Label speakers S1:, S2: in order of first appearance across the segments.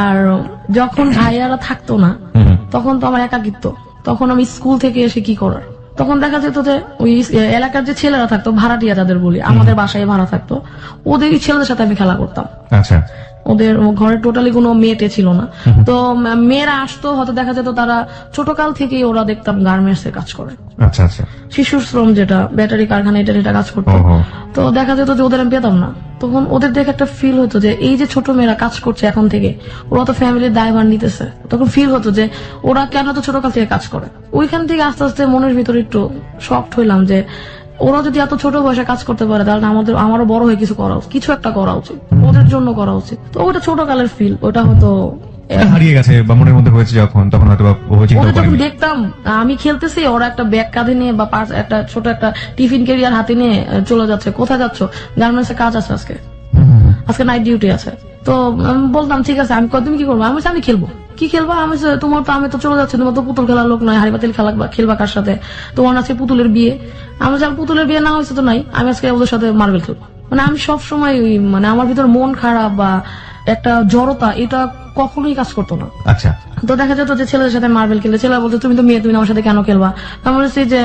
S1: আর যখন ভাইয়ারা থাকতো না তখন তো আমার একাকিত্ব, তখন আমি স্কুল থেকে এসে কি করার, তখন দেখা যেত যে ওই এলাকার যে ছেলেরা থাকতো ভাড়াটিয়া যাদের বলি, আমাদের বাসায় ভাড়া থাকতো, ওদের ছেলেদের সাথে আমি খেলা করতাম।
S2: আচ্ছা,
S1: ওদের ঘরে টোটালি কোনো মেয়েটে ছিল না, তো মেয়েরা আসতো, হয়তো দেখা যেত তারা ছোটকাল থেকেই ওরা দেখতাম গার্মেন্টস এর কাজ করে,
S2: আচ্ছা আচ্ছা,
S1: শিশু শ্রম যেটা ব্যাটারি কারখানা এটা কাজ করতো। তো দেখা যেত যে ওদের আমি পেতাম না, তখন ওদের দেখে একটা ফিল হতো যে এই যে ছোট মেয়েরা কাজ করছে এখন থেকে, ওরা তো ফ্যামিলির দায়ভার নিতেছে, তখন ফিল হতো যে ওরা কেন তো ছোটকাল থেকে কাজ করে। ওইখান থেকে আস্তে আস্তে মনের ভিতরে একটু শকড হইলাম যে ওরা যদি এত ছোট বয়সে কাজ করতে পারে তাহলে আমারও বড় হয়ে কিছু একটা করা উচিত, ওদের জন্য করা উচিত। তো ওটা ছোট কালের ফিল, ওটা হয়তো
S2: হারিয়ে গেছে বা মনের মধ্যে হয়েছে যখন, তখন হয়তো
S1: ওদের যখন দেখতাম আমি খেলতেছি, ওরা একটা ব্যাগ কাঁধে নিয়ে বা একটা ছোট একটা টিফিন ক্যারিয়ার হাতে নিয়ে চলে যাচ্ছে। কোথায় যাচ্ছ? গার্মেন্টসে কাজ আছে, আজকে নাইট ডিউটি আছে। তো আমি বলতাম ঠিক আছে, আমি তুমি কি করবো? আমি খেলবো। কি খেলবা? আমি তো চলে যাচ্ছি, তোমার তো পুতুল খেলার লোক নয়, হাড়ি পাতিল খেলবা কার সাথে? তোমার আজকে পুতুলের বিয়ে। আমি পুতুলের বিয়ে না হয়েছে তো নাই, আমি আজকে ওদের সাথে মার্বেল খেলবো। মানে আমি সবসময় মানে আমার ভিতর মন খারাপ বা একটা জড়তা, এটা কখনোই কাজ করতো না।
S2: আচ্ছা,
S1: তো দেখা যেত যে ছেলেদের সাথে মার্বেল খেলে, ছেলেরা বলতো তুমি তো মেয়ে, তুমি আমার সাথে কেন খেলবা? আমি বলেছি যে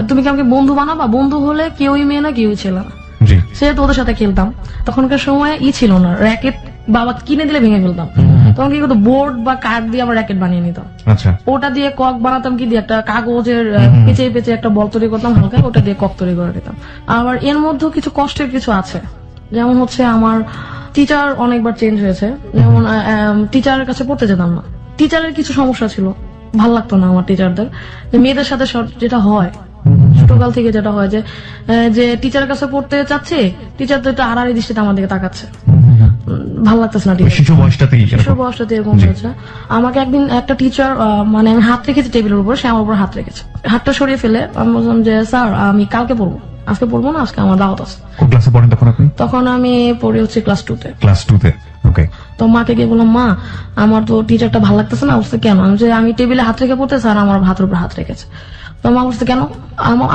S1: তুমি কি আমাকে বন্ধু বানাবা? বন্ধু হলে কেউই মেয়ে না, কেউই ছেলে না, সেহেতু ওদের সাথে খেলতাম। তখনকার সময় ছিল না র্যাকেট, বাবা কিনে দিলে ভেঙে ফেলতাম। তখন কি করতো, বোর্ড বা কাঠ দিয়ে আমরা র্যাকেট বানিয়ে নিতাম। ওটা দিয়ে কক বানাতাম, কি দিয়ে একটা কাগজের পেঁচে পেঁচে একটা বল তৈরি করতাম হালকা, ওটা দিয়ে কক তৈরি করে নিতাম। আবার এর মধ্যেও কিছু কষ্টের কিছু আছে, যেমন হচ্ছে আমার টিচার অনেকবার চেঞ্জ হয়েছে। যেমন টিচারের কাছে পড়তে যেতাম না, টিচারের কিছু সমস্যা ছিল, ভাল লাগতো না আমার টিচারদের। মেয়েদের সাথে যেটা হয় ছোটকাল থেকে, যেটা হয় যে টিচারের কাছে পড়তে চাচ্ছে, টিচার তো একটু আড়াআড়ি দৃষ্টিতে আমার দিকে তাকাচ্ছে, ভালো লাগতেছে না। শিশু বয়সটাতে এরকম হয়েছে। আমাকে একদিন একটা টিচার, মানে আমি হাত রেখেছি টেবিলের উপর, সে আমার উপর হাত রেখেছে, হাতটা সরিয়ে ফেলে আমি বললাম যে স্যার আমি কালকে পড়বো, আজকে পড়বো না, আজকে আমার দাওয়াত আছে। তখন আমি পড়ি হচ্ছে ক্লাস 2-তে। তো মাকে গিয়ে বললাম, মা আমার তো টিচারটা ভালো লাগতেছে না। বলছে কেন? আমি টেবিলে হাত রেখে পড়তে, স্যার আমার হাতের উপর হাত রেখেছে। তো মা বলছে কেন?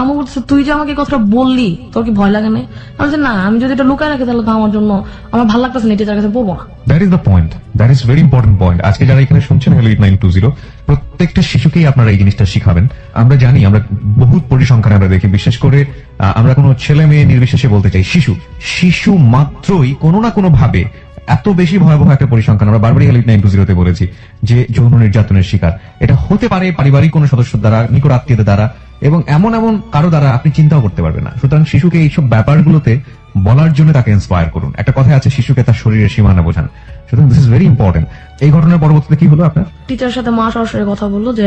S1: আমি বলছে তুই যে আমাকে কথাটা বললি, তোর কি ভয় লাগে না? আমি বলছি না, আমি যদি এটা লুকায় রাখি তাহলে তো আমার জন্য আমার ভালো লাগতেছে না, টিচার কাছে পড়বো না।
S2: That is the point, that is very important point. আজকে যারা এখানে শুনছেন হলো 8920, প্রত্যেকটা শিশুকেই আপনারা এই জিনিসটা শিখাবেন। আমরা জানি, আমরা বহুত পরিসংখ্যানে আমরা দেখি, বিশেষ করে আমরা কোনো ছেলে মেয়ে নির্বিশেষে বলতে চাই, শিশু মাত্রই কোনো না কোনো ভাবে এত বেশি ভয়াবহ একটা পরিসংখ্যান আমরা বারবারই 8920-তে বলেছি যে যৌন নির্যাতনের শিকার। এটা হতে পারে পারিবারিক কোনো সদস্য দ্বারা, নিকট আত্মীয়দের দ্বারা, এবং এমন কারো দ্বারা আপনি চিন্তাও করতে পারবেন না। সুতরাং শিশুকে এইসব ব্যাপারগুলোতে বলার জন্য তাকে ইন্সপায়ার করুন। একটা কথা আছে, শিশুকে তার শরীরের সীমানা বোঝান। সুতরাং দিস ইজ ভেরি ইম্পর্টেন্ট। এই ঘটনার পরবর্তীতে কি হলো আপনার?
S1: টিচারের সাথে মা সরাসরি কথা বললো যে,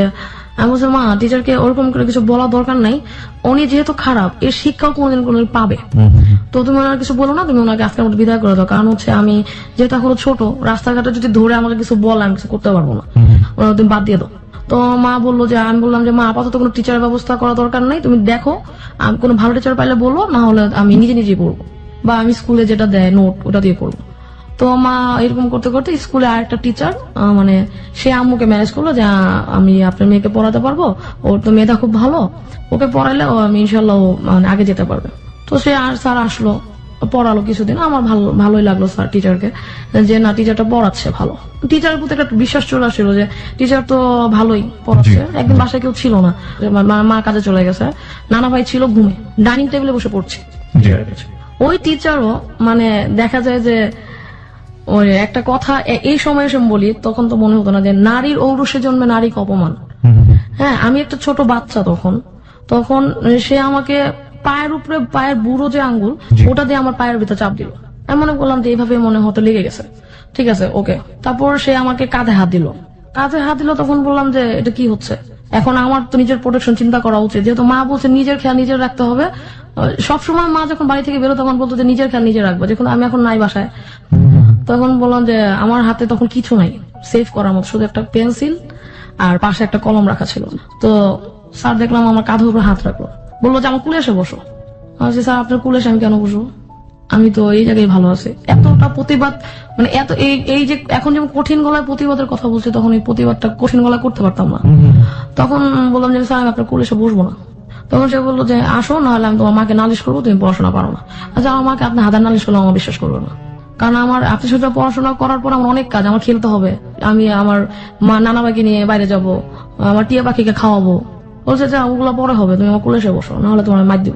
S1: আমি বলছি মা টিচারকে ওরকম করে কিছু বলা দরকার নাই, উনি যেহেতু খারাপ, এর শিক্ষাও কোনোদিন পাবে, তো তুমি ওনার কিছু বলো না, তুমি ওনাকে আজকের মতো বিদায় করে দাও। কারণ হচ্ছে আমি যেহেতু এখনো ছোট, রাস্তাঘাটে যদি ধরে আমাকে কিছু বলে আমি কিছু করতে পারবো না, ওরা তুমি বাদ দিয়ে দাও। তো মা বললো যে, আমি বললাম যে মা আপাতত কোনো টিচারের ব্যবস্থা করা দরকার নাই, তুমি দেখো আমি কোনো ভালো টিচার পাইলে বলবো, না হলে আমি নিজেই পড়বো, বা আমি স্কুলে যেটা দেয় নোট ওটা দিয়ে পড়বো। তো মা এরকম করতে করতে স্কুলে আরেকটা টিচার, মানে সে আম্মুকে ম্যানেজ করলো যে আমি আপনার মেয়েকে পড়াতে পারবো, ওর তো মেয়েটা খুব ভালো, ওকে পড়াইলে আমি ইনশাল্লাহ মানে আগে যেতে পারবে। তো সে আর স্যার আসলো, পড়ালো কিছুদিন, আমার ভালোই লাগলো স্যার টিচারকে, যে না টিচারটা পড়াচ্ছে ভালো। টিচারের প্রতি একটা বিশ্বাস চলে আসছিল যে টিচার তো ভালোই পড়াচ্ছে। একদিন বাসায় কেউ ছিল না, মা কাজে চলে গেছে, নানা ভাই ছিল ঘুমে, ডাইনিং টেবিলে বসে পড়ছে। ওই টিচারও মানে দেখা যায় যে ওই একটা কথা এই সময় এসে বলি, তখন তো মনে হতো না যে নারীর ঔরসে জন্মে নারীকে অপমান। হ্যাঁ, আমি একটা ছোট বাচ্চা তখন সে আমাকে পায়ের উপরে, পায়ের বুড়ো যে আঙ্গুল ওটা দিয়ে আমার পায়ের ভিতরে চাপ দিল। আমি মনে করলাম যে এইভাবে মনে হতো লেগে গেছে, ঠিক আছে ওকে। তারপর সে আমাকে কাঁধে হাত দিল, তখন বললাম যে এটা কি হচ্ছে। এখন আমার তো নিজের প্রোটেকশন চিন্তা করা উচিত, যেহেতু মা বলছে নিজের খেয়াল নিজের রাখতে হবে। সবসময় মা যখন বাড়ি থেকে বেরো তখন বলতো যে নিজের খেয়াল নিজে রাখবো, যখন আমি এখন নাই বাসায়, তখন বললাম যে আমার হাতে তখন কিছু নাই সেভ করার মতো, শুধু একটা পেন্সিল আর পাশে একটা কলম রাখা ছিল। তো স্যার দেখলাম আমার কাঁধের উপর হাত রাখলো, বললো যে আমার কুলে এসে বসো। আমি বলছি স্যার আপনার কুলে এসে আমি কেন বসবো, আমি তো এই জায়গায় ভালো আছি। এতটা প্রতিবাদ, মানে এত এই যে এখন যেমন কঠিন গলায় প্রতিবাদের কথা বলছি, তখন এই প্রতিবাদটা কঠিন গলায় করতে পারতাম না। তখন বললাম যে স্যার আমি আপনার কুলে এসে বসবো না। তখন সে বললো যে আসো, নাহলে আমি তোমার মাকে নালিশ করবো, তুমি পড়াশোনা পারো না। আচ্ছা, আমার মাকে আপনি হাজার নালিশ করলে আমার বিশ্বাস করবো না। কারণ আমার আত্মীয় স্বজন পড়াশোনা করার পর আমার অনেক কাজ, আমার খেলতে হবে, আমি আমার নানা বাকি নিয়ে বাইরে যাব, আমার টিয়া পাখিকে খাওয়াবো। বলছে যে ওগুলো পরে হবে, তুমি আমার কোলে এসে বসো, নাহলে তোমার মার দিব।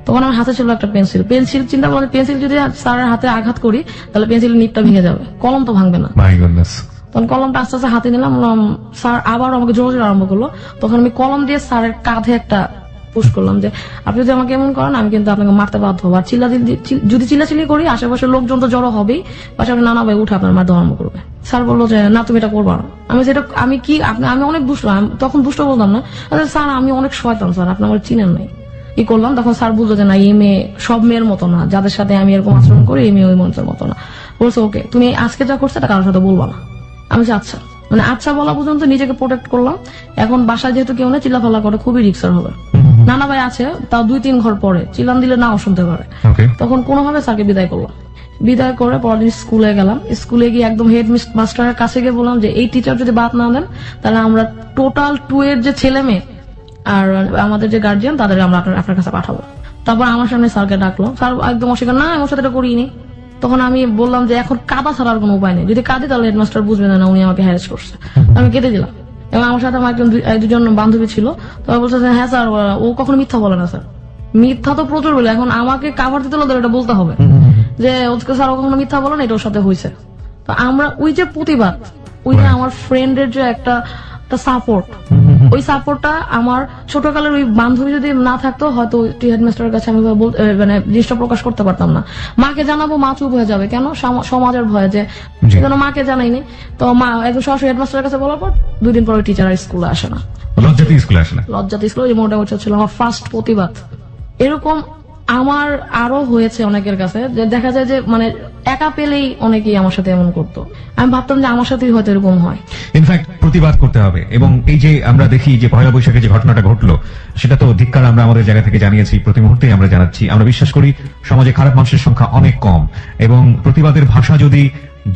S1: তখন আমার হাতে ছিল একটা পেন্সিল চিন্তা করলাম পেন্সিল যদি স্যারের হাতে আঘাত করি তাহলে পেন্সিলের নিপটা ভেঙে যাবে, কলম তো ভাঙবে না।
S2: মাই গডনেস।
S1: তখন কলমটা আস্তে আস্তে হাতে নিলাম, বললাম স্যার আবার আমাকে জোর জোর আরম্ভ করলো। তখন আমি কলম দিয়ে স্যারের কাঁধে একটা পুশ করলাম যে আপনি যদি আমাকে এমন করেন আমি কিন্তু আপনাকে মারতে বাধ্য হবো, আর যদি চিল্লাচিল্লি করি আশেপাশের লোকজন তো জড়ো হবেই, পাশাপাশি নানা ভাই উঠে আপনার মারতে আরম্ভ করবে। স্যার বললো যে না তুমি এটা করবা না। আমি অনেক দুষ্ট, তখন দুষ্ট বলতাম না, স্যার আমি অনেক শয়তান স্যার, আপনি আমার চিনেন নাই। কি করলাম, তখন স্যার বুঝলো যে না এই মেয়ে সব মেয়ের মতো না, যাদের সাথে আমি এরকম আচরণ করি এই মেয়ে ওই মানুষের মতো না। বলছে ওকে তুমি আজকে যা করছো এটা কারোর সাথে বলবা না। আমি আচ্ছা, মানে আচ্ছা বলা পর্যন্ত নিজেকে প্রোটেক্ট করলাম। এখন বাসায় যেহেতু কেউ নেই, চিল্লাফাল্লা করে খুবই রিস্কার হবে। নানা ভাই আছে তাও 2-3 ঘর পরে, চিল্লান দিলে নাও শুনতে পারে। তখন কোনোভাবে স্যারকে বিদায় করলাম। বিদায় করে পরের দিন স্কুলে গেলাম। স্কুলে গিয়ে একদম হেড মাস্টারের কাছে গিয়ে বললাম যে এই টিচার যদি বাদ না দেন তাহলে আমরা টোটাল 2 এর যে ছেলে মেয়ে আর আমাদের যে গার্জিয়ান তাদের আমরা আপনার কাছে পাঠাবো। তারপর আমার সামনে স্যারকে ডাকলো, স্যার একদম অস্বীকার, না আমার সাথে এটা করিনি। তখন আমি বললাম যে এখন কাঁদা ছাড়ার কোনো উপায় নেই, যদি কাঁদি তাহলে হেডমাস্টার বুঝবে না উনি আমাকে হ্যারাস করছে। আমি কেটে দিলাম। এবং আমার সাথে আমার দুজন বান্ধবী ছিল, তবে বলছে যে হ্যাঁ স্যার ও কখনো মিথ্যা বলে না স্যার। মিথ্যা তো প্রচুর বলে, এখন আমাকে কাভার দিতে হলে এটা বলতে হবে যে ওকে স্যার ও কখনো মিথ্যা বলে না, এটা ওর সাথে হয়েছে। তো আমরা ওই যে প্রতিবাদ, ওই যে আমার ফ্রেন্ডের যে একটা সাপোর্ট, ওই সাপোর্টটা আমার ছোটকালের ওই বান্ধবী যদি না থাকতো হয়তো হেডমাস্টারের কাছে আমি মানে জিনিসটা প্রকাশ করতে পারতাম না। মাকে জানাবো, মা চুপ হয়ে যাবে, কেন সমাজের ভয়ে, যে সেজন্য মাকে জানাইনি। তো মা একদম সরাসরি হেডমাস্টারের কাছে বলার পর 2 দিন পর ওই টিচার আর স্কুলে আসে না।
S2: লজ্জাতে স্কুলে আসে না।
S1: লজ্জাতে স্কুলে মোটামুটি ছিল আমার ফার্স্ট প্রতিবাদ। এরকম আমার আরো হয়েছে অনেকের কাছে, যে দেখা যায় যে মানে একা পেলেই অনেকেই আমার সাথে এমন করতো। আমি ভাবতাম যে আমার সাথেই হয়তো এরকম হয়।
S2: ইনফ্যাক্ট প্রতিবাদ করতে হবে। এবং এই যে আমরা দেখি যে পয়লা বৈশাখে যে ঘটনাটা ঘটলো সেটা তো ধিক্কার আমরা আমাদের জায়গা থেকে জানিয়েছি, প্রতি মুহূর্তেই আমরা জানাচ্ছি। আমরা বিশ্বাস করি সমাজে খারাপ মানুষের সংখ্যা অনেক কম, এবং প্রতিবাদের ভাষা যদি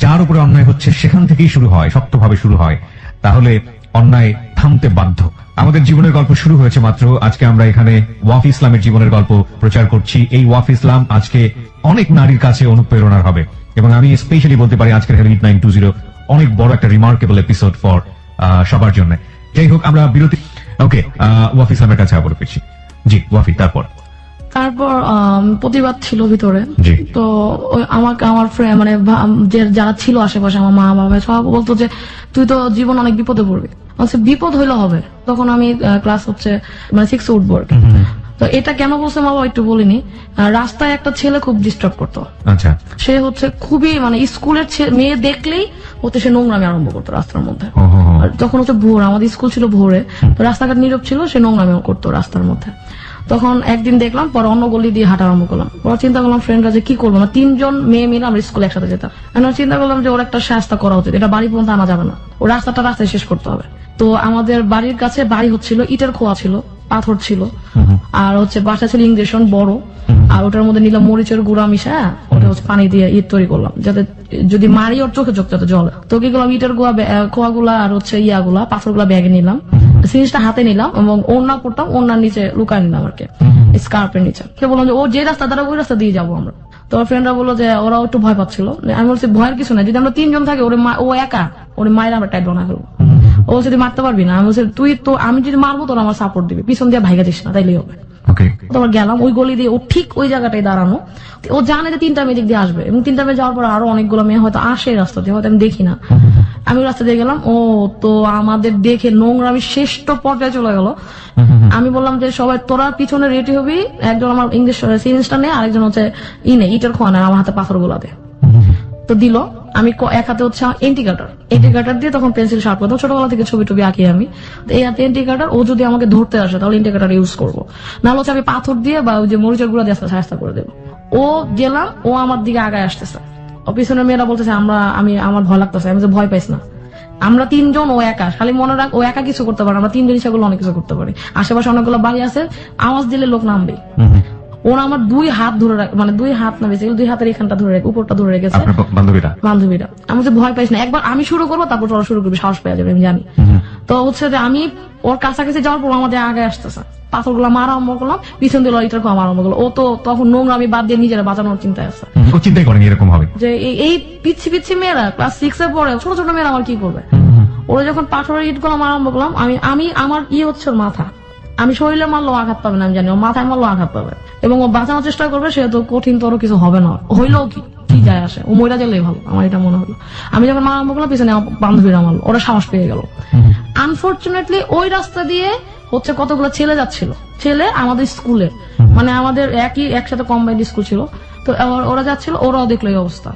S2: যার উপরে অন্যায় হচ্ছে সেখান থেকেই শুরু হয়, শক্তভাবে শুরু হয়, তাহলে অন্যায় থামতে বাধ্য। আমাদের জীবনের গল্প শুরু হয়েছে মাত্র। আজকে আমরা এখানে ওয়াফ ইসলামের জীবনের গল্প প্রচার করছি। এই ওয়াফ ইসলাম আজকে অনেক নারীর কাছে অনুপ্রেরণার হবে, এবং আমি স্পেশালি বলতে পারি আজকের হেলথ 920 অনেক বড় একটা রিমার্কেবল এপিসোড ফর সবার জন্য। যাই হোক, আমরা বিরতি। ওকে, ওয়াফ ইসলামের কাছে আবার ফিরছি। জি ওয়াফি, তারপর
S1: প্রতিবাদ ছিল ভিতরে।
S2: জি।
S1: তো আমাকে আমার ফ্রেন্ড মানে যারা ছিল আশেপাশে, আমার মা বাবা সব বলতো যে তুই তো জীবন অনেক বিপদে পড়বি। বিপদ হইলে হবে। তখন আমি ক্লাস হচ্ছে মানে 6 উঠবো। তো এটা কেন বলছে মা বাবা একটু বলিনি। রাস্তায় একটা ছেলে খুব ডিস্টার্ব করতো।
S2: আচ্ছা।
S1: সে হচ্ছে খুবই মানে স্কুলের মেয়ে দেখলেই হচ্ছে সে নোংরামি আরম্ভ করতো রাস্তার মধ্যে। তখন হচ্ছে ভোর, আমাদের স্কুল ছিল ভোরে, তো রাস্তাঘাট নীরব ছিল, সে নোংরামি করতো রাস্তার মধ্যে। তখন একদিন দেখলাম, পরে অন্য গলি দিয়ে হাঁটা আরম্ভ করলাম। পরে চিন্তা করলাম ফ্রেন্ডরা যে কি করবো না, 3 জন মেয়ে মিলে আমরা স্কুলে একসাথে যেতাম। আমি চিন্তা করলাম যে ওর একটা শাস্তা করা উচিত, এটা বাড়ি পর্যন্ত আনা যাবে না, ও রাস্তায় শেষ করতে হবে। তো আমাদের বাড়ির কাছে বাড়ি হচ্ছিল ইটের খোয়া ছিল, পাথর ছিল, আর হচ্ছে বাসা ছিল ইঞ্জেকশন বড়, আর ওটার মধ্যে নিলাম মরিচের গুঁড়া মিশা, ওটা হচ্ছে পানি দিয়ে ইট তৈরি করলাম, যাতে যদি মারি ওর চোখে যাতে জল। তো কি করলাম, ইটের খোয়া গুলা আর হচ্ছে ইয়াগুলা পাথর গুলা ব্যাগে নিলাম, জিনিসটা হাতে নিলাম এবং ওড়না পড়তাম, ওড়নার নিচে লুকায় নিলাম আর কি, স্কার্পের নিচে। সে বললাম যে ও যে রাস্তা দ্বারা ওই রাস্তা দিয়ে যাবো আমরা। তো ফ্রেন্ডরা বললো যে ওরাও একটু ভয় পাচ্ছিল। আমি বলছি ভয়ের কিছু নাই, যদি আমরা 3 জন থাকি ও একা, ওর মায়ের আমরা টাইট বানা ফেলবো। ও যদি মারতে পারবি না। আমি বলছি তুই তো, আমি যদি মারবো তোর আমার সাপোর্ট দিবি, পিছন দিয়ে ভাইগা দিস না, তাইলেই হবে। তোমার গেলাম ওই গলি দিয়ে, ও ঠিক ওই জায়গাটায় দাঁড়ানো। ও জানে যে 3টা মেয়ে দিক দিয়ে আসবে, এবং 3টা মেয়ে যাওয়ার পর আরো অনেকগুলো মেয়ে হয়তো আসে রাস্তা দিয়ে, হয়তো আমি দেখি না। আমি রাস্তা দিয়ে গেলাম, ও তো আমাদের দেখে নোংরামি শ্রেষ্ঠ পর্যায়ে চলে গেল। আমি বললাম যে সবাই তোরা পিছনে রেডি হবি, একজন আমার ইংলিশ সিরিজটা নেই, আরেকজন হচ্ছে ইটের খোয়া নেয়, আমার হাতে পাথর গুলা দে। তো দিল, আমি এক হাতে হচ্ছে ইন্ডিকেটর দিয়ে তখন পেন্সিল শার্প করতাম, ছোটবেলা থেকে ছবি টবি আঁকি আমি। এই হাতে ইন্ডিকেটর, ও যদি আমাকে ধরতে আসে তাহলে ইন্ডিকেটর ইউজ করবো, নাহলে হচ্ছে আমি পাথর দিয়ে বা ওই যে মরিচের গুঁড়া দিয়ে সাহায্য করে দেবো। ও গেলাম, ও আমার দিকে আগায় আসতেছে, ও পিছনের মেয়েরা বলতেছে আমার ভয় লাগতেছে। আমি ভয় পাইস না, আমরা 3 জন, ও একা, খালি মনে রাখ ও একা কিছু করতে পারে, আমরা 3 জন সেগুলো অনেক কিছু করতে পারি। আশেপাশে অনেকগুলো বাড়ি আছে, আওয়াজ দিলে লোক নামবে। ও ওরা আমার 2 হাত ধরে মানে 2 হাত না বেশি 2 হাতের এখানটা ধরে উপরটা ধরে রেখেছে
S2: আপনার
S1: বান্ধবীরা। আমি তো ভয় পাইস না, একবার আমি শুরু করবো তারপর ওরা শুরু করবে, সাহস পেয়ে যাবে আমি জানি। তো হচ্ছে যে আমি ওর কাছাকাছি যাওয়ার পর আমাদের আগে আসতেছে, পাথরগুলো মারা আরম্ভ করলাম, পিছন দিয়ে লরিটার খুব আরম্ভ করলো। ও তো তখন নোংরা আমি বাদ দিয়ে নিজেরা বাঁচানোর চিন্তায় আছে,
S2: ও চিন্তাই করেনি এরকম হবে
S1: যে এই পিচ্ছি পিচ্ছি মেয়েরা ক্লাস 6 এ পড়ে, ছোট ছোট মেয়েরা আমার কি করবে। ওরা যখন পাথরের ইট গুলো আরম্ভ করলাম, আমি আমার হচ্ছে ওর মাথা, আমি শরীরে মারলেও আঘাত পাবে না, আমি জানি ও মাথায় মারলেও আঘাত পাবে, এবং ও বাঁচানোর চেষ্টা করবে, সেহেতু কঠিন তোর কিছু হবে না, হইলেও কি যায় আসে, ও মইরা গেলেই ভালো, আমার এটা মনে হলো। আমি যখন মারা আরম্ভ করলাম, পিছনে আমার বান্ধবীরা মারলো, ওরা সাহস পেয়ে গেল। আনফর্চুনেটলি ওই রাস্তা দিয়ে হচ্ছে কতগুলো ছেলে যাচ্ছিল, ছেলে আমাদের স্কুলে, মানে আমাদের একসাথে কম্বাইন্ড স্কুল ছিল, তো ওরা যাচ্ছিল, ওরাও দেখলো এই অবস্থা।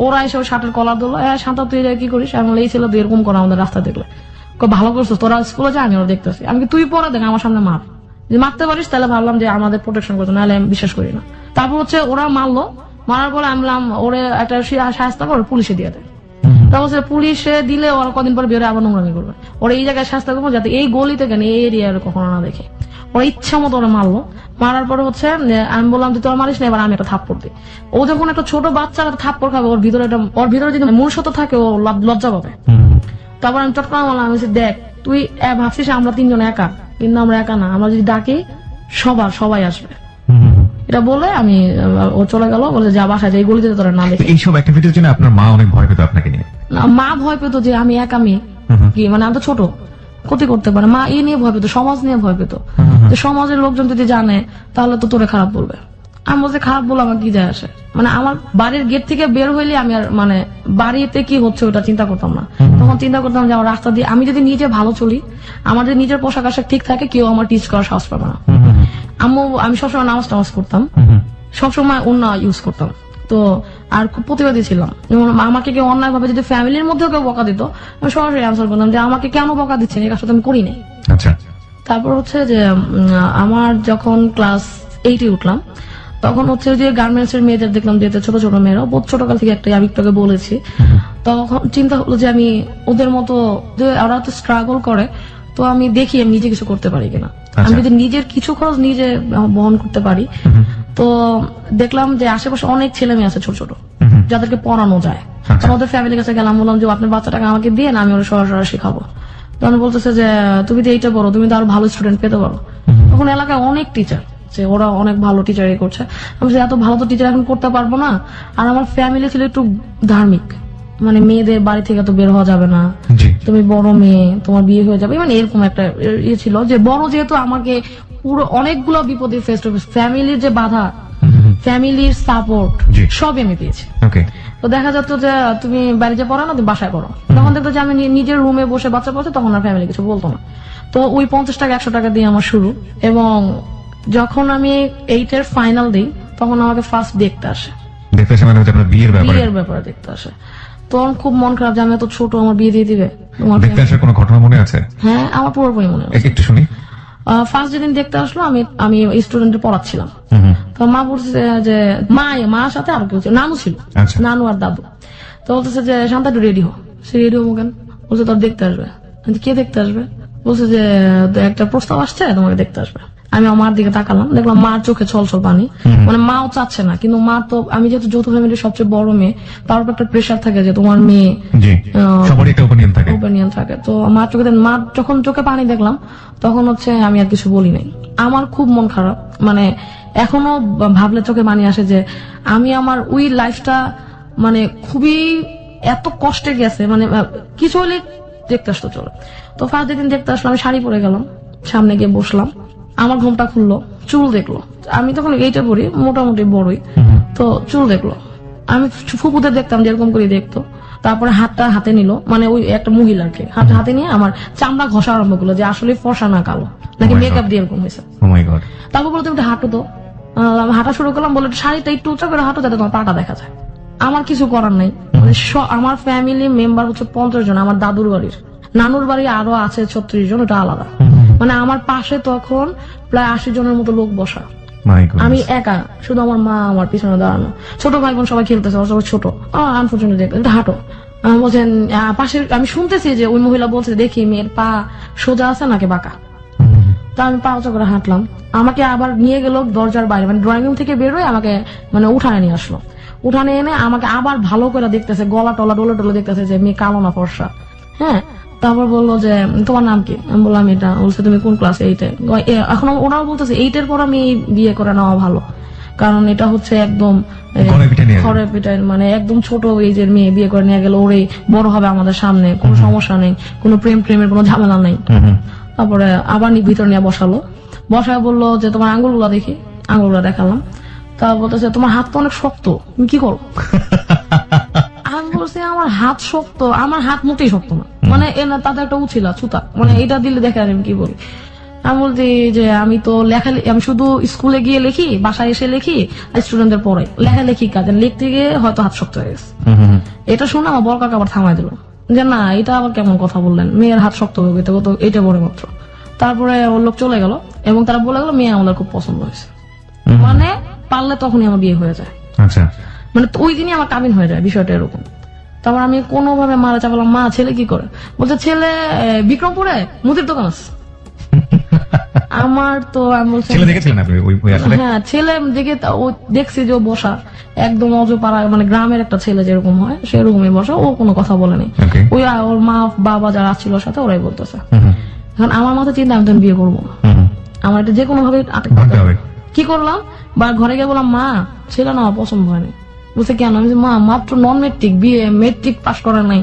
S1: ওরা এসে ওই শার্টের কলার দিল, সাঁতার তুই কি করিস, আমি এই ছেলে তুই এরকম করা আমাদের রাস্তা দেখলে, ভালো করছো, তোরা স্কুলে যা, আমি ওরা দেখতেছি। আমি তুই পরে দেখ আমার সামনে মার, যদি মারতে পারিস তাহলে ভাবলাম যে আমাদের প্রোটেকশন করতো, নাহলে আমি বিশ্বাস করি না। তারপর হচ্ছে ওরা মারলো, মারার পরে আমি ওরে একটা সাহায্য করে পুলিশে দিয়ে দেয়। তারপর পুলিশে দিলে ওরা কদিন পর বেরোয় আবার নোংরামি করবে, ওরা এই জায়গায় শাস্তি করবো যাতে এই গলিতে কেন এই এরিয়া কখনো না দেখে। ওরা ইচ্ছা মতো ওরা মারলো, মারার পরে হচ্ছে আমি বললাম যে তোরা মারিস না, এবার আমি একটা থাপ্পড় দিই। ও যখন একটা ছোট বাচ্চা একটা থাপ্পড় খাবে, ওর ভিতরে যদি মনুষ্যত্ব থাকে, ও লজ্জা পাবে। তারপর আমি চট করে বললাম, আমি দেখ তুই ভাবছিস আমরা 3 জন একা, কিন্তু আমরা একা না, আমরা যদি ডাকি সবাই আসবে। এটা বলে ও চলে গেল, বলে যা বাসায় যাই, গলিতে তোরা না দেখে।
S2: এইসব অ্যাক্টিভিটির জন্য আপনার মা অনেক ভয় পেত আপনাকে নিয়ে?
S1: মা ভয় পেত যে আমি একা মেয়ে, কি মানে আমি তো ছোট, ক্ষতি করতে পারে, মা এই নিয়ে ভয় পেত, সমাজ নিয়ে ভয় পেত, যে সমাজের লোকজন যদি জানে তাহলে তো তোরে খারাপ বলবে। আমি বলতে খারাপ বলে আমার কি যায় আসে, মানে আমার বাড়ির গেট থেকে বের হইলে আমি আর মানে বাড়িতে কি হচ্ছে ওটা চিন্তা করতাম না। তখন চিন্তা করতাম যে আমার রাস্তা দিয়ে আমি যদি নিজে ভালো চলি, আমার যদি নিজের পোশাক আশাক ঠিক থাকে, কেউ আমার টিচ করার সাহস পাবে না। আমি সবসময় নামাজ করতাম, সবসময় অন্য ইউজ করতাম, তো আর খুব প্রতিবাদী ছিলাম। যেমন আমাকে কেউ অন্যায় ভাবে যদি ফ্যামিলির মধ্যেও কেউ বকা দিত, আমি সরাসরি অ্যান্সার করতাম যে আমাকে কেন বকা দিচ্ছেন, এই কাজটা আমি করি নাই। তারপর হচ্ছে যে আমার যখন ক্লাস 8-এ উঠলাম, তখন হচ্ছে যে গার্মেন্টস এর মেয়েদের দেখলাম যে ছোট ছোট মেয়েরা, বহুত ছোটকাল থেকে একটা আমি তোকে বলেছি, তখন চিন্তা হলো যে আমি ওদের মতো, যে ওরা তো স্ট্রাগল করে, তো আমি দেখি আমি নিজে কিছু করতে পারি কিনা। আমি যদি নিজের কিছু খরচ নিজে বহন করতে পারি, তো দেখলাম যে আশেপাশে অনেক ছেলে মেয়ে আছে ছোট ছোট, যাদেরকে পড়ানো যায়। ওদের ফ্যামিলির কাছে গেলাম, বললাম যে আপনার বাচ্চাটাকে আমাকে দিয়ে না, আমি ওরা সরাসরি শেখাবো। তখন বলতেছে যে তুমি তো এইটা বড়, তুমি তো আরো ভালো স্টুডেন্ট পেতে পারো। তখন এলাকায় অনেক টিচার, যে ওরা অনেক ভালো টিচারই করছে। আমি এত ভালো তো টিচার এখন করতে পারবো না, আর আমার ফ্যামিলি ছিল একটু ধার্মিক, মানে মেয়েদের বাড়ি থেকে তো বের হওয়া যাবে না, তুমি বড় মেয়ে, তোমার বিয়ে হয়ে যাবে, মানে এরকম একটা ইয়ে ছিল। যে বড় যেহেতু আমাকে পুরো অনেকগুলো বিপদে ফেস টু ফেস, ফ্যামিলির যে বাধা, ফ্যামিলির সাপোর্ট সবই আমি পেয়েছি। তো দেখা যাচ্ছে যে তুমি বাড়ি যে পড়া না, তুমি বাসায় পড়ো। তখন দেখতো যে আমি নিজের রুমে বসে বাচ্চা পড়ছে, তখন আর ফ্যামিলি কিছু বলতো না। তো ওই 50 টাকা 100 টাকা দিয়ে আমার শুরু, এবং যখন আমি 8-এর ফাইনাল দিই, তখন আমাকে ফার্স্ট দেখতে আসে,
S2: মানে বিয়ের
S1: ব্যাপারে দেখতে আসে। তখন খুব মন খারাপ যে আমি এত ছোট, আমার বিয়ে দিয়ে দিবে।
S2: দেখতে আসার কোনো ঘটনা মনে আছে?
S1: হ্যাঁ, আমার পুরোপুরি মনে আছে, একটু শুনি। ফার্স্ট যেদিন দেখতে আসলো, আমি স্টুডেন্টে পড়াচ্ছিলাম, তো মা বলছে যে মার সাথে আরো কেউ ছিল, নানু ছিল, নানু আর দাদু। তো বলতেছে যে শান্তা একটু রেডি হো। সে রেডি হবো কেন? বলছে তোর দেখতে আসবে। কে দেখতে আসবে? বলছে যে একটা প্রস্তাব আসছে, তোমাকে দেখতে আসবে। আমি আমার দিকে তাকালাম, দেখলাম মার চোখে ছলছল পানি, মানে মাও চাচ্ছে না, কিন্তু মা তো, আমি যেহেতু যৌথ ফ্যামিলির সবচেয়ে বড় মেয়ে, তার উপর একটা প্রেশার থাকে যে তোমার মেয়ে, ওপিনিয়ন থাকে। তো মার যখন চোখে পানি দেখলাম, তখন হচ্ছে আমি আর কিছু বলি নাই। আমার খুব মন খারাপ, মানে এখনো ভাবলে চোখে পানি আসে যে আমি আমার ওই লাইফটা মানে খুবই এত কষ্টে গেছে, মানে কিছু হলে দেখতে আসতো চলো। তো ফার্স্ট যেদিন দেখতে আসলো, আমি শাড়ি পরে গেলাম, সামনে গিয়ে বসলাম, আমার ঘুমটা খুললো, চুল দেখলো, আমি তখন এইটা পরি মোটামুটি বড়ই, তো চুল দেখলো। আমি ফুপুদের দেখতাম যেরকম করে দেখতো। তারপরে হাতটা হাতে নিল, মানে ওই একটা মহিলাকে হাতে নিয়ে আমার চামড়া ঘষা আরম্ভ করলো, যে আসলে ফর্সা না কালো, নাকি মেকআপ দিয়ে এরকম হয়েছে। তারপর বলতো একটু হাঁটো, তো হাঁটা শুরু করলাম, বলে শাড়িটা একটু উঁচা করে হাঁটো যাতে তোমার পাটা দেখা যায়। আমার কিছু করার নাই, আমার ফ্যামিলি মেম্বার হচ্ছে 50 জন, আমার দাদুর বাড়ির, নানুর বাড়ি আরো আছে 36 জন, ওটা আলাদা। মানে আমার পাশে তখন প্রায় 80 জনের মতো লোক বসা, আমি একা, শুধু আমার মা আমার পিছনে দাঁড়ানো, ছোট ভাই বোন সবাই খেলতেছে, সবাই ছোট। আনফর্চুনেটলি হাঁটো বলছেন পাশে, আমি শুনতেছি যে ওই মহিলা বলছে দেখি মেয়ের পা সোজা আছে নাকি বাঁকা। তা আমি পাউচা করে হাঁটলাম, আমাকে আবার নিয়ে গেল দরজার বাইরে, মানে ড্রয়িং রুম থেকে বেরোয় আমাকে মানে উঠানে নিয়ে আসলো। উঠানে এনে আমাকে আবার ভালো করে দেখতেছে, গলা টলা ডোলে ডোলে দেখতেছে যে মেয়ে কালো না ফর্সা। হ্যাঁ, তারপর বললো যে তোমার নাম কি? আমি বললাম এটা। বলছে তুমি কোন ক্লাস? 8 এখন ওনাও বলতেছে 8 এর পর আমি বিয়ে করে নেওয়া ভালো, কারণ এটা হচ্ছে একদম ঘরে পিটায়, মানে একদম ছোট এজের মেয়ে বিয়ে করে নিয়ে গেলে ওরে বড় হবে আমাদের সামনে, কোনো সমস্যা নেই, কোনো প্রেমের কোনো ঝামেলা নেই। তারপরে আবার ভিতর নিয়ে বসালো, বসায় বললো যে তোমার আঙ্গুলগুলো দেখি। আঙ্গুলগুলো দেখালাম, তা বলতেছে তোমার হাত তো অনেক শক্ত, তুমি কি করো? আমি বলছি আমার হাত শক্ত? আমার হাত মোটেই শক্ত না, মানে তাদের একটা উছিলা ছুতা, মানে এটা দিলে দেখে আমি কি বলি। আমি বলছি যে আমি তো আমি শুধু স্কুলে গিয়ে লিখি, বাসায় এসে লিখি, স্টুডেন্টদের পড়াই, লেখালেখি কাজ, লিখতে গিয়ে হয়তো হাত শক্ত হয়ে গেছে। এটা শুনে আমার বড় কাকা আবার থামাই দিল যে না, এটা আবার কেমন কথা বললেন, মেয়ের হাত শক্ত হয়ে গেছে তো এটা বড় মাত্র। তারপরে ওর লোক চলে গেল এবং তারা বলে গেল মেয়ে আমাদের খুব পছন্দ হয়েছে, মানে পারলে তখনই আমার বিয়ে হয়ে যায়।
S2: আচ্ছা,
S1: মানে ওই দিনই আমার কাবিন হয়ে যায়, বিষয়টা এরকম। তারপর আমি কোনোভাবে মারা চাপালাম, মা ছেলে কি করে? বলছে ছেলে বিক্রমপুরে মুদির দোকান আছে। আমার তো আমি বলছি হ্যাঁ, ছেলে দেখে দেখছি যে ও বসা একদম অজপাড়া, মানে গ্রামের একটা ছেলে যেরকম হয় সেরকমই বসা, ও কোনো কথা বলেনি। ওই ওর মা বাবা যারা ছিল ওর সাথে ওরাই বলতেছে। এখন আমার মাথায় চিন্তা আমি তো বিয়ে করবো না, আমার এটা যে কোনো ভাবে আটক করতে হবে। কি করলাম, বা ঘরে গিয়ে বললাম মা ছেলে না আমার পছন্দ হয়নি। বলছে কেন? আমি মা মাত্র নন মেট্রিক, বিয়ে মেট্রিক পাস করার নাই,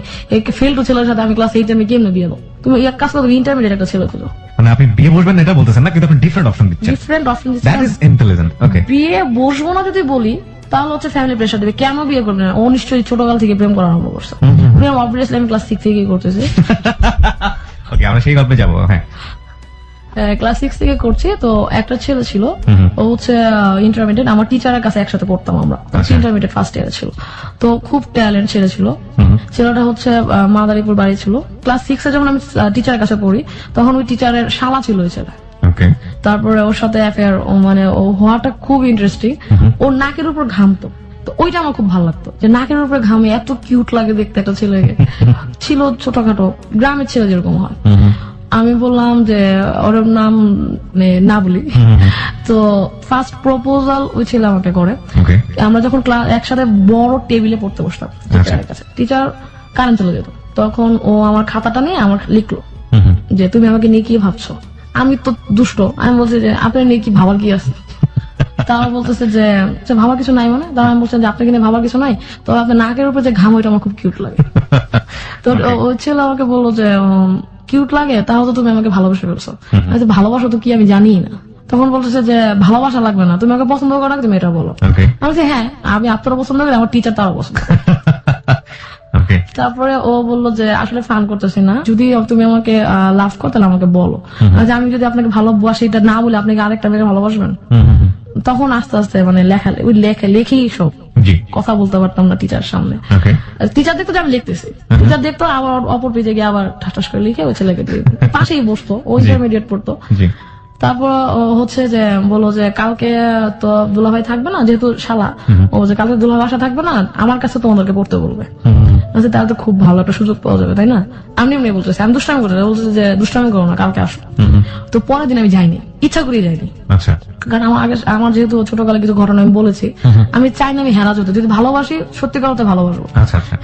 S1: ফেল টু ছেলের সাথে আমি ক্লাস 8 আমি কেমনে বিয়ে দেবো? তুমি এক কাজ করো, ইন্টারমিডিয়েট একটা ছেলে খুঁজো।
S2: মানে আপনি বিয়ে বসবেন এটা বলতেছেন না, কিন্তু আপনি ডিফারেন্ট অপশন দিচ্ছেন। ডিফারেন্ট অপশন দিচ্ছেন, দ্যাট ইজ ইন্টেলিজেন্ট। ওকে, বিয়ে বসবো না যদি বলি তাহলে হচ্ছে ফ্যামিলি প্রেসার দেবে, কেন বিয়ে করবে না? ও নিশ্চয়ই ছোটকাল থেকে প্রেম করা আরম্ভ করছে। প্রেম অবভিয়াসলি আমি ক্লাস 6 থেকে করতেছি। ওকে, আমরা সেই গল্পে যাবো। হ্যাঁ,
S1: ক্লাস 6 থেকে করছি। তো একটা ছেলে ছিল, ও হচ্ছে ইন্টারমিডিয়েট, আমার টিচারের কাছে একসাথে পড়তাম আমরা, ইন্টারমিডিয়েট ফার্স্ট ইয়ারে ছিল। তো খুব ট্যালেন্ট ছেলে ছিল। ছেলেটা হচ্ছে মাদারীপুর বাড়ি ছিল। ক্লাস 6 এ যখন আমি টিচারের কাছে পড়ি তখন ওই টিচারের শালা ছিল ওই ছেলে। তারপরে ওর সাথে অ্যাফেয়ার, মানে ও হওয়াটা খুব ইন্টারেস্টিং। ওর নাকের উপর ঘামতো, তো ওইটা আমার খুব ভালো লাগতো যে নাকের উপরে ঘামে, এত কিউট লাগে দেখতে একটা ছেলেকে। ছিল ছোটখাটো গ্রামের ছেলে যেরকম হয়। আমি বললাম যে ওর নাম না বলি। তো ফার্স্ট প্রপোজাল ওই ছেলে আমাকে করে। আমরা যখন একসাথে বড় টেবিলে পড়তে বসতাম টিচারের কাছে, টিচার কারেন্ট চলে যেত, তখন ও আমার খাতাটা নিয়ে আমার লিখলো যে তুমি আমাকে নিয়ে কি ভাবছো। আমি তো দুষ্ট, আমি বলছি যে আপনার নিয়ে কি ভাবার কি আছে? তারা বলতেছে যে ভাবার কিছু নাই, মানে তারা আমি বলছেন যে আপনাকে নিয়ে ভাবার কিছু নাই, তো আপনার নাকের উপরে যে ঘাম ওইটা আমার খুব কিউট লাগে। তো ওই ছেলে আমাকে বললো যে কিউট লাগে, তাহলে তো তুমি আমাকে ভালোবাসা ফেলছো। ভালোবাসা তো কি আমি জানি না। তখন বলতেছে যে ভালোবাসা লাগবে না, তুমি আমাকে পছন্দ করো না, তুমি এটা বলো। আমি বলছি হ্যাঁ, আমি আপনারও পছন্দ করি, আমার টিচার তারও পছন্দ। তারপরে ও বললো যে আসলে ফান করতেছি না, যদি তুমি আমাকে লাভ করো তাহলে আমাকে বলো। আমি যদি আপনাকে ভালোবাসি এটা না বলে আপনাকে আরেকটা মেয়ে ভালোবাসবেন। তখন আস্তে আস্তে মানে লেখেই সব কথা বলতে পারতাম না টিচার সামনে। টিচার দেখতো যে আমি লিখতেছি, টিচার দেখতো আবার অপর পেজে গিয়ে আবার ঠাস করে লিখে ওই ছেলেকে দিয়ে পাশেই বসতো, ও ইন্টারমিডিয়েট পড়তো। তারপর হচ্ছে যে বললো যে কালকে তো দুলাভাই থাকবে না, যেহেতু শালা, ও যে কালকে দুলাভাই বাসা থাকবে না, আমার কাছে তোমাদেরকে পড়তে বলবে। তাহলে তো খুব ভালো একটা সুযোগ পাওয়া যাবে, তাই না? আমি এমনি বলতেছি, আমি দুষ্টামি করতে বলতেছি যে দুষ্টামি করো না, কালকে আসো। তো পরের দিন আমি যাইনি, ইচ্ছা করেই যাইনি। কারণ আমার যেহেতু ছোটকালে কিছু ঘটনা আমি বলেছি, আমি চাই না আমি হেরাজ হতে, যদি ভালোবাসি সত্যিকার হতে ভালোবাসবো,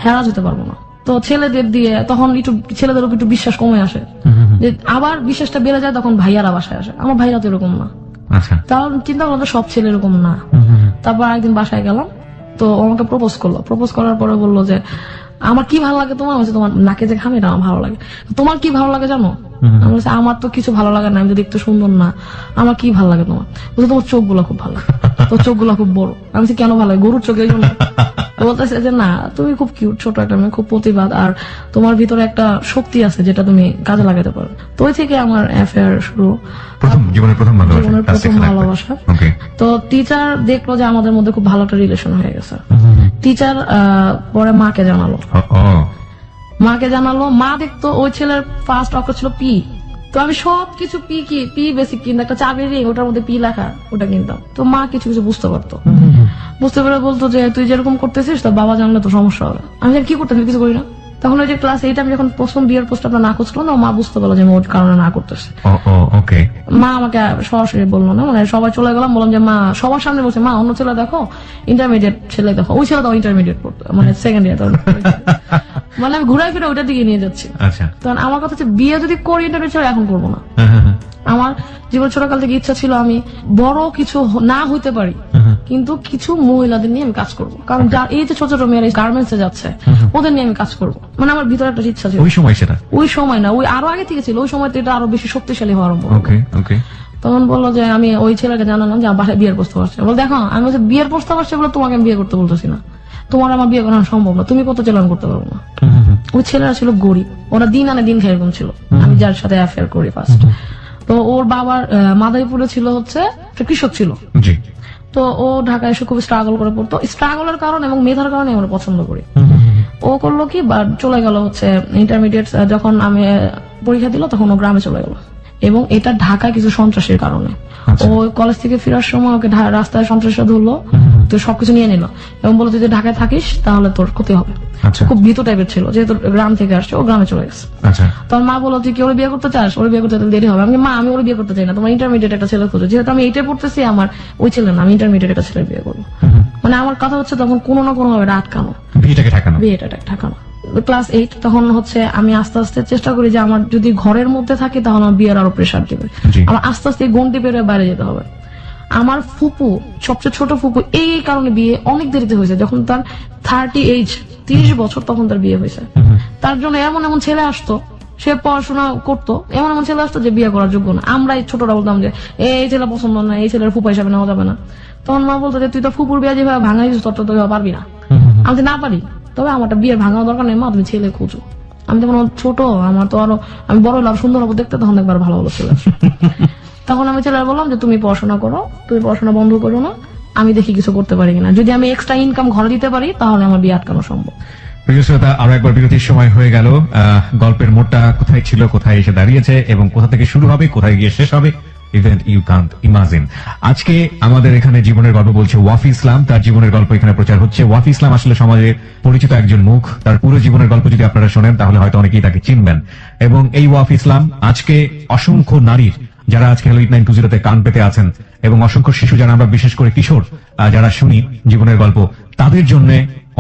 S1: হেরাজ হতে পারবো না। তো ছেলেদের দিয়ে তখন একটু ছেলেদের উপর একটু বিশ্বাস কমে আসে, যে আবার বিশ্বাসটা বেড়ে যায় তখন ভাইয়ারা বাসায় আসে। আমার ভাইরা তো এরকম না, তাহলে চিন্তা করলাম সব ছেলে এরকম না। তারপর একদিন বাসায় গেলাম, তো আমাকে প্রপোজ করলো। প্রপোজ করার পরে বললো যে আমার কি ভালো লাগে তোমার? তোমার নাকে যে ঘামে এটা আমার ভালো লাগে। তোমার কি ভালো লাগে জানো? আমি বলছি আমার তো কিছু ভালো লাগে না, আমি যদি একটু সুন্দর না, আমার কি ভালো লাগে তোমার? বলছে তোমার চোখ গুলা খুব ভালো লাগে, তোর চোখ গুলা খুব বড়। আমি বলছি কেন ভালো লাগে? গরুর চোখে জন্য। বলতেছে যে না, তুমি খুব কিউট, ছোট একটা মেয়ে, খুব প্রতিবাদ, আর তোমার ভিতরে একটা শক্তি আছে যেটা তুমি কাজে লাগাতে পারো। তো ওই থেকে আমার অ্যাফেয়ার শুরু, জীবনের প্রথম ভালোবাসা। তো টিচার দেখলো যে আমাদের মধ্যে খুব ভালো একটা রিলেশন হয়ে গেছে। টিচার পরে মাকে জানালো, মা দেখতো ওই ছেলের ফার্স্ট অক্ষর ছিল পি। তো আমি সবকিছু পি বেসিক কিনতাম, একটা চাবির রিং ওটার মধ্যে পি লেখা, ওটা কিনতাম। তো মা কিছু কিছু বুঝতে পারতো, বুঝতে পেরে বলতো যে তুই যেরকম করতেছিস তোর বাবা জানলে তো সমস্যা হবে। আমি কি করতেছি? কিছু করি না। তখন ওই যে ক্লাস 8 আমি যখন প্রথম বিয়ের প্রস্তাবটা না করছিল না, মা বুঝতে পারলো যে আমি ওর কারণে না করতেছে।
S2: ওকে।
S1: মা আমাকে সরাসরি বললো না, মানে সবাই চলে গেলাম, বললাম যে মা সবার সামনে বলছে মা অন্য ছেলে দেখো, ইন্টারমিডিয়েট ছেলে দেখো। ওই ছেলে তো ইন্টারমিডিয়েট পড়তো, মানে সেকেন্ড ইয়ার। মানে আমি ঘুরাই ফিরে ওইটার দিকে নিয়ে যাচ্ছি।
S2: আচ্ছা।
S1: তখন আমার কথা হচ্ছে বিয়ে যদি করি ইন্টারমিডিয়েট ছেলে এখন করবো না। আমার জীবন ছোটকাল থেকে ইচ্ছা ছিল আমি বড় কিছু না হইতে পারি, কিন্তু কিছু মহিলাদের নিয়ে আমি কাজ করব। কারণ যার এই যে ছোট ছোট মেয়েরা গার্মেন্টস এ যাচ্ছে ওদের নিয়ে আমি কাজ করব, মানে আমার ভিতরে একটা ইচ্ছা ছিল।
S2: ওই সময় সেটা?
S1: ওই সময় না, ওই আরো আগে থেকে ছিল। ওই সময় তো এটা আরো বেশি শক্তিশালী হওয়ার আরম্ভ।
S2: ওকে।
S1: তখন বললো যে আমি ওই ছেলেকে জানালাম যে আমার বাসায় বিয়ের প্রস্তাব আসছে। বল দেখো আমি বলছি বিয়ের প্রস্তাব আসছে বলে তোমাকে আমি বিয়ে করতে বলতেছি না, তোমার আমার বিয়ে করা সম্ভব না, তুমি কত ছেলে আমি করতে পারবো না। ওই ছেলেরা ছিল গরিব, ওরা দিন আনে দিন খায় এরকম ছিল। আমি যার সাথে অ্যাফেয়ার করি ফার্স্ট, তো ওর বাবার মাদারীপুরে ছিল হচ্ছে কৃষক ছিল। তো ও ঢাকায় এসে খুব স্ট্রাগল করে পড়তো। স্ট্রাগলের কারণে এবং মেধার কারণে আমরা পছন্দ করি। ও করলো কি, বা চলে গেল হচ্ছে ইন্টারমিডিয়েট যখন আমি পরীক্ষা দিল তখন ও গ্রামে চলে গেল, এবং এটা ঢাকায় কিছু সন্ত্রাসের কারণে। ও কলেজ থেকে ফেরার সময় ওকে রাস্তায় সন্ত্রাসীরা ধরলো, তো সবকিছু নিয়ে নিল এবং বললো তুই যদি ঢাকায় থাকিস তাহলে তোর ক্ষতি হবে। খুব ভীত টাইপের ছিল, যেহেতু গ্রাম থেকে আসছে, ও গ্রামে চলে গেছে। তোর মা বললো তুই কি ওর বিয়ে করতে চাস? ওর বিয়ে করতে দেরি হবে। আমি মা আমি ওর বিয়ে করতে চাই না, তোমার ইন্টারমিডিয়েট একটা ছেলে খোঁজো। যেহেতু আমি এইটাই পড়তেছি, আমার ওই ছেলে না, আমি ইন্টারমিডিয়েট একটা ছেলে বিয়ে করবো। মানে আমার কথা হচ্ছে তখন কোনো না কোনো ভাবে আটকানো, বিয়েটা ঠাকানো। ক্লাস 8 তখন হচ্ছে আমি আস্তে আস্তে চেষ্টা করি যে আমার যদি ঘরের মধ্যে থাকে তাহলে আমার বিয়ের আরো প্রেশার দিবে, আমার আস্তে আস্তে গন্ডি পেরে বাইরে যেতে হবে। আমার ফুপু, সবচেয়ে ছোট ফুপু, এই কারণে বিয়ে অনেক দেরিতে হয়েছে। যখন তার 30 বছর তখন তার বিয়ে হয়েছে। তার জন্য এমন এমন ছেলে আসতো, সে পড়াশোনা করতো, এমন এমন ছেলে আসতো যে বিয়ে করার যোগ্য না। আমরা এই ছোটরা বলতাম যে এই ছেলে পছন্দ না, এই ছেলের ফুপা হিসাবে নেওয়া যাবে না। তখন মা বলতো যে তুই তো ফুপুর বিয়ে যেভাবে ভাঙা দিয়েছিস তোর তো পারবি না। আমি না পারি, তবে আমার বিয়ের ভাঙানো দরকার নেই মা, তুমি ছেলে খুঁজো। আমি তখন ছোট, আমার তো আরো আমি বড় হলে সুন্দর হবো দেখতে, তখন একবার ভালো হলো ছেলে। তখন আমি ছেলে বললাম যে তুমি পড়াশোনা করো, তুমি পড়াশোনা বন্ধ করো না, আমি দেখি কিছু করতে পারি কিনা। যদি আমি এক্সট্রা ইনকাম ঘরে দিতে পারি তাহলে আমার বিয়ে আটকানো সম্ভব।
S2: প্রিয় শ্রোতা, আরো একবার বিরতির সময় হয়ে গেল। গল্পের মোড়টা কোথায় ছিল, কোথায় এসে দাঁড়িয়েছে এবং কোথা থেকে শুরু হবে, কোথায় গিয়ে শেষ হবে, ইভেন্ট ইউ কান্ট ইমাজিন। আজকে আমাদের এখানে জীবনের গল্প বলছে ওয়াফি ইসলাম, তার জীবনের গল্প এখানে প্রচার হচ্ছে। ওয়াফি ইসলাম আসলে সমাজে পরিচিত একজন মুখ। তার পুরো জীবনের গল্প যদি আপনারা শোনেন তাহলে হয়তো অনেকেই তাকে চিনবেন। এবং এই ওয়াফি ইসলাম আজকে অসংখ্য নারীর, যারা আজকে হ্যালো 8920 কান পেতে আছেন, এবং অসংখ্য শিশু যারা আমরা বিশেষ করে কিশোর যারা শুনি জীবনের গল্প, তাদের জন্য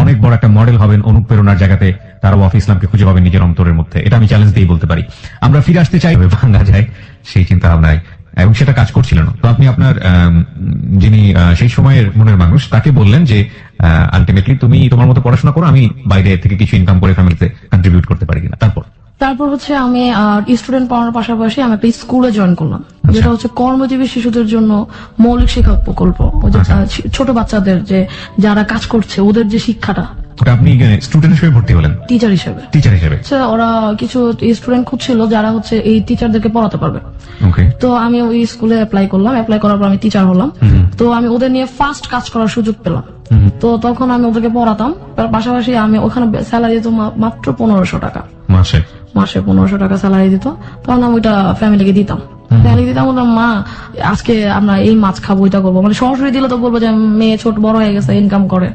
S2: অনেক বড় একটা মডেল হবেন, অনুপ্রেরণার জায়গাতে তারা ওয়াফি ইসলামকে খুঁজে পাবেন নিজের অন্তরের মধ্যে। এটা আমি চ্যালেঞ্জ দিয়ে বলতে পারি। আমরা ফিরে আসতে চাই, ভাঙা যায় সেই চিন্তা ভাবনায়, এবং সেটা কাজ করছিল না। তো আপনি আপনার যিনি সেই সময়ের মনের মানুষ তাকে বললেন যে আলটিমেটলি তুমি তোমার মতো পড়াশোনা করো, আমি বাইরে থেকে কিছু ইনকাম করে ফ্যামিলিতে কন্ট্রিবিউট করতে পারি কিনা।
S1: তারপর হচ্ছে আমি স্টুডেন্ট পড়ানোর পাশাপাশি আমি একটা স্কুলে জয়েন করলাম, যেটা হচ্ছে কর্মজীবী শিশুদের জন্য মৌলিক শিক্ষা প্রকল্প। ছোট বাচ্চাদের যে যারা কাজ করছে ওদের যে শিক্ষাটা,
S2: আপনি স্টুডেন্ট হিসেবে ভর্তি হলেন? টিচার হিসেবে।
S1: ওরা কিছু স্টুডেন্ট খুঁজছিল যারা হচ্ছে এই টিচারদেরকে পড়াতে পারবে। তো আমি ওই স্কুলে অ্যাপ্লাই করলাম, অ্যাপ্লাই করার পর আমি টিচার হলাম। তো আমি ওদের নিয়ে ফার্স্ট কাজ করার সুযোগ পেলাম। তো তখন আমি ওদেরকে পড়াতাম, পাশাপাশি আমি ওখানে স্যালারি দিত মাত্র 1500 টাকা মাসে 1500 টাকা স্যালারি দিত। তখন আমি ওইটা ফ্যামিলিকে দিতাম। বললাম মা আজকে আমরা এই মাছ খাবো, এটা করবো, মানে সরাসরি দিলে তো বলবো যে মেয়ে ছোট বড় হয়ে গেছে, ইনকাম করে,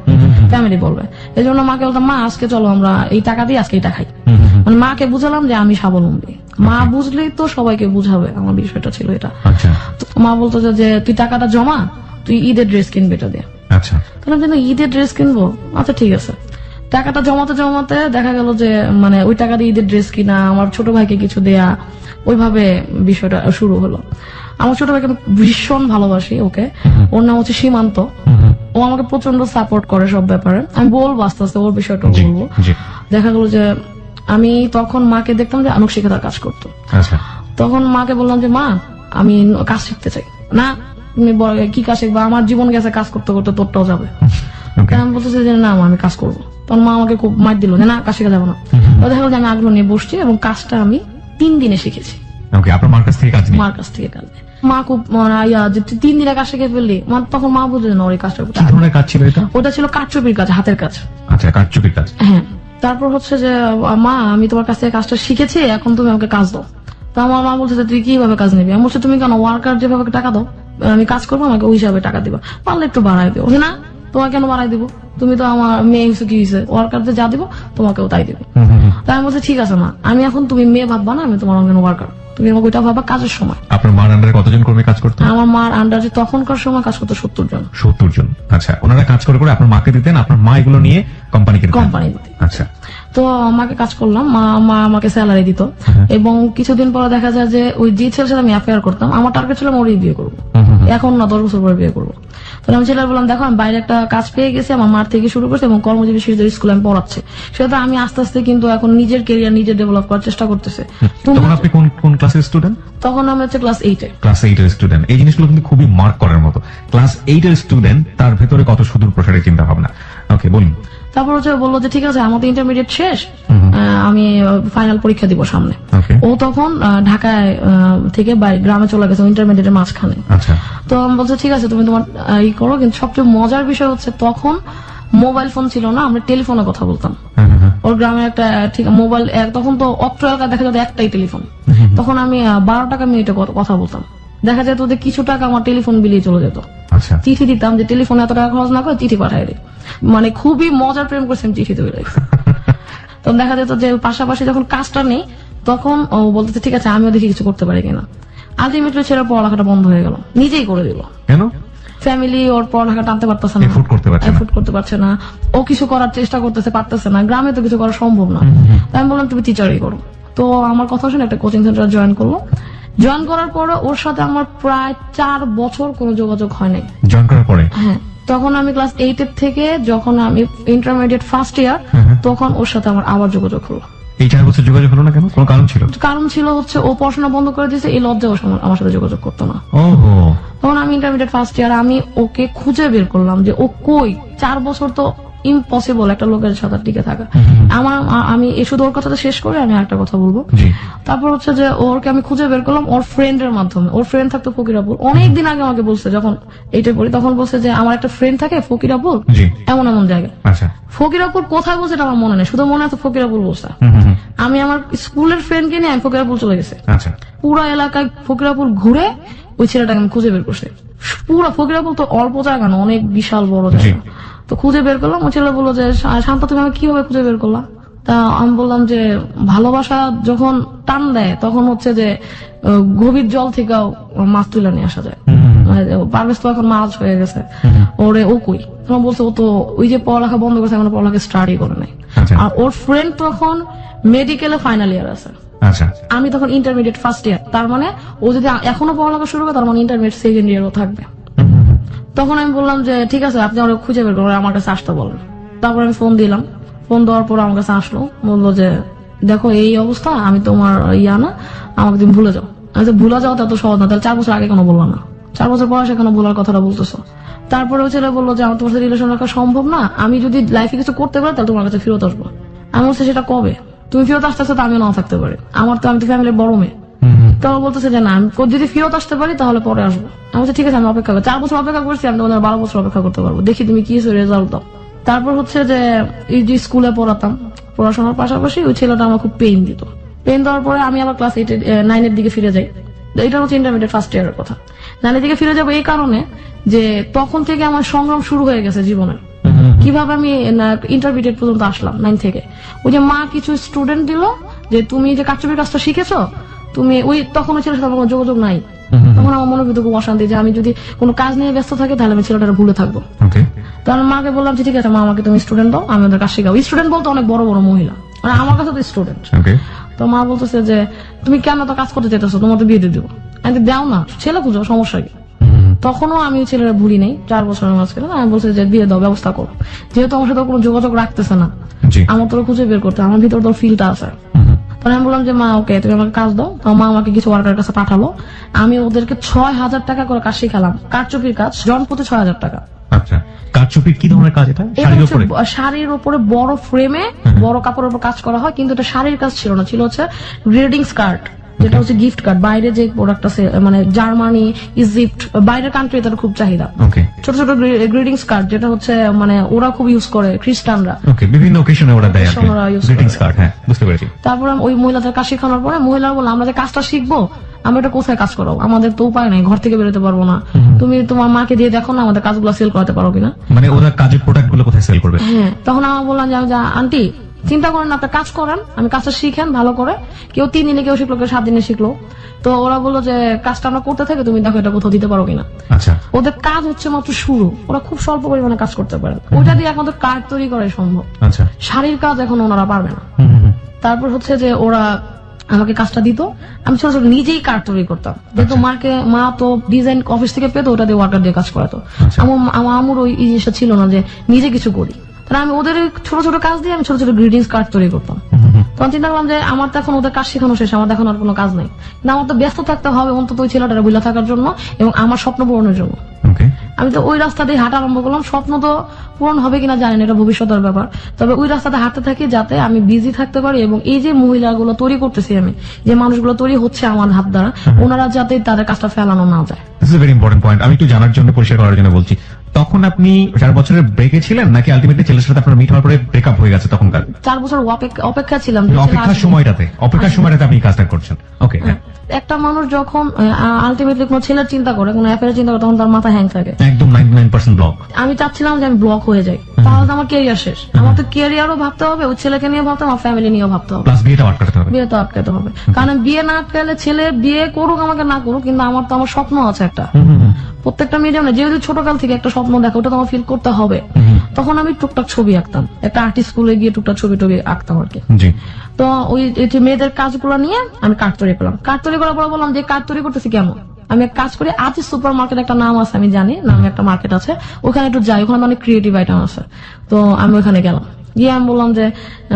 S1: ফ্যামিলি বলবে। এই জন্য মাকে বলতাম মা আজকে চলো আমরা এই টাকা দিয়ে আজকে এটা খাই। মানে মাকে বুঝালাম যে আমি স্বাবলম্বী। মা বুঝলেই তো সবাইকে বুঝাবে, আমার বিষয়টা ছিল এটা। মা বলতো যে তুই টাকাটা জমা, তুই ঈদের ড্রেস কিনবি এটা দিয়ে। তাহলে ঈদের ড্রেস কিনবো, আচ্ছা ঠিক আছে। টাকাটা জমাতে জমাতে দেখা গেল যে মানে ওই টাকা দিয়ে ঈদের ড্রেস কিনা, আমার ছোট ভাইকে কিছু দেয়া, ওইভাবে বিষয়টা শুরু হলো। আমার ছোট ভাইকে আমি ভীষণ ভালোবাসি, ওকে, ওর নাম হচ্ছে সীমান্ত। ও আমাকে প্রচন্ড সাপোর্ট করে সব ব্যাপারে। আমি বলবো আস্তে আস্তে ওর বিষয়টা বলবো। দেখা গেল যে আমি তখন মাকে দেখতাম যে আনুষ্ঠানিকতার কাজ করতো। তখন মাকে বললাম যে মা আমি কাজ শিখতে চাই। না তুমি কি কাজ শিখবা, আমার জীবন গেছে কাজ করতে করতে, তোরটাও যাবে। আমি বলতেছি যে না আমি কাজ করবো। তখন মা আমাকে খুব মার দিল যে না কাজ শিখা যাবো না। দেখা গেল যে আমি আগ্রহ নিয়ে বসছি এবং কাজটা আমি 3 দিনে শিখেছি। মার কাছ থেকে কাজ। মা খুব 3 দিনে কাজ শিখে ফেললি। তখন মা বুঝলেন না ওই কাজটা ওটা ছিল কারচুপির কাজ, হাতের কাজ। হ্যাঁ। তারপর হচ্ছে যে মা আমি তোমার কাছ থেকে কাজটা শিখেছি, এখন তুমি আমাকে কাজ দাও। তো আমার মা বলছে তুই কিভাবে কাজ নিবি? আমি বলছি তুমি কেন ওয়ার্কার যেভাবে টাকা দাও, আমি কাজ করবো, আমাকে ওই হিসাবে টাকা দিবা, পারলে একটু বাড়াই দিও। না তোমাকে কেন বাড়াই দিব, তুমি তো আমার মেয়ে হিসেবে কি হয়েছে, ওয়ার্কারদের যা দিব তোমাকেও তাই দিব। তাই আমি বলছি ঠিক আছে মা, আমি এখন তুমি মেয়ে ভাববা না, আমি তোমার অঙ্গন ওয়ার্কার, তুমি আমাকে ওইটা ভাববা কাজের সময়।
S2: আপনার মার আন্ডারে কতজন কর্মী কাজ করতেন?
S1: আমার মার আন্ডারে তখনকার সময় কাজ করতো 70 জন।
S2: 70 জন। আচ্ছা, ওনারা কাজ করে করে আপনার মাকে দিতেন, আপনার মা এগুলো নিয়ে কোম্পানিকে দিতেন?
S1: কোম্পানি দিতে।
S2: আচ্ছা।
S1: তো আমাকে কাজ করলাম, মা আমাকে স্যালারি দিত। এবং কিছুদিন পরে দেখা যায় যে ওই যে ছেলের সাথে আমি অ্যাফেয়ার করতাম, আমার টার্গেট ছিল ওরই বিয়ে করবো, এখন না 10 বছর পরে বিয়ে করবো। তাহলে আমি ছেলের বললাম দেখো আমি বাইরে একটা কাজ পেয়ে গেছি, আমার মার থেকে শুরু করছে এবং কর্মজীবী শিশুদের স্কুলে আমি পড়াচ্ছি, সেটা আমি আস্তে আস্তে কিন্তু এখন নিজের কেরিয়ার নিজে ডেভেলপ করার চেষ্টা করতেছে।
S2: তখন আপনি কোন ক্লাসের স্টুডেন্ট?
S1: তখন আমি হচ্ছে ক্লাস 8-এ।
S2: ক্লাস 8 এর স্টুডেন্ট। এই জিনিসগুলো কিন্তু খুবই মার্ক করার মতো। ক্লাস 8 এর স্টুডেন্ট, তার ভেতরে কত সুদূর প্রসারের চিন্তা ভাবনা। ওকে, বলুন।
S1: তারপর হচ্ছে বললো যে ঠিক আছে আমাদের ইন্টারমিডিয়েট শেষ, আমি ফাইনাল পরীক্ষা দিব সামনে।
S2: ওকে।
S1: ও তখন ঢাকায় থেকে গ্রামে চলে গেছে ইন্টারমিডিয়েটের মাঝখানে।
S2: আচ্ছা।
S1: তো আমি বলছি ঠিক আছে তুমি তোমার ই করো, কিন্তু সবচেয়ে মজার বিষয় হচ্ছে তখন মোবাইল ফোন ছিল না, আমরা টেলিফোনে কথা বলতাম। ওর গ্রামে একটা ঠিক মোবাইল, তখন তো অত্র এলাকায় দেখা যেত একটাই টেলিফোন, তখন আমি 12 টাকা মিনিটে কথা বলতাম। দেখা যেত যে কিছু টাকা আমার টেলিফোন বিলিয়ে চলে যেত।
S2: আচ্ছা।
S1: চিঠি দিতাম, যে টেলিফোনে এত টাকা খরচ না করে চিঠি পাঠাই দিই, মানে খুবই মজার প্রেম করছি আমি চিঠি তৈরি। তো দেখা যেত যে পাশাপাশি যখন কাজটা নেই তখন ও বলতে ঠিক আছে আমিও দেখি কিছু করতে পারি কিনা। আলটিমেটলি ছেড়ে পড়ালেখাটা বন্ধ হয়ে গেল, নিজেই করে দিল।
S2: কেন?
S1: ফ্যামিলি ওর পড়ালেখা টানতে পারতেছে না,
S2: এফোর্ড করতে পারছে না,
S1: ও কিছু করার চেষ্টা পারতেছে না, গ্রামে তো কিছু করা সম্ভব না। তাই আমি বললাম তুমি টিচারই করো। তো আমার কথা শুনে একটা কোচিং সেন্টার জয়েন করলো। জয়েন করার পরে ওর সাথে আমার প্রায় 4 বছর কোনো যোগাযোগ হয় নাই।
S2: জয়েন করার পরে?
S1: হ্যাঁ, তখন আমি ক্লাস 8 এর থেকে যখন আমি ইন্টারমিডিয়েট ফার্স্ট ইয়ার, তখন ওর সাথে আমার আবার যোগাযোগ হলো।
S2: এই 4 বছর যোগাযোগ হলো না কেন? কোনো কারণ ছিল?
S1: কারণ ছিল হচ্ছে ও পড়াশোনা বন্ধ করে দিয়েছে, এই লজ্জা ও আমার সাথে যোগাযোগ করতো না।
S2: ওহো।
S1: তখন আমি ইন্টারমিডিয়েট ফার্স্ট ইয়ার, আমি ওকে খুঁজে বের করলাম যে ও কই। 4 বছর তো ইম্পসিবল একটা লোকের সাথে টিকে থাকা। আমি শুধু ওর কথাটা শেষ করে আমি একটা কথা বলবো। তারপর হচ্ছে যে ওরকে আমি খুঁজে বের করলাম ওর ফ্রেন্ডের মাধ্যমে। ওর ফ্রেন্ড থাকতো ফকিরাপুর, অনেকদিন আগে আমাকে বলছে, যখন এইটা পড়ি তখন বলছে যে আমার একটা ফ্রেন্ড থাকে ফকিরাপুর এমন এমন জায়গায়। ফকিরাপুর কোথায় বলছে এটা আমার মনে নেই, শুধু মনে আছে ফকিরাপুর বলছে। আমি আমার স্কুলের ফ্রেন্ডকে নিয়ে আমি ফকিরাপুর চলে গেছে। পুরো এলাকায় ফকিরাপুর ঘুরে ওই ছেলেটাকে আমি খুঁজে বের করছি। পুরো ফকিরাপুর তো অল্প জায়গা না, অনেক বিশাল বড় জায়গা। তো খুঁজে বের করলাম। ওই ছেলে বললো যে শান্ত তুমি আমি কিভাবে খুঁজে বের করলাম? তা আমি বললাম যে ভালোবাসা যখন টান দেয় তখন হচ্ছে যে গভীর জল থেকেও মাছ তুলে নিয়ে আসা যায়। মানে পারভেজ তো এখন মাছ হয়ে গেছে, ওরে ও কই? তোমার বলছে ও তো ওই যে পড়ালেখা বন্ধ করেছে, এখন পড়ালেখা স্টার্টই করে নাই। আর ওর ফ্রেন্ড তখন মেডিকেলে ফাইনাল ইয়ার আছে, আমি তখন ইন্টারমিডিয়েট ফার্স্ট ইয়ার। তার মানে ও যদি এখনো পড়ালেখা শুরু করে তার মানে ইন্টারমিডিয়েট সেকেন্ড ইয়ারও থাকবে। তখন আমি বললাম যে ঠিক আছে আপনি ওরা খুঁজে বের করেন, আমার কাছে আসতে বলেন। তারপর আমি ফোন দিলাম, ফোন দেওয়ার পর আমার কাছে আসলো, বললো যে দেখো এই অবস্থা, আমি তোমার না, আমাকে তুমি ভুলে যাও। আমি তো ভুলে যাও তত সহজ না, তাহলে 4 বছর আগে কেন বললাম না? 4 বছর পরে সেখানে ভুলার কথাটা বলতেছো। তারপরে ওই ছেলে বললো যে আমার তোমার সাথে রিলেশন রাখা সম্ভব না, আমি যদি লাইফে কিছু করতে পারি তাহলে তোমার কাছে ফেরত আসবো। আমি বলছি সেটা কবে? তুমি ফেরত আসতে আসতে আমিও নাও থাকতে পারি, আমি তো ফ্যামিলির বড় মেয়ে। তখন বলতেছে যে না আমি যদি ফেরত আসতে পারি তাহলে পরে আসবো। আমি বলছি ঠিক আছে আমি অপেক্ষা করি, 4 বছর অপেক্ষা করছি, আমি তোমাদের 12 বছর অপেক্ষা করতে পারবো, দেখি তুমি কি রেজাল্ট দাও। তারপর হচ্ছে যে এই যে স্কুলে পড়াতাম, পড়াশোনার পাশাপাশি ওই ছেলেটা আমার খুব পেইন দিত। পেইন দেওয়ার পরে আমি আবার ক্লাস 9 এর দিকে ফিরে যাই। এটা হচ্ছে ইন্টারমিডিয়েট ফার্স্ট ইয়ারের কথা। 9 এর দিকে ফিরে যাবো এই কারণে যে তখন থেকে আমার সংগ্রাম শুরু হয়ে গেছে জীবনের। কিভাবে আমি ইন্টারমিডিয়েট পর্যন্ত আসলাম 9 থেকে। ওই যে মা কিছু স্টুডেন্ট দিল যে তুমি যে কারচুপির কাজটা শিখেছো, তুমি ওই তখন ওই ছেলের সাথে কোনো যোগাযোগ নাই। তখন আমার মনে ভিতরে খুব অশান্তি যে আমি যদি কোনো কাজ নিয়ে ব্যস্ত থাকি তাহলে আমি ছেলেটা ভুলে থাকবো। তাহলে মাকে বললাম যে ঠিক আছে মা আমাকে তুমি স্টুডেন্ট দাও, আমি ওদের কাজ শিখাবো। স্টুডেন্ট বলতে অনেক বড় বড় মহিলা, মানে আমার কাছে তো স্টুডেন্ট। তো মা বলতেছে যে তুমি কেন তো কাজ করতে চাইতেছো, তোমার তো বিয়ে দিয়ে দেবো। আমি দাও না, ছেলে খুঁজো, সমস্যা কি? তখনও আমি ছেলেরা ভুলি নেই, 4 বছরের মাঝখানে আমি বলছি যে বিয়ে দাও, ব্যবস্থা করো। যেহেতু আমার সাথে কোনো যোগাযোগ রাখতেছে না, আমার তোর খুঁজে বের করতে, আমার ভিতরে তোর ফিলটা আছে। তখন আমি বললাম যে মা ওকে তুমি আমাকে কাজ দাও। তো মা আমাকে কিছু ওয়ার্কারের কাছে পাঠালো, আমি ওদেরকে 6000 টাকা করে কাজ শিখালাম, কারচুপির কাজ, জন প্রতি 6000 টাকা।
S2: আচ্ছা, কারচুপির কি ধরনের কাজ এটা?
S1: শাড়ির উপরে বড় ফ্রেমে বড় কাপড়ের উপর কাজ করা হয়, কিন্তু এটা শাড়ির কাজ ছিল না, ছিল হচ্ছে গ্রেডিং স্কার্ট, যেটা হচ্ছে গিফট কার্ড। বাইরে যে প্রোডাক্ট আছে মানে জার্মানি, ইজিপ্ট, বাইরের কান্ট্রি এটার খুব চাহিদা। ছোট ছোট গ্রিটিং কার্ড, যেটা হচ্ছে মানে ওরা খুব ইউজ করে, খ্রিস্টানরা বিভিন্ন অকেশনে ওরা দেয় গ্রিটিং কার্ড। হ্যাঁ, বুঝতে পেরেছি। তারপর ওই মহিলাদের কাজ শেখানোর পরে মহিলারা বলল আমরা যে কাজটা শিখবো আমরা এটা কোথায় কাজ করো, আমাদের তো উপায় নাই, ঘর থেকে বেরোতে পারবো না, তুমি তোমার মাকে দিয়ে দেখো না আমাদের কাজগুলো সেল করাতে পারো কিনা।
S2: মানে ওরা কাজের প্রোডাক্ট গুলো কোথায় সেল করবে?
S1: হ্যাঁ, তখন আমি বললাম যে আন্টি চিন্তা করেন না, আপনার কাজ করেন, আমি কাজটা শিখেন ভালো করে, কেউ 3 দিনে কেউ শিখলো, কেউ 7 দিনে শিখলো। তো ওরা বললো যে কাজটা আমরা করতে থাকি, তুমি দেখো এটা কোথাও দিতে পারো কিনা।
S2: আচ্ছা,
S1: ওদের কাজ হচ্ছে মাত্র শুরু, ওরা খুব স্বল্প পরিমাণে কাজ করতে পারে, ওইটা দিয়ে একমাত্র কার্ড তৈরি করাই সম্ভব,
S2: আচ্ছা,
S1: শাড়ির কাজ এখন ওনারা পারবে না। তারপর হচ্ছে যে ওরা আমাকে কাজটা দিত, আমি ছোট ছোট নিজেই কার্ড তৈরি করতাম, যেহেতু মা তো ডিজাইন অফিস থেকে পেতো, ওটা দিয়ে ওয়ার্কার দিয়ে কাজ করাতো। আমার আমুর ওই জিনিসটা ছিল না যে নিজে কিছু করি, তাহলে আমি ওদের ছোট ছোট কাজ দিয়ে আমি ছোট ছোট গ্রিটিংস কার্ড তৈরি করতাম। তখন চিন্তা করলাম যে আমার তো এখন ওদের কাজ শেখানো শেষ, আমার এখন আর কোনো কাজ নাই, না আমার তো ব্যস্ত থাকতে হবে অন্তত ওই ছেলেটারা বুঝলা থাকার জন্য এবং আমার স্বপ্ন পূরণের জন্য। আমি তো ওই রাস্তা দিয়ে হাঁটা আরম্ভ করলাম, স্বপ্ন তো পূরণ হবে কিনা জানি না, এটা ভবিষ্যতের ব্যাপার, তবে ওই রাস্তাতে হাঁটতে থাকি যাতে আমি বিজি থাকতে পারি এবং এই যে মহিলাগুলো তৈরি করতেছি আমি, যে মানুষগুলো তৈরি হচ্ছে আমার হাত দ্বারা, ওনারা যাতে তাদের কাজটা ফেলানো না যায়।
S2: This is very important point. আমি একটু জানার জন্য, পরিষ্কার করার জন্য বলছি, তখন আপনি 4 বছরের ব্রেকে ছিলেন নাকি আলটিমেটলি ছেলের সাথে আপনার মিট হওয়ার পরে ব্রেকআপ হয়ে গেছে তখনকার?
S1: 4 বছর অপেক্ষা ছিলাম,
S2: অপেক্ষার সময়টাতে আপনি কাজটা করছেন। ওকে,
S1: একটা মানুষ যখন আলটিমেটলি কোনো ছেলের চিন্তা করে, কোনো অ্যাফেয়ারের চিন্তা করে, তখন তার মাথা হ্যাং থাকে,
S2: একদম 99% ব্লক।
S1: আমি চাচ্ছিলাম যে আমি ব্লক হয়ে যাই, তাহলে তো আমার ক্যারিয়ার শেষ। আমার তো ক্যারিয়ারও ভাবতে হবে, ওই ছেলেকে নিয়ে ভাবতে হবে, আমার ফ্যামিলি নিয়েও ভাবতে হবে,
S2: প্লাস বিয়েটা আটকাতে হবে।
S1: বিয়ে তো আটকাতে হবে, কারণ বিয়ে না আটকালে ছেলে বিয়ে করুক আমাকে না করুক, কিন্তু আমার তো আমার স্বপ্ন আছে একটা, প্রত্যেকটা মেয়ে যেমন যেহেতু ছোটকাল থেকে একটা স্বপ্ন দেখো, ওটা তোমার ফিল করতে হবে। তখন আমি টুকটাক ছবি আঁকতাম, একটা আর্টিস্ট স্কুলে গিয়ে টুকটাক ছবি টবি আঁকতাম আর কি। তো ওই মেয়েদের কাজগুলো নিয়ে আমি কার্ড তৈরি করলাম। কার্ড তৈরি করার পর বললাম যে কার্ড তৈরি করতেছি কেমন, আমি এক কাজ করি, আজিজ সুপার মার্কেট একটা নাম আছে আমি জানি, নামে একটা মার্কেট আছে, ওখানে একটু যাই, ওখানে অনেক ক্রিয়েটিভ আইটেম আছে। তো আমি ওখানে গেলাম, গিয়ে আমি বললাম যে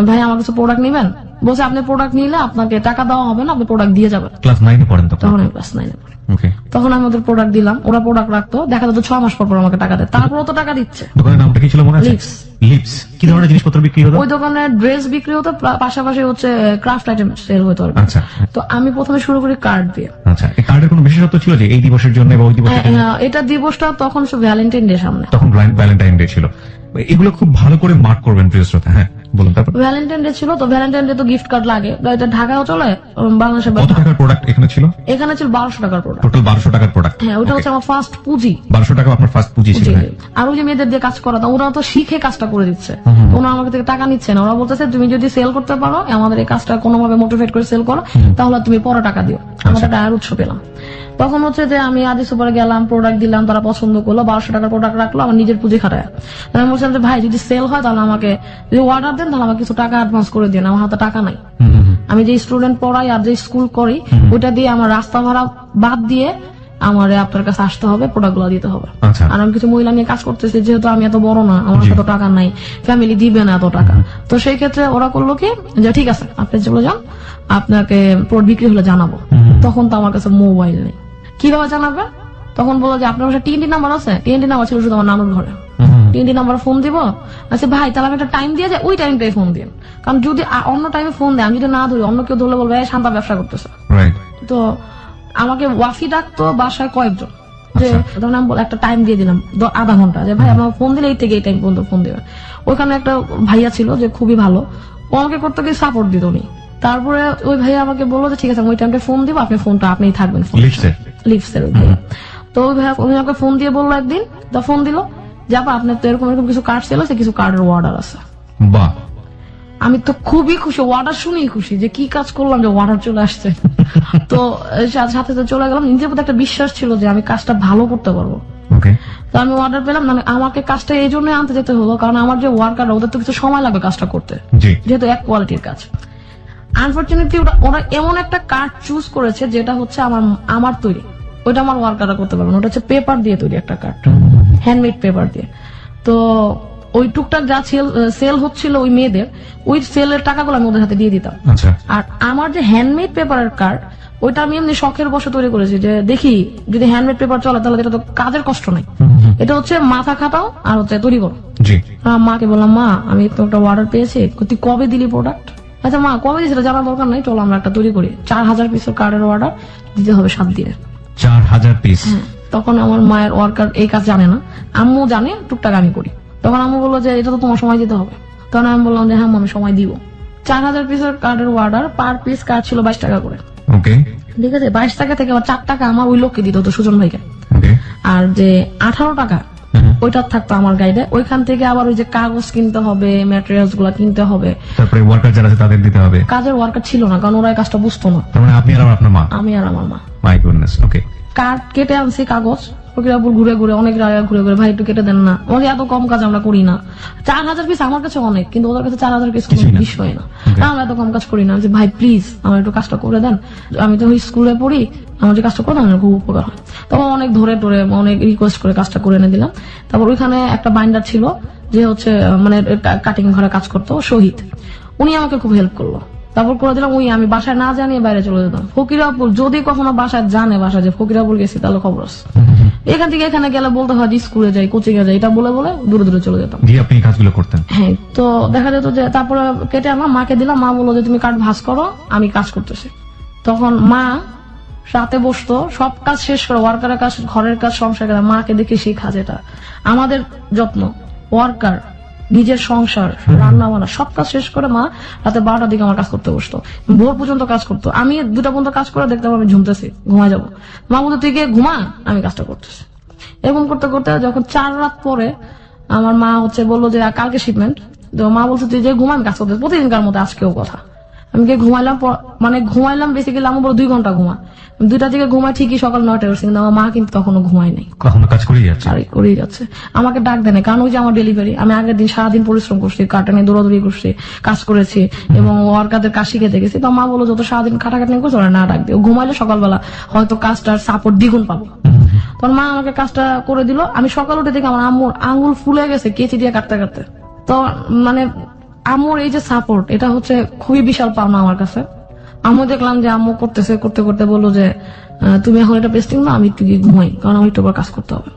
S1: ভাই আমার কিছু প্রোডাক্ট নিবেন, বলছে আপনি প্রোডাক্ট নিলে আপনাকে টাকা দেওয়া হবে না, আপনি প্রোডাক্ট দিয়ে যাবেন।
S2: ক্লাস 9 এ পড়েন
S1: তখন আমি ক্লাস 9 এ পড়ি। তখন আমি ওদের প্রোডাক্ট দিলাম, ওরা প্রোডাক্ট রাখতো, দেখা যেত 6 মাস পর আমাকে টাকা দেয়, তারপর তো টাকা দিচ্ছে।
S2: দোকানের নামটা কি ছিল মনে আছে? লিপস। কি ধরনের জিনিসপত্র বিক্রি হতো?
S1: ওই দোকানে ড্রেস বিক্রি হতো, পাশাপাশি হচ্ছে ক্রাফট আইটেম সেল হতো।
S2: আচ্ছা,
S1: তো আমি প্রথমে শুরু করি কার্ড দিয়ে।
S2: আচ্ছা, এই কার্ডের কোনো বিশেষত্ব ছিল যে এই দিবসের জন্য বা ওই দিবসের জন্য?
S1: এটা দিবসটা তখন ভ্যালেন্টাইন ডে সামনে,
S2: তখন ভ্যালেন্টাইন ডে ছিল। এগুলো খুব ভালো করে মার্ক করবেন প্রিয় শ্রোতা। হ্যাঁ বলুন। তারপর
S1: ভ্যালেন্টাইন ডে ছিল, তো ভ্যালেন্টাইন ডে তো গিফট কার্ড লাগে, এটা ঢাকাও চলে, বাংলাদেশে।
S2: কত টাকার প্রোডাক্ট এখানে ছিল?
S1: এখানে ছিল 1200 টাকার প্রোডাক্ট,
S2: টোটাল 1200 টাকার প্রোডাক্ট।
S1: হ্যাঁ, ওটা হচ্ছে আমার ফার্স্ট পুঁজি।
S2: 1200 টাকা আপনার ফার্স্ট পুঁজি ছিল।
S1: আর ওই যে মেয়েদের দিয়ে কাজ করাতাম, ওরা তো শিখে কাজটা করে দিচ্ছে, ওরা আমাকে থেকে টাকা নিচ্ছে না, ওরা বলতেছে তুমি যদি সেল করতে পারো, আমাদের এই কাজটা কোনোভাবে মোটিভেট করে সেল করো, তাহলে তুমি পরে টাকা দিও। আমাদের টাকার উৎস পেলাম। তখন হচ্ছে যে আমি আদি সুপারে গেলাম, প্রোডাক্ট দিলাম, তারা পছন্দ করলো, 1200 টাকার প্রোডাক্ট রাখলো, আমার নিজের পুঁজি খাটায়। আমি বলছিলাম যে ভাই যদি সেল হয় তাহলে আমাকে যদি অর্ডার দেন তাহলে আমাকে কিছু টাকা অ্যাডভান্স করে দিন, আমার হাতে টাকা নাই। আমি যে স্টুডেন্ট পড়াই আর যে স্কুল করি, ওইটা দিয়ে আমার রাস্তা ভাড়া বাদ দিয়ে আমার আপনার কাছে আসতে হবে, প্রোডাক্ট গুলো দিতে হবে। আর আমি কিছু মহিলা নিয়ে কাজ করতেছি, যেহেতু আমি এত বড় না, আমার এত টাকা নাই, ফ্যামিলি দিবে না এত টাকা। তো সেই ক্ষেত্রে ওরা করলো কি যে ঠিক আছে আপনি চলে যান, আপনাকে বিক্রি হলে জানাবো। তখন তো আমার কাছে মোবাইল নেই, কিভাবে জানাবে? তখন বললো যে আপনার কাছে টিএনটি নাম্বার আছে? টিএনটি নাম্বার ছিল শুধু আমার নানুর ঘরে, টিএনটি নাম্বার ফোন দিব। আচ্ছা ভাই তাহলে আমি একটা টাইম দিয়ে যাই, ওই টাইমটাই ফোন দিন, কারণ যদি অন্য টাইমে ফোন দেয়, আমি যদি না ধরি, অন্য কেউ ধরলে বলবে শান্তা ব্যবসা করতেছে। তো আমাকে ওয়াফি ডাকতো বাসায় কয়েকজন, যে তখন আমি একটা টাইম দিয়ে দিলাম আধা ঘন্টা, যে ভাই আমার ফোন দিলে এই থেকে এই টাইম পর্যন্ত ফোন দিবেন। ওইখানে একটা ভাইয়া ছিল যে খুবই ভালো, ও আমাকে করতে গিয়ে সাপোর্ট দিত উনি। তারপরে ওই ভাইয়া আমাকে বললো যে ঠিক আছে ওই টাইমটা ফোন দিব, আপনি ফোনটা আপনিই থাকবেন লিপসের ওই ভাইয়া। তো ওই ভাইয়া উনি আমাকে ফোন দিয়ে বললো একদিন, তো ফোন দিল যাবা আপনার তো এরকম এরকম কিছু কার্ড ছিল, কিছু কার্ডের অর্ডার আছে। বাহ, আমি তো খুবই খুশি, অর্ডার শুনেই খুশি, যে কি কাজ করলাম যে অর্ডার চলে আসছে। তো সাথে সাথে চলে গেলাম, নিজের প্রতি একটা বিশ্বাস ছিল যে আমি কাজটা ভালো করতে পারবো। তো আমি অর্ডার পেলাম, মানে আমাকে কাজটা এই জন্য আনতে যেতে হলো কারণ আমার যে ওয়ার্কার ওদের তো কিছু সময় লাগবে কাজটা করতে, যেহেতু এক কোয়ালিটির কাজ। আনফরচুনেটলি ওরা এমন একটা কার্ড চুজ করেছে যেটা হচ্ছে আমার তৈরি, ওইটা আমার ওয়ার্কাররা করতে পারবে না, ওটা হচ্ছে পেপার দিয়ে তৈরি একটা কার্ড, হ্যান্ডমেড পেপার দিয়ে। তো ওই টুকটাক যা সেল হচ্ছিল ওই মেয়েদের, ওই সেলের টাকাগুলো আমি ওদের হাতে দিয়ে দিতাম। আর আমার যে হ্যান্ডমেড পেপারের কার্ড, ওইটা আমি এমনি শখের বসে তৈরি করেছি, যে দেখি যদি হ্যান্ডমেড পেপার চলে তাহলে এটা তো কাজের কষ্ট নাই, এটা হচ্ছে মাথা খাটাও আর হচ্ছে তৈরি করো। মাকে বললাম মা আমি তো একটা অর্ডার পেয়েছি, তুই কবে দিলি প্রোডাক্ট? আচ্ছা মা কবে দিয়েছিল জানার দরকার নাই, চলো আমরা একটা তৈরি করি, 4000 পিসের কার্ডের অর্ডার দিতে হবে 7 দিনে। 4000 পিস? তখন আমার মায়ের ওয়ার্কার এই কাজ জানে না, আম্মু জানে, টুকটাক আমি করি। তখন আম্মু বললো যে এটা তো তোমার সময় দিতে হবে। তখন আমি বললাম যে হ্যাঁ আমি সময় দিব। 4000 পিসের কার্ডের অর্ডার, পার পিস কার্ড ছিল 22 টাকা করে। ঠিক আছে, 22 টাকা থেকে আবার 4 টাকা আমার ওই লোককে দিত, তো সুজন ভাইকে।
S2: ওকে।
S1: আর যে 18 টাকা ওইটা থাকতো আমার গাইডে, ওইখান থেকে আবার ওই যে কাগজ কিনতে হবে, ম্যাটেরিয়ালস গুলা কিনতে হবে,
S2: তারপরে ওয়ার্কার যারা আছে তাদের দিতে হবে।
S1: কাজের ওয়ার্কার ছিল না, কারণ ওরা এই কাজটা বুঝতো না।
S2: তার মানে আপনি আর আপনার মা?
S1: আমি আর আমার মা।
S2: My goodness. ওকে।
S1: কার্ড কেটে আনছি, কাগজ ফকিরাপুর ঘুরে ঘুরে, অনেক জায়গায় ঘুরে ঘুরে, ভাই একটু কেটে দেন না, আমাদের এত কম কাজ আমরা করি না। 4000 পিস আমার কাছে অনেক, কিন্তু ওদের কাছে 4000 পিস কোনো বিষয় না। আমরা এত কম কাজ করি না, যে ভাই প্লিজ আমার একটু কাজটা করে দেন, আমি তো স্কুলে পড়ি, আমার যে কাজটা করে আমার খুব উপকার হয়। তখন অনেক ধরে টরে অনেক রিকোয়েস্ট করে কাজটা করে এনে দিলাম। তারপর ওইখানে একটা বাইন্ডার ছিল যে হচ্ছে মানে কাটিং ঘরে কাজ করতো, শহীদ, উনি আমাকে খুব হেল্প করলো। তারপর করে দিলাম, ওই আমি বাসায় না জানিয়ে বাইরে চলে যেতাম। ফকিরাপুর যদি কখনো বাসায় জানে, বাসায় যে ফকিরাপুর গেছি, তাহলে খবর আছে। এখান থেকে এখানে গেলে বলতে হয় স্কুলে যাই, কোচিং এ যাই, এটা বলে বলে দূরে দূরে চলে যেতাম।
S2: জি, আপনি এই কাজগুলো করতেন?
S1: হ্যাঁ। তো দেখা যেত যে তারপরে কেটে আমার মাকে দিলাম, মা বললো যে তুমি কাঠ ভাঁজ করো, আমি কাজ করতেছি। তখন মা রাতে বসতো, সব কাজ শেষ করে, ওয়ার্কারের কাজ, ঘরের কাজ, সংসার কাজ, মাকে দেখে শিখা, যেটা আমাদের যত্ন, ওয়ার্কার, নিজের সংসার, রান্না বান্না সব কাজ শেষ করে মা রাতে 12টার দিকে আমার কাজ করতে বসতো, ভোর পর্যন্ত কাজ করতো। আমি 2টা পর্যন্ত কাজ করে দেখতাম আমি ঝুমতেছি, ঘুমায় যাবো, মা বলতো তুই গিয়ে ঘুমা, আমি কাজটা করতেছি। এরকম করতে করতে যখন 4 রাত পরে আমার মা হচ্ছে বললো যে কালকে শিপমেন্ট, তো মা বলছে তুই যে ঘুমা, আমি কাজ করতেছি। প্রতিদিনকার মতো আজকেও কথা, আমি গিয়ে ঘুমাইলাম, মানে ঘুমাইলাম বেসিক্যালি আমার বড় 2 ঘন্টা ঘুমা, 2টা থেকে ঘুমাই ঠিকই, সকাল 9টায় উঠছি, কিন্তু আমার মা কিন্তু তখনও ঘুমায় নাই,
S2: কখনো কাজ করেই যাচ্ছে।
S1: আর করেই যাচ্ছে। আমাকে ডাক দেয় না, কারণ ওই যে আমার ডেলিভারি, আমি আগের দিন সারাদিন পরিশ্রম করছি, কাটানে দৌড়াদৌড়ি করছি, কাজ করেছি, এবং ওয়ার্কারদের কাজ শিখে গেছি। তো মা বলো যত সারাদিন খাটাখাটি করছে ওরা না ডাক দিও, ঘুমাইলে সকালবেলা হয়তো কাজটার সাপোর্ট দ্বিগুণ পাবো। তখন মা আমাকে কাজটা করে দিল। আমি সকাল উঠে দেখি আমার আম্মুর আঙ্গুল ফুলে গেছে কেচি দিয়ে কাটতে কাটতে। তো মানে আম্মুর এই যে সাপোর্ট, এটা হচ্ছে খুবই বিশাল পাওনা আমার কাছে। আম্মু দেখলাম যে আম্মু করতেছে, করতে করতে বললো যে তুমি এখন এটা পেস্টিং না, আমি একটু গিয়ে ঘুমাই, কারণ আমি একটু কাজ করতে হবে।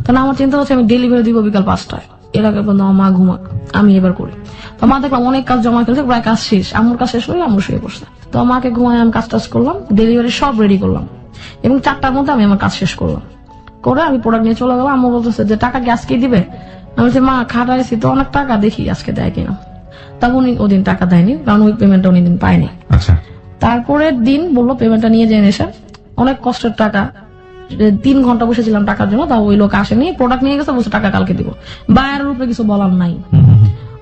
S1: তখন আমার চিন্তা হচ্ছে আমি ডেলিভারি দিব বিকাল 5টায়, এর আগে পর্যন্ত আমার মা ঘুমাক, আমি এবার করি। তো মা দেখলাম অনেক কাজ জমা ফেলছে, প্রায় কাজ শেষ, আম্মুর কাজ শেষ হয়ে আম্মু শুয়ে পড়ছে। তো মাকে ঘুমাই, আমি কাজ টাজ করলাম, ডেলিভারি সব রেডি করলাম, এবং 4টার মধ্যে আমি আমার কাজ শেষ করলাম, করে আমি প্রোডাক্ট নিয়ে চলে গেলাম। আম্মু বলতেছে যে টাকা কি আজকে দিবে? আমি বলছি মা খাটাইছি তো অনেক টাকা, দেখি আজকে দেয় কিনা। তখন উনি ওদিন টাকা দেয়নি, কারণ ওই পেমেন্টটা উনি দিন পায়নি।
S2: আচ্ছা।
S1: তারপরের দিন বললো পেমেন্টটা নিয়ে যেয়ে এসে, অনেক কষ্টের টাকা, 3 ঘন্টা বসেছিলাম টাকার জন্য, তাও ওই লোক আসেনি, প্রোডাক্ট নিয়ে গেছে, বলছে টাকা কালকে দিব, বায়ের উপরে কিছু বলার নাই।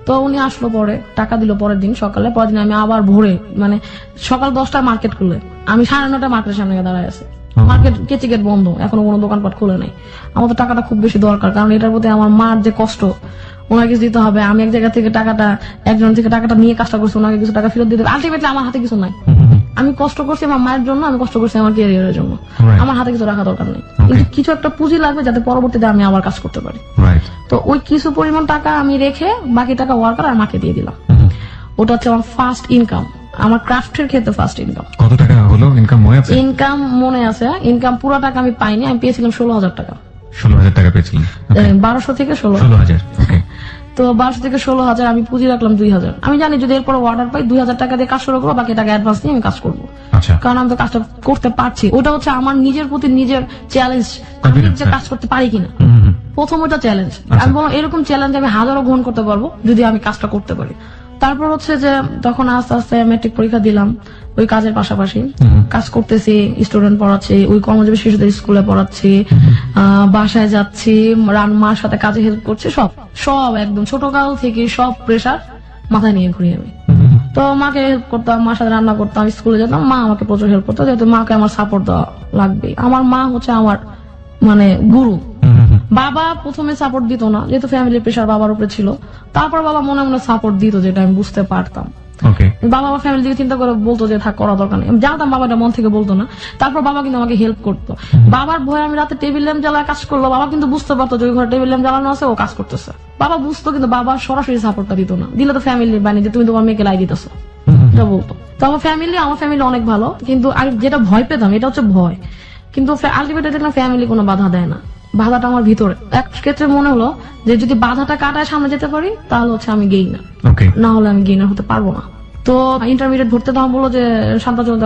S1: তো উনি আসলো, পরে টাকা দিল পরের দিন সকালে। পরের দিন আমি আবার ভোরে, মানে সকাল 10টায় মার্কেট খুলে, আমি 9:30 মার্কেটের সামনে দাঁড়ায় আছে, মার্কেট কেচি গেট বন্ধ, এখনো কোনো দোকানপাট খুলে নাই। আমার তো টাকাটা খুব বেশি দরকার, কারণ এটার প্রতি আমার মার যে কষ্ট, ওনাকে কিছু দিতে হবে। আমি এক জায়গা থেকে টাকাটা, একজন থেকে টাকাটা নিয়ে কাজটা করছি, ওনাকে কিছু টাকা ফেরত দিতে হবে। আলটিমেটলি আমার হাতে কিছু নাই, আমি কষ্ট করছি আমার মায়ের জন্য, আমি কষ্ট করছি আমার ক্যারিয়ারের জন্য, আমার হাতে কিছু রাখা দরকার নেই, কিন্তু কিছু একটা পুঁজি লাগবে যাতে পরবর্তীতে আমি আবার কাজ করতে পারি। তো ওই কিছু পরিমাণ টাকা আমি রেখে বাকি টাকা ওয়ার্কার আর মাকে দিয়ে দিলাম। ওটা হচ্ছে আমার ফার্স্ট ইনকাম, আমার ক্রাফটের ক্ষেত্রে ফার্স্ট ইনকাম।
S2: কত টাকা হলো ইনকাম?
S1: ইনকাম মনে আছে, ইনকাম পুরো টাকা আমি পাইনি, আমি পেয়েছিলাম 16,000 টাকা।
S2: 16,000 টাকা পেয়েছিলেন?
S1: 1200 থেকে
S2: 16,000। ওকে।
S1: তো 1200 থেকে 16,000 আমি পুঁজি রাখলাম 2,000। আমি জানি যদি এরপর অর্ডার পাই 2,000 টাকা দিয়ে কাজ শুরু করবো, বাকি টাকা অ্যাডভান্স দিয়ে আমি কাজ করবো,
S2: আচ্ছা।
S1: কারণ আমি তো কাজটা করতে পারছি। ওটা হচ্ছে আমার নিজের প্রতি নিজের চ্যালেঞ্জ, আমি যে কাজ করতে পারি কিনা, প্রথম ওটা চ্যালেঞ্জ। আমি বললাম এরকম চ্যালেঞ্জ আমি হাজারো গ্রহণ করতে পারবো যদি আমি কাজটা করতে পারি। তারপর হচ্ছে যে তখন আস্তে আস্তে ম্যাট্রিক পরীক্ষা দিলাম, ওই কাজের পাশাপাশি কাজ করতেছি, স্টুডেন্ট পড়াচ্ছি, ওই কর্মজীবী শিশুদের স্কুলে পড়াচ্ছি, বাসায় যাচ্ছি, মার সাথে কাজে হেল্প করছি, সব সব একদম ছোটকাল থেকে সব প্রেশার মাথায় নিয়ে ঘুরি আমি। তো মাকে হেল্প করতাম, মার সাথে রান্না করতাম, স্কুলে যেতাম, মা আমাকে প্রচুর হেল্প করতো, যেহেতু মাকে আমার সাপোর্ট দেওয়া লাগবে। আমার মা হচ্ছে আমার মানে গুরু। বাবা প্রথমে সাপোর্ট দিত না, যেহেতু ফ্যামিলির প্রেশার বাবার উপরে ছিল। তারপর বাবা মনে মনে সাপোর্ট দিত, যেটা আমি বুঝতে পারতাম। বাবা আমার ফ্যামিলি দিকে চিন্তা করে বলতো যে থাক, করা দরকার নেই, আমি জানতাম বাবাটা মন থেকে বলতো না। তারপর বাবা কিন্তু আমাকে হেল্প করতো। বাবার ভয়ে আমি রাতে টেবিল ল্যাম্প জ্বালায় কাজ করলো, বাবা কিন্তু বুঝতে পারতো যে ওই ঘরে টেবিল ল্যাম্প জ্বালানো আছে, ও কাজ করতেছে, বাবা বুঝতো, কিন্তু বাবা সরাসরি সাপোর্টটা দিত না। দিলে তো ফ্যামিলির বাণী যে তুমি তোমার মেয়েকে লাই দিতেছো, এটা বলতো। তো আমার ফ্যামিলি অনেক ভালো, কিন্তু আমি যেটা ভয় পেতাম এটা হচ্ছে ভয়, কিন্তু আলটিমেটলি দেখলাম ফ্যামিলি কোনো বাধা দেয় না, বাধাটা আমার ভিতরে। এক ক্ষেত্রে মনে হলো যে যদি বাধাটা কাটায় সামনে যেতে পারি তাহলে হচ্ছে আমি গেইনার, না হলে আমি গেইনার হতে পারবো না। তো ইন্টারমিডিয়েট ভর্তি তখন বললো যে শান্তার জন্য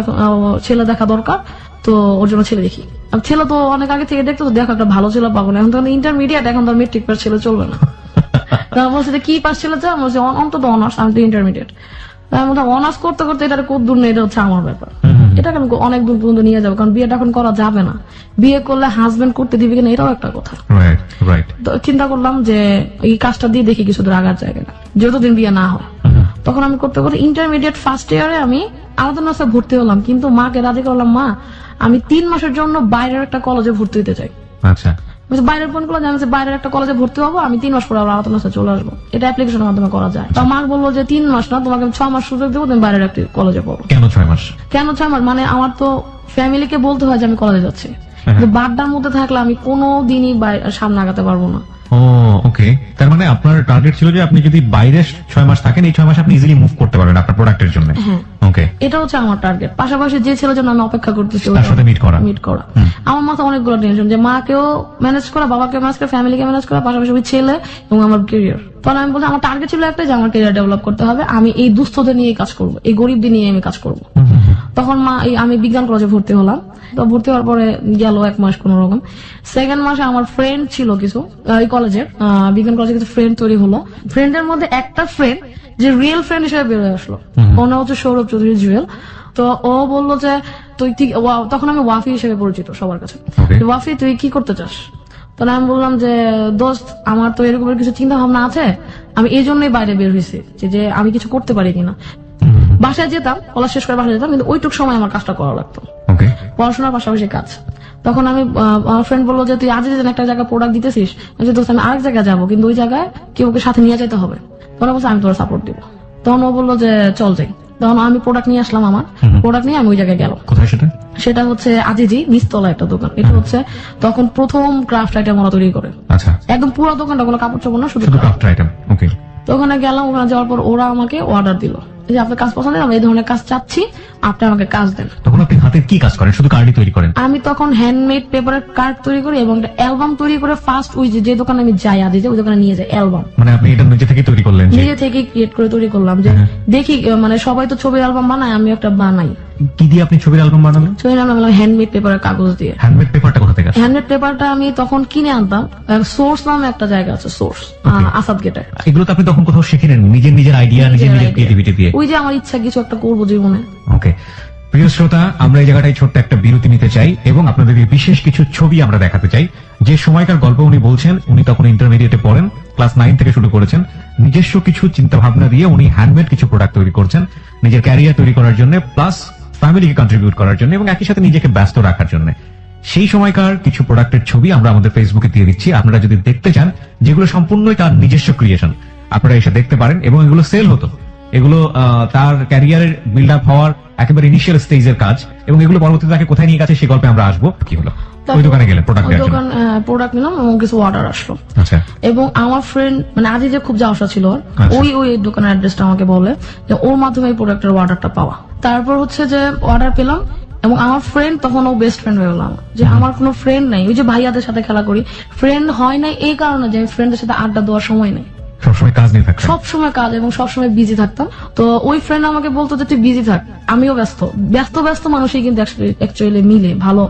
S1: ছেলে দেখা দরকার, তো ওর জন্য ছেলে দেখি। ছেলে তো অনেক আগে থেকে দেখতো, দেখো একটা ভালো ছেলে পাবো না, এখন তো ইন্টারমিডিয়েট, এখন তো মেট্রিক পাস ছেলে চলবে না। বলছে যে কি পাস ছেলে চাও? বলছে অন্তত অনার্স, আমি তো ইন্টারমিডিয়েট। অনার্স করতে করতে এটা কত দূর নেই, এটা হচ্ছে আমার ব্যাপার। এটাকে আমি অনেক দূর পর্যন্ত নিয়ে যাবো, কারণ বিয়েটা এখন করা যাবে না। বিয়ে করলে হাজবেন্ড করতে দিবে কিনা এটাও একটা কথা।
S2: Right right.
S1: তো চিন্তা করলাম যে এই কাজটা দিয়ে দেখি কিছু দূর আগার জায়গাটা, যতদিন বিয়ে না হয়। তখন আমি করতে করতে ইন্টারমিডিয়েট ফার্স্ট ইয়ারে আমি আলাদা নাসে ভর্তি হলাম, কিন্তু মাকে রাজি করলাম, মা আমি 3 মাসের জন্য বাইরের একটা কলেজে ভর্তি হতে চাই।
S2: আচ্ছা,
S1: বাইরের কোন কলেজে? আমি বাইরের একটা কলেজে ভর্তি হবো, আমি 3 মাস পরে আবার আলাদা নাসে চলে আসবো। এটা অ্যাপ্লিকেশনের মাধ্যমে করা যায়। তো মা বললো যে 3 মাস না, তোমাকে আমি 6 মাস সুযোগ দেবো, তুমি বাইরের একটা কলেজে পড়ো।
S2: কেন 6 মাস?
S1: কেন 6 মাস? মানে আমার তো ফ্যামিলিকে বলতে হয় যে আমি কলেজে যাচ্ছি, কিন্তু বাড্ডার মধ্যে থাকলে আমি কোনো দিনই সামনে আগাতে পারবো না।
S2: ও ওকে, তার মানে আপনার টার্গেট ছিল যে আপনি যদি বাইরে 6 মাস থাকেন, এই 6 মাস আপনি ইজিলি মুভ করতে পারবেন আপনার প্রোডাক্টের জন্য। ওকে,
S1: এটা হচ্ছে আমার টার্গেট। পাশাপাশি যে ছেলের জন্য আমি অপেক্ষা করতেছি
S2: তার সাথে মিট করা।
S1: আমার মাথায় অনেকগুলো টেনশন, যে মাকেও ম্যানেজ করা, বাবাকে ম্যানেজ করা, ফ্যামিলিকে ম্যানেজ করা, পাশাপাশি ওই ছেলে এবং আমার ক্যারিয়ার। তাহলে আমি বলছি আমার টার্গেট ছিল একটাই, যে আমার ক্যারিয়ার ডেভেলপ করতে হবে, আমি এই দুস্থদের নিয়ে কাজ করবো, এই গরিবদের নিয়ে আমি কাজ করবো। তখন আমি বিজ্ঞান কলেজে ভর্তি হলাম। তো ভর্তি হওয়ার পরে গেল 1 মাস কোন রকম। 2nd মাসে আমার ফ্রেন্ড ছিল কিছু, এই কলেজের বিজ্ঞান কলেজে কিছু ফ্রেন্ড তৈরি হলো। ফ্রেন্ডের মধ্যে একটা ফ্রেন্ড যে রিয়েল ফ্রেন্ড হিসেবে বেরোয় আসলো, ওর নাম হচ্ছে সৌরভ চৌধুরী জুয়েল। তো ও বললো যে তুই তখন আমি ওয়াফি হিসেবে পরিচিত সবার কাছে। ওয়াফি, তুই কি করতে চাস? তাহলে আমি বললাম যে দোস্ত, আমার তো এরকমের কিছু চিন্তা ভাবনা আছে, আমি এই জন্যই বাইরে বের হয়েছি, যে আমি কিছু করতে পারি কিনা। বাসায় যেতাম, কলেজ শেষ করে বাসায় যেতাম, কিন্তু ওইটুক সময় আমার কাজটা করা লাগতো, পড়াশোনার পাশাপাশি কাজ। তখন আমার ফ্রেন্ড বললো যে তুই আজ যেদিন একটা জায়গায় প্রোডাক্ট দিতেছিস, দোস্ত আমি আরেক জায়গায় যাবো, কিন্তু ওই জায়গায় কেউ ওকে সাথে নিয়ে যেতে হবে। তখন বলছে আমি তোর সাপোর্ট দিব। তখন ও বললো যে চল যাই। তখন আমি প্রোডাক্ট নিয়ে আসলাম, আমার প্রোডাক্ট নিয়ে আমি ওই জায়গায় গেলাম।
S2: কোথায় সেটা?
S1: সেটা হচ্ছে আজিজি নিচতলা একটা দোকান। এটা হচ্ছে তখন প্রথম ক্রাফট আইটেম ওরা তৈরি করে।
S2: আচ্ছা,
S1: একদম পুরো দোকানটা কোনো কাপড় চোপড় না, শুধু
S2: ক্রাফট আইটেম। ওকে,
S1: তো ওখানে গেলাম। ওখানে যাওয়ার পর ওরা আমাকে অর্ডার দিল যে আপনার কাজ পছন্দ, আমি এই ধরনের কাজ চাচ্ছি, আপনি আমাকে কাজ দেন।
S2: তখন আপনি হাতে কি কাজ করেন? শুধু কার্ডই তৈরি করেন?
S1: আমি তখন হ্যান্ডমেড পেপারের কার্ড তৈরি করি এবং একটা অ্যালবাম তৈরি করে ফার্স্ট ওই যে দোকানে আমি যাই আদিজে, ওই দোকানে নিয়ে যাই অ্যালবাম।
S2: মানে আপনি এটা নিজে থেকে তৈরি করলেন?
S1: নিজে থেকে ক্রিয়েট করে তৈরি করলাম, যে দেখি মানে সবাই তো ছবির অ্যালবাম বানায়, আমি একটা বানাই।
S2: কি দিয়ে আপনি ছবির অ্যালবাম বানালেন?
S1: ছবির অ্যালবাম হ্যান্ডমেড পেপারের কাগজ দিয়ে।
S2: হ্যান্ডমেড পেপারটা কোথা থেকে আসে?
S1: হ্যান্ডমেড পেপারটা আমি তখন কিনে আনতাম, সোর্স নামে একটা জায়গা আছে, সোর্স আসাদ গেটে।
S2: এগুলো তো আপনি তখন কোথাও শিখেন? নিজের আইডিয়া, নিজের ক্রিয়েটিভিটি দিয়ে?
S1: ওই যে আমার ইচ্ছা কিছু একটা করবো জীবনে।
S2: ওকে, প্রিয় শ্রোতা, আমরা এই জায়গাটায় ছোট্ট একটা বিরতি নিতে চাই এবং আপনাদেরকে বিশেষ কিছু ছবি আমরা দেখাতে চাই। যে সময়কার গল্প উনি বলছেন, উনি তখন ইন্টারমিডিয়েটে পড়েন, ক্লাস 9 থেকে শুরু করেছেন। নিজস্ব কিছু চিন্তা ভাবনা দিয়ে উনি হ্যান্ডমেড কিছু প্রোডাক্ট তৈরি করছেন, নিজের ক্যারিয়ার তৈরি করার জন্য, প্লাস ফ্যামিলিকে কন্ট্রিবিউট করার জন্য এবং একই সাথে নিজেকে ব্যস্ত রাখার জন্য। সেই সময়কার কিছু প্রোডাক্টের ছবি আমরা আমাদের ফেসবুকে দিয়ে দিচ্ছি। আপনারা যদি দেখতে চান, যেগুলো সম্পূর্ণই তার নিজস্ব ক্রিয়েশন, আপনারা এসে দেখতে পারেন। এবং এগুলো সেল হতো, এগুলো তার ক্যারিয়ারের বিল্ড আপ হওয়ার একেবারে ইনিশিয়াল স্টেজের কাজ, এবং এগুলো পরবর্তীতে তাকে কোথায় নিয়ে গেছে সেই গল্পে আমরা আসবো। কি হলো? ওই দোকানে গেলে
S1: প্রোডাক্ট নিলাম এবং কিছু অর্ডার আসলো।
S2: আচ্ছা, এবং
S1: আমার ফ্রেন্ড মানে আজ যে খুব যাওয়া ছিল, ওই দোকানের অ্যাড্রেসটা আমাকে বলে যে ওর মাধ্যমে এই প্রোডাক্টের অর্ডারটা পাওয়া। তারপর হচ্ছে যে অর্ডার পেলাম, এবং আমার ফ্রেন্ড তখন ও বেস্ট ফ্রেন্ড হয়ে গেলাম। যে আমার কোনো ফ্রেন্ড নাই, ওই যে ভাইয়াদের সাথে খেলা করি, ফ্রেন্ড হয় নাই এই কারণে যে আমি ফ্রেন্ডদের সাথে আড্ডা দেওয়ার সময় নেই,
S2: সবসময় কাজ নিয়ে থাকতাম,
S1: সবসময় কাজ এবং সবসময় বিজি থাকতাম। তো ওই ফ্রেন্ড আমাকে বলতো যে তুই বিজি থাক, আমিও ব্যস্ত মানুষই কিন্তু অ্যাকচুয়ালি মিলে ভালো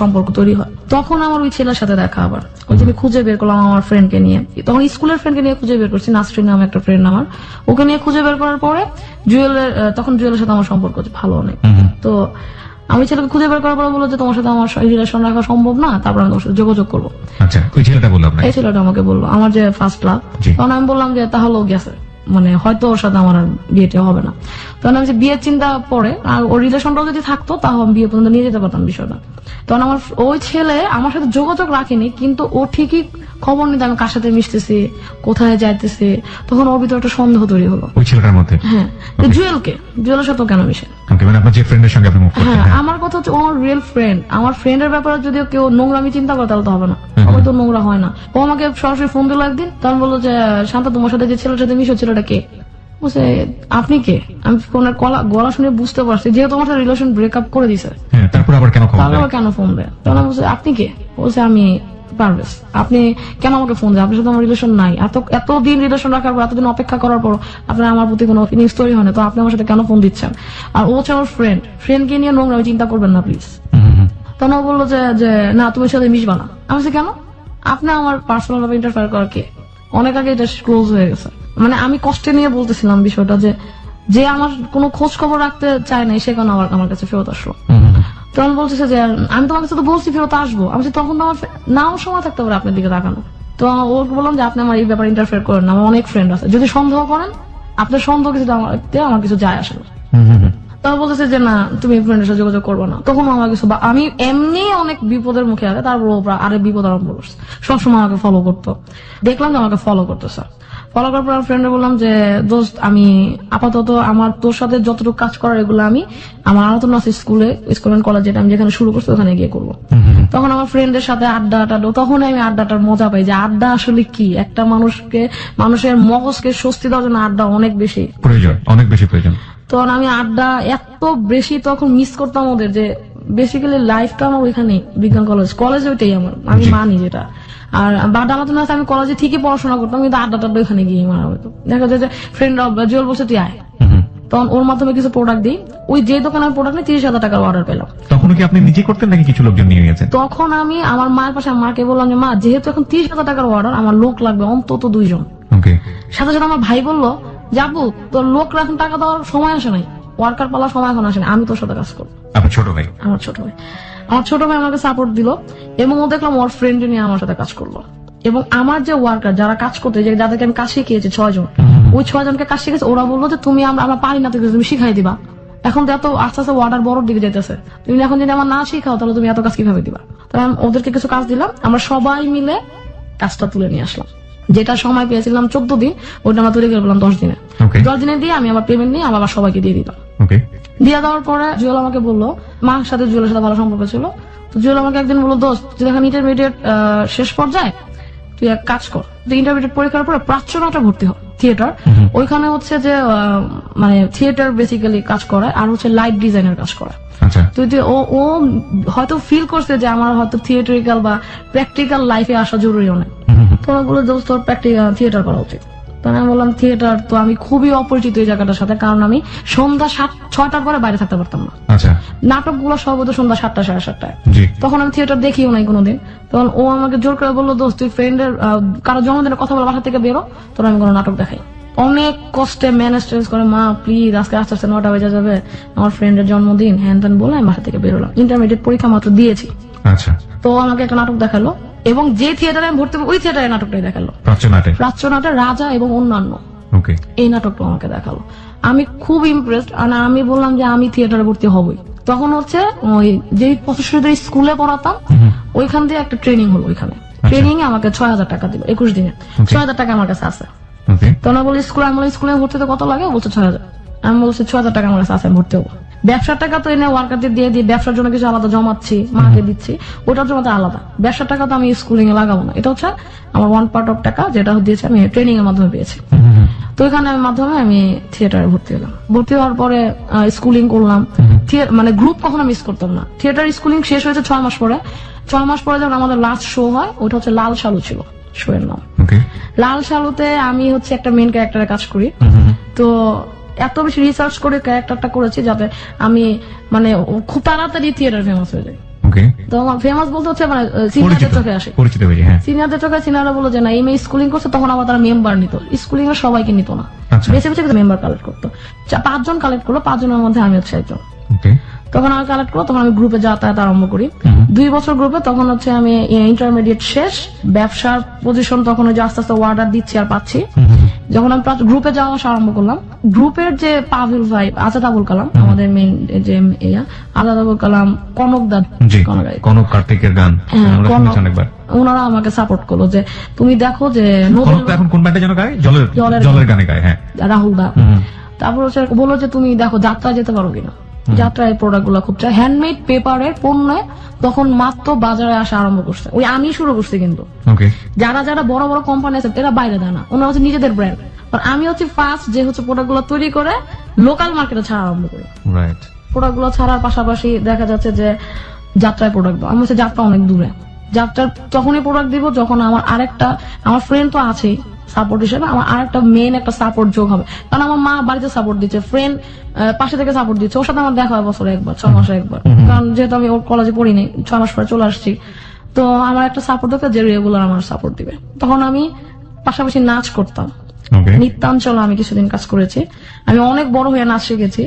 S1: সম্পর্ক তৈরি হয়। তখন আমার ওই ছেলের সাথে দেখা, আবার ওই যে আমি খুঁজে বের করলাম আমার ফ্রেন্ডকে নিয়ে, তখন স্কুলের ফ্রেন্ডকে নিয়ে খুঁজে বের করছি, নাসরিন নামে একটা ফ্রেন্ড আমার, ওকে নিয়ে খুঁজে বের করার পরে তখন জুয়েলের সাথে আমার সম্পর্ক ভালো অনেক। তো আমি ছেলেকে খুঁজে বের করার পরে বললো যে তোমার সাথে আমার রিলেশন রাখা সম্ভব না, তারপর আমি তোমার সাথে যোগাযোগ করবো।
S2: আচ্ছা, ওই ছেলেটা বললো? এই
S1: ছেলেটা আমাকে বললো, আমার যে ফার্স্ট লাভ। তখন আমি বললাম যে তাহলেও গেছে, মানে হয়তো ওর সাথে আমার বিয়েটা হবে না। তখন আমি বিয়ের চিন্তা পরে, আর ওর রিলেশনটাও যদি থাকতো তাহলে আমি বিয়ে পর্যন্ত নিয়ে যেতে পারতাম বিষয়টা। তখন আমার ওই ছেলে আমার সাথে যোগাযোগ রাখেনি, কিন্তু ও ঠিকই খবর নিতে আমি কার সাথে মিশতেছি, কোথায় যাইতেছি। তখন ওর ভিতরে একটা সন্দেহ তৈরি হলো
S2: ওই ছেলেটার মধ্যে।
S1: হ্যাঁ, জুয়েলের সাথে কেন মিশে?
S2: হ্যাঁ,
S1: আমার কথা হচ্ছে ওর রিয়েল ফ্রেন্ড। আমার ফ্রেন্ডের ব্যাপারে যদি কেউ নোংরামি চিন্তা করে তাহলে তো হবে না, সবাই তো নোংরা হয় না। ও আমাকে সরাসরি ফোন দিল একদিন, তখন বললো যে শান্তা তোমার সাথে যে ছেলের সাথে মিশো, ছেলেটা কে? বলছে আপনি কে? আমি ফোনের গলা শুনে বুঝতে পারছি যেহেতু আমার সাথে রিলেশন ব্রেকআপ করে দিছে,
S2: তারপর আবার কেন
S1: ফোন দেয়? তখন বলছে আপনি কে? বলছে আমি পারভেজ। আপনি কেন আমাকে ফোন দেয়? আপনার সাথে আমার রিলেশন নাই, এতদিন রিলেশন রাখার পর, এতদিন অপেক্ষা করার পর আপনার আমার প্রতি কোনো ফিলিংস তৈরি হয় না, তো আপনি আমার সাথে কেন ফোন দিচ্ছেন? আর ও হচ্ছে আমার ফ্রেন্ডকে নিয়ে নোংরা চিন্তা করবেন না প্লিজ। তখন ও বললো যে না তুমি সাথে মিশবা না। আমি বলছি কেন? আপনি আমার পার্সোনাল ভাবে ইন্টারফেয়ার করার কে? অনেক আগে এটা ক্লোজ হয়ে গেছে। মানে আমি কষ্টে নিয়ে বলতেছিলাম বিষয়টা, যে যে আমার কোনো খোঁজ খবর রাখতে চায় না সেখানে আমার কাছে ফেরত আসলো। তখন বলতেছে যে আমি তোমার কাছে তো বলছি ফেরত আসবো, আমি বলছি, তখন তো আমার নাও সময় থাকতে পারে আপনার দিকে তাকানো। তো ওকে বললাম যে আপনি আমার এই ব্যাপারে ইন্টারফেয়ার করেন না, আমার অনেক ফ্রেন্ড আছে, যদি সন্দেহ করেন আপনার সন্দেহ কিছু আমার কিছু যায় আসে না। তখন বলতেছে যে না তুমি ফ্রেন্ডের সাথে যোগাযোগ করবো না। তখন আমার কিছু আমি এমনি অনেক বিপদের মুখে আছে, তারপর আরে বিপদ আরম্ভ করছে, সবসময় আমাকে ফলো করতো। দেখলাম যে আমাকে ফলো করতেছে, ফলো করার পর ফ্রেন্ডে বললাম যে দোস্ত আমি আপাতত আমার তোর সাথে যতটুকু কাজ করার এগুলো আমি আমার আলোচনা আছে স্কুল এন্ড কলেজ, যেটা আমি যেখানে শুরু করছি ওখানে গিয়ে করবো। তখন আমার ফ্রেন্ডের সাথে আড্ডা, তখন আমি আড্ডাটার মজা পাই যে আড্ডা আসলে কি, একটা মানুষের মগজকে স্বস্তি দেওয়ার জন্য আড্ডা অনেক বেশি প্রয়োজন। তখন আমি আড্ডা এত বেশি তখন মিস করতাম ওদের, যে বেসিক্যালি লাইফটা আমার ওইখানে বিজ্ঞান কলেজ ওইটাই আমি মানি যেটা। আর বাড্ডা আলোচনা আছে, আমি কলেজে ঠিকই পড়াশোনা করতাম কিন্তু আড্ডাটা ওইখানে গিয়ে মারা হতো। দেখা যায় যে ফ্রেন্ড জুয়েল বলছে তুই আয়, তখন ওর মাধ্যমে কিছু প্রোডাক্ট দিই, ওই যে দোকানে আমি প্রোডাক্ট নিই 30,000 টাকার অর্ডার পেলাম।
S2: তখন কি আপনি নিজে করতেন নাকি কিছু লোকজন নিয়ে গেছেন?
S1: তখন আমি আমার মায়ের পাশে মাকে বললাম যে মা যেহেতু এখন 30,000 টাকার অর্ডার, আমার লোক লাগবে অন্তত 2 জন। সাথে সাথে আমার ভাই বললো যাবো তোর লোক এখন টাকা দেওয়ার সময় আসে নাই, ওয়ার্কার পালার সময় এখন আসে না, আমি তোর সাথে কাজ করবো।
S2: আমার ছোট ভাই
S1: আমাকে সাপোর্ট দিল এবং ও দেখলাম ওর ফ্রেন্ড নিয়ে আমার সাথে কাজ করলো। এবং আমার যে ওয়ার্কার যারা কাজ করতে, যাদেরকে আমি কাজ শিখিয়েছি 6 জন, ওই 6 জনকে কাজ শিখেছে, ওরা বললো যে তুমি আমরা পারি না, তুমি শিখাই দিবা। এখন তো এত আস্তে আস্তে ওয়ার্ডার বড় দিকে যেতেছে, তুমি এখন যদি আমার না শিখাও তাহলে তুমি এত কাজ কিভাবে দিবা। তাই আমি ওদেরকে কিছু কাজ দিলাম, আমরা সবাই মিলে কাজটা তুলে নিয়ে আসলাম। যেটা সময় পেয়েছিলাম 14 দিন, ওইটা আমরা তৈরি করে পেলাম 10 দিনে। 10 দিনে দিয়ে আমি আবার পেমেন্ট নিয়ে আবার সবাইকে দিয়ে দিলাম। দিয়ে দেওয়ার পরে জুয়েল আমাকে বললো, মার সাথে জুয়েলের সাথে ভালো সম্পর্ক ছিল, তো জুয়েল আমাকে একদিন বললো দোস্ত তুই এখন ইন্টারমিডিয়েট শেষ পর্যায়ে তুই এক কাজ কর, তুই ইন্টারমিডিয়েট পরীক্ষার পরে প্রাচ্যনাটে ভর্তি হ, থিয়েটার। ওইখানে হচ্ছে যে মানে থিয়েটার বেসিক্যালি কাজ করে আর হচ্ছে লাইট ডিজাইনের কাজ করে। তুই ও হয়তো ফিল করছে যে আমার হয়তো থিয়েটারিক্যাল বা প্র্যাকটিক্যাল লাইফে আসা জরুরি অনেক, তো বলে দোস্ত তোর প্র্যাকটিক্যাল থিয়েটার করা উচিত। তখন আমি বললাম থিয়েটার তো আমি খুবই অপরিচিত এই জায়গাটার সাথে, কারণ আমি সন্ধ্যা 6টার পরে বাইরে থাকতে পারতাম না। নাটকগুলো সব হতো সন্ধ্যা 7টা 7:30টায়, তখন আমি থিয়েটার দেখিও নাই কোনোদিন। তখন ও আমাকে জোর করে বললো দোস্ত তুই ফ্রেন্ডের কারো জন্মদিনের কথা বলে বাসা থেকে বেরো, তোর আমি কোনো নাটক দেখাই। অনেক কষ্টে ম্যানেজ করে মা প্লিজ আজকে আস্তে আস্তে 9টা বেজে যাবে, আমার ফ্রেন্ডের জন্মদিন হ্যান ত্যান বলে আমি বাসা থেকে বেরোলাম। ইন্টারমিডিয়েট পরীক্ষা মাত্র দিয়েছি। তো আমাকে একটা নাটক দেখালো এবং যে থিয়েটারে আমি ভর্তি ওই থিয়েটারে নাটকটাই দেখালো, প্রাচ্যনাটে রাজা এবং অন্যান্য, এই নাটকটা আমাকে দেখালো। আমি খুব ইমপ্রেসড, আর আমি বললাম যে আমি থিয়েটারে ভর্তি হবই। তখন হচ্ছে ওই যে প্রফেসরদের স্কুলে পড়াতাম ওইখান দিয়ে একটা ট্রেনিং হলো, ওইখানে ট্রেনিং এ আমাকে 6,000 টাকা দিল, 21 দিনে 6,000 টাকা আমার কাছে আছে। তখন বলি স্কুলে ভর্তিতে কত লাগে, বলছে 6,000। আমি বলছি 6,000 টাকা আমার কাছে আছে, ভর্তি হবো। ব্যবসার টাকা তো এনে ওয়ার্কারদের দিয়ে ব্যবসার জন্য কিছু আলাদা জমাচ্ছি, মাকে দিচ্ছি, ওটার জন্য তো আলাদা। ব্যবসার টাকা তো আমি স্কুলিং এ লাগাবো না, এটা হচ্ছে আমার 1 পার্ট অফ টাকা যেটা দিয়েছে আমি ট্রেনিং এর মাধ্যমে পেয়েছি। তো এখানে মাধ্যমে আমি থিয়েটারে ভর্তি হলাম। ভর্তি হওয়ার পরে স্কুলিং করলাম, মানে গ্রুপ কখনো মিস করতাম না। থিয়েটার স্কুলিং শেষ হয়েছে 6 মাস পরে। 6 মাস পরে যখন আমাদের লাস্ট শো হয়, ওটা হচ্ছে লাল শালু ছিল শো এর নাম। লাল শালুতে আমি হচ্ছে একটা মেইন ক্যারেক্টারে কাজ করি। তো এত বেশি রিসার্চ করে ক্যারেক্টারটা করেছি যাতে আমি মানে খুব তাড়াতাড়ি থিয়েটার ফেমাস হয়ে যাই। তো ফেমাস বলতে হচ্ছে মানে সিনিয়রদের চোখে আসে, সিনিয়রদের চোখে। সিনিয়ররা বলো যে না এই মেয়ে স্কুলিং করছে, তখন আবার তারা মেম্বার নিত, স্কুলিং এর সবাইকে নিত না, বেছে বেছে মেম্বার কালেক্ট করতো। 5 জন কালেক্ট করলো, 5 জনের মধ্যে আমি হচ্ছে একজন। তখন আমি কালেক্ট করবো, তখন আমি গ্রুপে যাতায়াত আরম্ভ করি। 2 বছর গ্রুপে, তখন হচ্ছে আমি ইন্টারমিডিয়েট শেষ, ব্যবসার পজিশন তখন যে আস্তে আস্তে অর্ডার দিচ্ছি আর পাচ্ছি। যখন আমি গ্রুপে যাওয়া আসা আরম্ভ করলাম, গ্রুপের যে পাভিল ভাই আজাদ আবুল কালাম, আমাদের মেইন যে আজাদ আবুল কালাম, কনক দা,
S2: কনক কার্তিকের গান,
S1: ওনারা আমাকে সাপোর্ট করলো যে তুমি দেখো যে
S2: এখন কোন ব্যান্ডে যেন গায়, জলের গানে গায়, হ্যাঁ
S1: রাহুল দা। তারপর হচ্ছে বললো যে তুমি দেখো যাত্রা যেতে পারো কিনা, যাত্রায় প্রোডাক্ট গুলো খুব চাই, হ্যান্ডমেড পেপারের পণ্য তখন মাত্র বাজারে আসা আরম্ভ করছে। ওই আমি শুরু করছি, কিন্তু যারা যারা বড় বড় কোম্পানি আছে এরা বাইরে দেয় না, ওনারা হচ্ছে নিজেদের ব্র্যান্ড। আমি হচ্ছে ফার্স্ট যে হচ্ছে প্রোডাক্ট গুলো তৈরি করে লোকাল মার্কেটে ছাড়া আরম্ভ করি। প্রোডাক্ট গুলো ছাড়ার পাশাপাশি দেখা যাচ্ছে যে যাত্রায় প্রোডাক্ট দাও, আমি হচ্ছে যাত্রা অনেক দূরে, যাত্রার তখনই প্রোডাক্ট দিব যখন আমার ফ্রেন্ড তো আছেই সাপোর্ট হিসেবে, আমার আরেকটা মেইন একটা সাপোর্ট যোগ হবে। কারণ আমার মা বাড়িতে সাপোর্ট দিচ্ছে, ফ্রেন্ড পাশে থেকে সাপোর্ট দিচ্ছে, ওর সাথে আমার দেখা হয় বছরে একবার, 6 মাসে একবার, কারণ যেহেতু আমি ওর কলেজে পড়িনি, 6 মাস পরে চলে আসছি। তো আমার একটা সাপোর্ট দরকার যে রেগুলার আমার সাপোর্ট দিবে। তখন আমি পাশাপাশি নাচ করতাম,
S2: ওকে
S1: নৃত্যাঞ্চলে আমি কিছুদিন কাজ করেছি। আমি অনেক বড় হয়ে নাচ শিখেছি।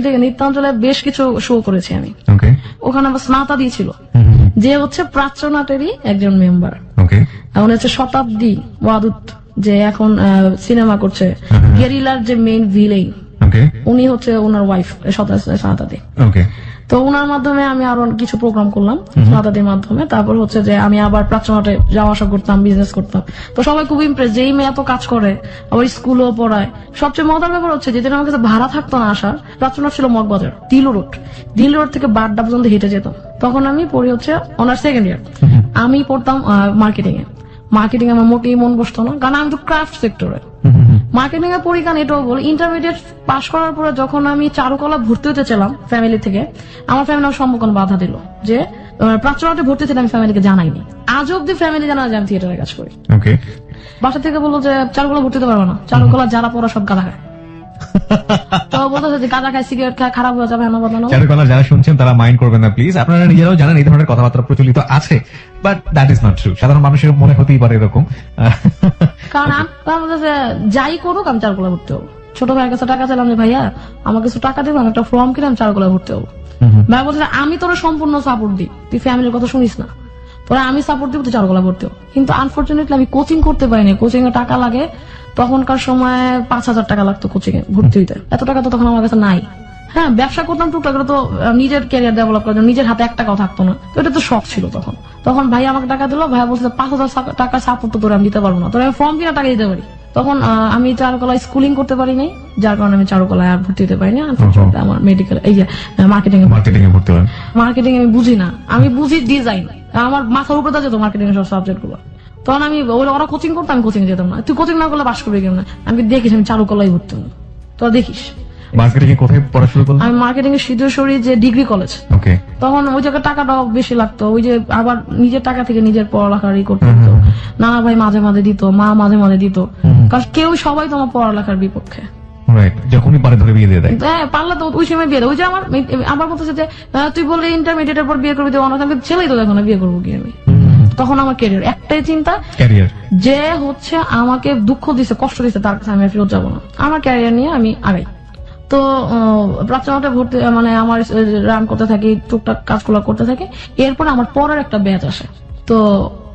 S1: ঠিক আছে, নৃত্যাঞ্চলে বেশ কিছু শো করেছি আমি।
S2: ওকে
S1: ওখানে আমার স্নাতা দিয়েছিল, যে হচ্ছে প্রাচ্য নাটেরই একজন মেম্বার।
S2: ওকে
S1: এখন হচ্ছে শতাব্দী ওয়াদুদ, যে এখন সিনেমা করছে, গেরিলার যে মেইন ভিলেন,
S2: ওকে
S1: উনি হচ্ছে ওনার ওয়াইফ শতাব্দী।
S2: ওকে
S1: তো ওনার মাধ্যমে আমি আরো কিছু প্রোগ্রাম করলাম শতাব্দীর মাধ্যমে। তারপর হচ্ছে যে আমি আবার প্রাচ্যনাটে যাওয়া আসা করতাম, বিজনেস করতাম। তো সবাই খুব ইমপ্রেস যে এই মেয়ে এত কাজ করে, আবার স্কুলও পড়ায়। সবচেয়ে মজার ব্যাপার হচ্ছে যে আমার কাছে ভাড়া থাকতো না আসার, প্রাচ্যনাট ছিল মগবাজার দিল রোড থেকে বাড্ডা পর্যন্ত হেঁটে যেতাম। তখন আমি পড়ি হচ্ছে অনার্স সেকেন্ড ইয়ার। আমি পড়তাম মার্কেটিং আমার মোটেই মন বসতো না, কারণ আমি তো ক্রাফট সেক্টরে। মার্কেটিং এর পরীক্ষা এটাও বল, ইন্টারমিডিয়েট পাশ করার পরে যখন আমি চারুকলা ভর্তি হতে চাইলাম ফ্যামিলি থেকে, আমার ফ্যামিলি আমার সম্মুখীন বাধা দিল যে প্রাচ্যনাটে ভর্তি ছিল। আমি ফ্যামিলিকে জানাইনি, আজ অব্দি ফ্যামিলি জানা যে আমি থিয়েটারে কাজ করি।
S2: ওকে
S1: বাসা থেকে বললো যে চারুকলা ভর্তি হতে পারবে না, চারুকলা যারা পড়া সব গাঁদা খায়। তো বলতেছে যে গাঁদা খায়, সিগারেট খায়, খারাপ হয়ে যাবে, হেন বাদানো।
S2: চারুকলা যারা শুনছেন তারা মাইন্ড করবেন না প্লিজ। আপনারা নিজেরাও জানেন এই ধরনের কথাবার্তা প্রচলিত আছে, but that is not true. সাধারণ মানুষের মনে হতেই পারে এরকম।
S1: কারণ আমি বলতেছে যাই করুক আমি চারুকলা ভর্তি হবো। ছোট ভাইয়ের কাছে টাকা চাইলাম যে ভাইয়া আমার কিছু টাকা দেবো, আমি একটা ফর্ম কিনে আমি চারুকলা ভর্তি হবো। ভাই বলছে আমি তোরা সম্পূর্ণ সাপোর্ট দিই, তুই ফ্যামিলির কথা শুনিস না, তোরা আমি সাপোর্ট দিব, তুই চারুকলা ভর্তি হবো। কিন্তু আনফর্চুনেটলি আমি কোচিং করতে পারিনি, কোচিং এ টাকা লাগে। তখনকার সময় 5,000 টাকা লাগতো কোচিং এ ভর্তি হইতে, এত টাকা তো তখন আমার কাছে নাই। হ্যাঁ, ব্যবসা করতাম টুকটাক, তো নিজের ক্যারিয়ার ডেভেলপ করার জন্য নিজের হাতে 1 টাকাও থাকতো না। তো এটা তো শখ ছিল তখন। তখন ভাই আমাকে টাকা দিল, ভাই বলছে 5,000 টাকা সাপোর্ট তো তোরা আমি দিতে পারবো না, তোরা আমি ফর্ম কিনা টাকা দিতে পারি। তখন আমি চারুকলায় স্কুলিং করতে পারি নাই, যার কারণে আমি চারুকলায় আর ভর্তি হতে পারিনি। আনফরচুনেটলি আমার মেডিকেল এই যে মার্কেটিং এ
S2: ভর্তি হলেন।
S1: মার্কেটিং আমি বুঝি না, আমি বুঝি ডিজাইন, আমার মাথার উপরে যেত মার্কেটিং এর সব সাবজেক্ট গুলো। তখন আমি ওরা কোচিং করতাম, আমি কোচিং যেতাম না। তুই কোচিং না করলে পাস করবি কেমন? আমি দেখিস আমি চারুকলায় ভর্তি হলাম, তোরা দেখিস।
S2: মার্কেটিং এ কোথায় পড়া শুরু করলেন?
S1: আমি মার্কেটিং এর সিদ্ধেশ্বরী যে ডিগ্রি কলেজ।
S2: ওকে
S1: তখন ওই জায়গায় টাকাটাও বেশি লাগতো, ওই যে আবার নিজের টাকা থেকে নিজের পড়ালেখারই করতে হতো। নানা ভাই মাঝে মাঝে দিত, মা মাঝে মাঝে দিত, কারণ সবাই তোমার পড়ালেখার বিপক্ষে।
S2: রাইট, যখনই পারে ধরে বিয়ে দিয়ে দেয়।
S1: হ্যাঁ, পারলে তো ওই সময় বিয়ে দেয়। ওই যে আমার বলতেছে যে তুই বললি ইন্টারমিডিয়েটের পর বিয়ে করবি, তো অনেক ছেলেই তো দেখো না, বিয়ে করবো কি আমি। তখন আমার ক্যারিয়ার, একটাই চিন্তা,
S2: ক্যারিয়ার
S1: যে হচ্ছে আমাকে দুঃখ দিছে, কষ্ট দিছে, তার কাছে আমি ফেরত যাবো না, আমার ক্যারিয়ার নিয়ে আমি আগাই। তো প্রাচ্যনাটে ভর্তি মানে আমার রান করতে থাকি, টুকটাক কাজগুলো করতে থাকি। এরপর আমার পরের একটা ব্যাচ আসে, তো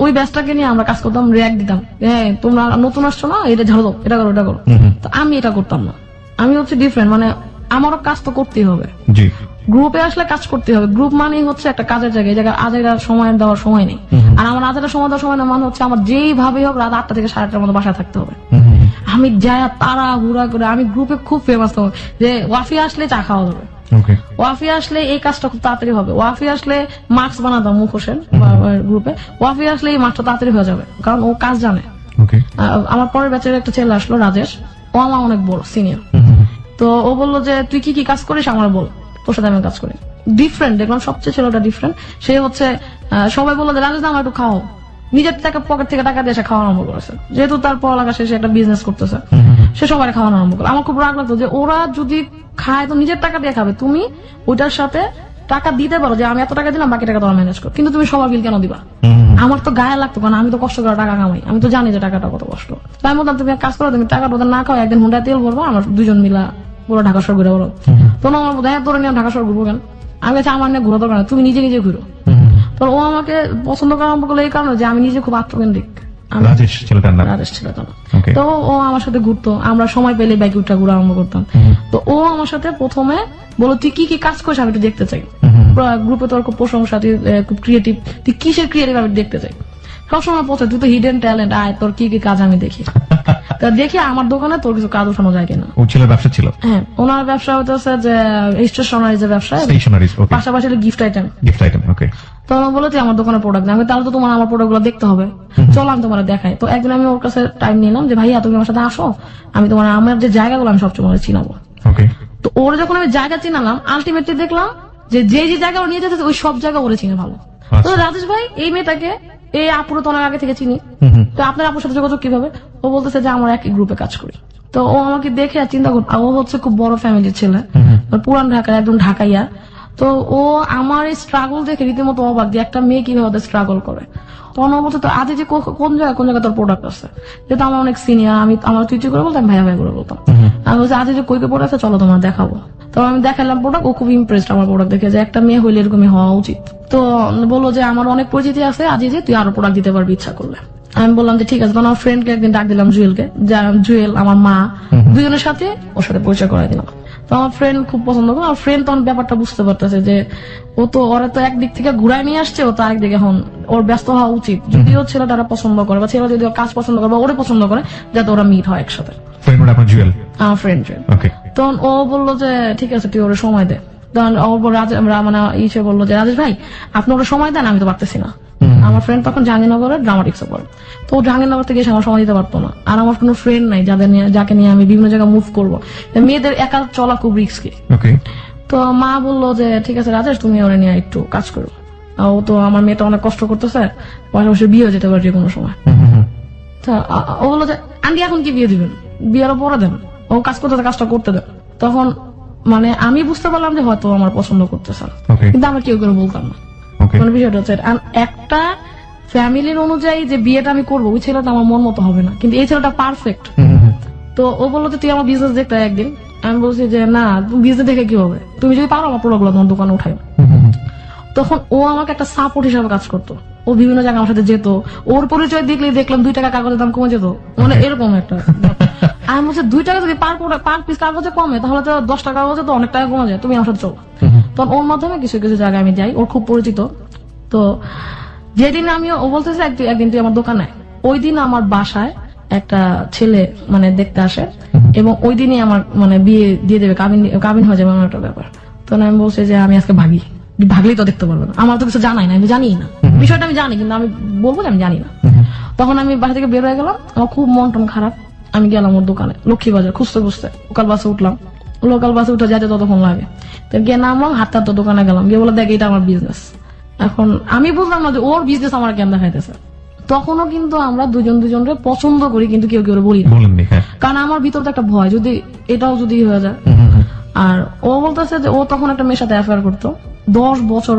S1: ওই ব্যাচটাকে নিয়ে আমরা কাজ করতাম, র্যাক দিতাম। হ্যাঁ, তোমরা নতুন আসছো না, এটা ঝাড়ো দাও, এটা করো, এটা করো। তো আমি এটা করতাম না, আমি হচ্ছে ডিফারেন্ট, মানে আমারও কাজ তো করতেই হবে।
S2: জি,
S1: গ্রুপে আসলে কাজ করতে হবে। গ্রুপ মানেই হচ্ছে একটা কাজের জায়গা, এই জায়গায় আজাইরা সময় দেওয়ার সময় নেই। আর আমার আজাইরা সময় দেওয়ার সময় না মানে হচ্ছে আমার যেইভাবে হোক রাত 8টা থেকে 8:30টার মধ্যে বাসায় থাকতে হবে। আমি যাই তারা হুড়া করে, আমি গ্রুপে খুব ফেমাস হবো যে ওয়াফি আসলে চা খাওয়া যাবে,
S2: ওকে
S1: ওয়াফি আসলে এই কাজটা খুব তাড়াতাড়ি হবে, ওয়াফি আসলে মাস্ক বানাতাম মুখোশের গ্রুপে, ওয়াফি আসলে এই মাছটা তাড়াতাড়ি হয়ে যাবে, কারণ ও কাজ জানে।
S2: ওকে
S1: আমার পরের ব্যাচের একটা ছেলে আসলো, রাজেশ, ও আমার অনেক বড় সিনিয়র। তো ও বললো যে তুই কি কি কাজ করিস আমার বল, তোর সাথে আমি কাজ করি। ডিফারেন্ট দেখলাম, সবচেয়ে ছেলেটা ডিফারেন্ট। সে হচ্ছে সবাই বললো যে রাজেশ আমার একটু খাও, নিজের টাকা পকেট থেকে টাকা দিয়ে সে খাওয়া আরম্ভ করেছে, যেহেতু তার পড়ালেখা শেষে একটা বিজনেস করতেছে, সে সবাই খাওয়ানো আরম্ভ করে। আমার খুব রাগ লাগতো যে ওরা যদি খায় তো নিজের টাকা দিয়ে খাবে, তুমি ওইটার সাথে টাকা দিতে পারো যে আমি এত টাকা দিলাম, বাকি টাকা তোমার ম্যানেজ করো, কিন্তু তুমি সবার বিল কেন দিবা? আমার তো গায়ে লাগতো, কারণ আমি তো কষ্ট করে টাকা কামাই, আমি তো জানি যে টাকাটা কত কষ্ট। তাই বলতাম তুমি কাজ করো, তুমি টাকা ওদের না খাও, একদিন হুন্ডা তেল ভরবো, আমরা 2জন মিলা পুরো ঢাকা শহর ঘুরে বলো। তখন আমার বোধ হয় তোর নিয়ে ঢাকা শহর ঘুরবো কেন? আমি কাছে আমার নিয়ে ঘুরো দরকার না, তুমি নিজে নিজে ঘুরো। তো ও আমাকে পছন্দ করা আরম্ভ করলো এই কারণে যে আমি নিজে খুব আত্মকেন্দ্রিক।
S2: রাজেশ ছেলেটার নাম?
S1: রাজেশ ছিল তো। তো ও আমার সাথে ঘুরতো, আমরা সময় পেলে বাইক উঠা ঘুরা আরম্ভ করতাম। তো ও আমার সাথে প্রথমে বলো তুই কি কি কাজ করিস আমি একটু দেখতে চাই। গ্রুপে তোর খুব প্রশংসা, তুই খুব ক্রিয়েটিভ, তুই কিসের ক্রিয়েটিভ আমি দেখতে চাই। সবসময় পৌঁছে তুই তো হিডেন ট্যালেন্ট, আয় তোর কি কি কাজ আমি দেখি। তা দেখি আমার দোকানে তোর কিছু কাজ উঠানো যায় কিনা।
S2: ও ছেলের ব্যবসা ছিল?
S1: হ্যাঁ, ওনার ব্যবসা হচ্ছে যে স্টেশনারিজ এর ব্যবসা,
S2: স্টেশনারিজ, ওকে,
S1: পাশাপাশি গিফট আইটেম।
S2: গিফট আইটেম, ওকে।
S1: তো আমি বলে আমার দোকানের প্রোডাক্ট, আমি তাহলে তো তোমার আমার প্রোডাক্ট গুলো দেখতে হবে, চলো আমি তোমার দেখাই। তো একদিন আমি ওর কাছে টাইম নিলাম যে ভাইয়া তুমি আমার সাথে আসো, আমি তোমার আমার যে জায়গাগুলো আমি সবচেয়ে মনে চিনাবো।
S2: ওকে।
S1: তো ওর যখন আমি জায়গা চিনালাম, আলটিমেটলি দেখলাম যে যে যে জায়গা নিয়ে যেতে ওই সব জায়গা ওরে চিনে ভালো। তো রাজেশ ভাই এই মেয়েটাকে এই আপুরো তো অনেক আগে থেকে চিনি, তো আপনার আপুর সাথে যোগাযোগ কিভাবে? ও বলতেছে যে আমরা একই গ্রুপে কাজ করি। তো ও আমাকে দেখে চিন্তা করতো, ও হচ্ছে খুব বড় ফ্যামিলির ছেলে, পুরান ঢাকার একদম ঢাকাইয়া। তো ও আমার এই স্ট্রাগল দেখে রীতিমতো অবাক যে একটা মেয়ে কিভাবে স্ট্রাগল করে। তখন ও বলছে তো আজ যে কোন জায়গায় তোর প্রোডাক্ট আছে, যেহেতু আমার অনেক সিনিয়র, আমি আমার তুই করে বলতাম, ভাইয়া ভাই করে বলতাম। আমি বলছি আজ যে কইকে প্রোডাক্ট আছে, চলো তোমার দেখাবো। তো আমি দেখালাম প্রোডাক্ট, ও খুব ইমপ্রেসড আমার প্রোডাক্ট দেখে যে একটা মেয়ে হইলে এরকমই হওয়া উচিত। তো বললো যে আমার অনেক পরিচিতি আছে, আজ যে তুই আরো প্রোডাক্ট দিতে পারবি ইচ্ছা করলে। আমি বললাম যে ঠিক আছে। তখন আমার ফ্রেন্ডকে একদিন ডাক দিলাম, জুয়েলকে, জুয়েল আমার মা, দুজনের সাথে ওর সাথে পরিচয় করাই দিলাম। তো আমার ফ্রেন্ড খুব পছন্দ করে, আমার ফ্রেন্ড তখন ব্যাপারটা বুঝতে পারতেছে যে ও তো ওরা তো একদিক থেকে ঘুরাই নিয়ে আসছে, ও তো আরেকদিকে এখন ওর ব্যস্ত হওয়া উচিত, যদিও ছেলেটারা পছন্দ করে বা ছেলেরা যদি কাজ পছন্দ করে বা ওরে পছন্দ করে, যাতে ওরা মিট হয় একসাথে।
S2: আপনার জুয়েল,
S1: আমার ফ্রেন্ড জুয়েল। তখন ও বললো যে ঠিক আছে তুই ওর সময় দে। তখন ও মানে ইসে বললো যে রাজেশ ভাই আপনি ওরা সময় দেন, আমি তো পারতেছি না। আমার ফ্রেন্ড তখন জাহাঙ্গীরনগরের ড্রামাটিক্সে পড়ে, তো জাহাঙ্গীরনগর থেকে এসে আমার সময় দিতে পারতো না। আর আমার কোনো ফ্রেন্ড নাই যাকে নিয়ে আমি বিভিন্ন জায়গায় মুভ করবো। মেয়েদের একা চলা খুব রিস্কি। তো মা বললো যে ঠিক আছে রাজেশ, তুমি ওরা নিয়ে একটু কাজ করো, ও তো আমার মেয়েটা অনেক কষ্ট করতেছে, পাশাপাশি বিয়ে হয়ে যেতে পারে যে কোনো সময়। ও বললো যে আন্টি এখন কি বিয়ে দিবেন, বিয়েরও পরে দেন, ও কাজ করতে কাজটা করতে দেন। তখন মানে আমি বুঝতে পারলাম যে হয়তো আমার পছন্দ করতেছে, কিন্তু আমি কেউ করে বলতাম না। মানে বিষয়টা হচ্ছে একটা ফ্যামিলির অনুযায়ী যে বিয়েটা আমি করবো, ওই ছেলেটা আমার মন মতো হবে না, কিন্তু এই ছেলেটা পারফেক্ট। তো ও বললো যে তুই আমার বিজনেস দেখতে একদিন। আমি বলছি যে না, তুমি বিজনেস দেখে কি হবে, তুমি যদি পারো আমার প্রোডাক্ট গুলো তোমার দোকানে উঠাই। তখন ও আমাকে একটা সাপোর্ট হিসাবে কাজ করতো, ও বিভিন্ন জায়গায় আমার সাথে যেত, ওর পরিচয় দেখলাম 2 টাকা কাগজের দাম কমে যেত, মানে এরকম একটা। আমি বলছি 2 টাকা যদি পার পিস কাগজে কমে, তাহলে তো 10 টাকা কাগজে তো অনেক টাকা কমে যায়, তুমি আমার সাথে চলো। তখন ওর মাধ্যমে কিছু কিছু জায়গায় আমি যাই, ওর খুব পরিচিত। তো যেদিন ও বলতেছে একদিন তুই আমার দোকানে, ওই দিন আমার বাসায় একটা ছেলে মানে দেখতে আসে, এবং ওই দিনই আমার মানে বিয়ে দিয়ে দেবে, কাবিন হয়ে যাবে এমন একটা ব্যাপার। তখন আমি বলছি যে আমি আজকে ভাগলেই তো দেখতে পারবো না, আমার তো কিছু জানাই না, আমি জানি না বিষয়টা, আমি জানি কিন্তু আমি বলবো যে আমি জানি না। তখন আমি বাসা থেকে বের হয়ে গেলাম, আমার খুব মন টন খারাপ। আমি গেলাম ওর দোকানে, লক্ষ্মীবাজার, খুঁজতে লোকাল বাসে উঠলাম, লোকাল বাসে উঠে যাইতে ততক্ষণ লাগে। তো গিয়ে নামলাম, হাঁটতে হাঁটতে দোকানে গেলাম, গিয়ে বলে দেখ এটা আমার বিজনেস। এখন আমি বুঝলাম না যে ওর বিজনেস আমার কেন দেখাইতেছে। তখনও কিন্তু আমরা দুজনকে পছন্দ করি, কিন্তু কেউ কেউ বলি না, কারণ আমার ভিতরে একটা ভয়, যদি এটাও যদি হয়ে যায়। আর ও বলতেছে যে ও তখন একটা মেয়ের সাথে অ্যাফেয়ার করতো, 10 বছর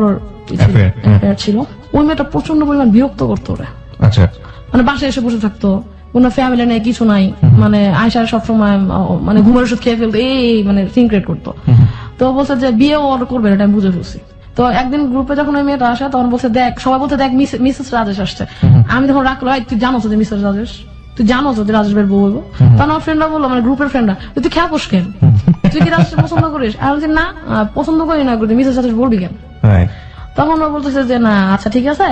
S1: অ্যাফেয়ার ছিল। ওই মেয়েটা প্রচন্ড পরিমাণ বিরক্ত করতো ওরা, মানে বাসায় এসে বসে থাকতো, কোনো ফ্যামিলি নেই, কিছু নাই, মানে আয়সার সবসময় মানে ঘুমের ওষুধ খেয়ে ফেলতো, এই মানে সিনক্রেট করতো। তো বলছে যে বিয়ে অর্ডার করবে, এটা আমি বুঝে ফেলছি। তো একদিন গ্রুপে যখন ওই মেয়েটা আসে, তখন বলছে দেখ, সবাই বলছে দেখ মিসেস রাজেশ আসছে। আমি তখন রাখলো, তুই জানো যে মিসেস রাজেশ, তুই জানো যে রাজেশ ভাইয়ের বউ হইব। তখন আমার ফ্রেন্ডরা বললো, মানে গ্রুপের ফ্রেন্ডরা, তুই খেয়া পোস কেন, তুই কি রাজেশ পছন্দ করিস? আমি বলছি না, পছন্দ করি না, মিসেস রাজেশ বলবি কেন? তখন ও বলতেছে যে না আচ্ছা ঠিক আছে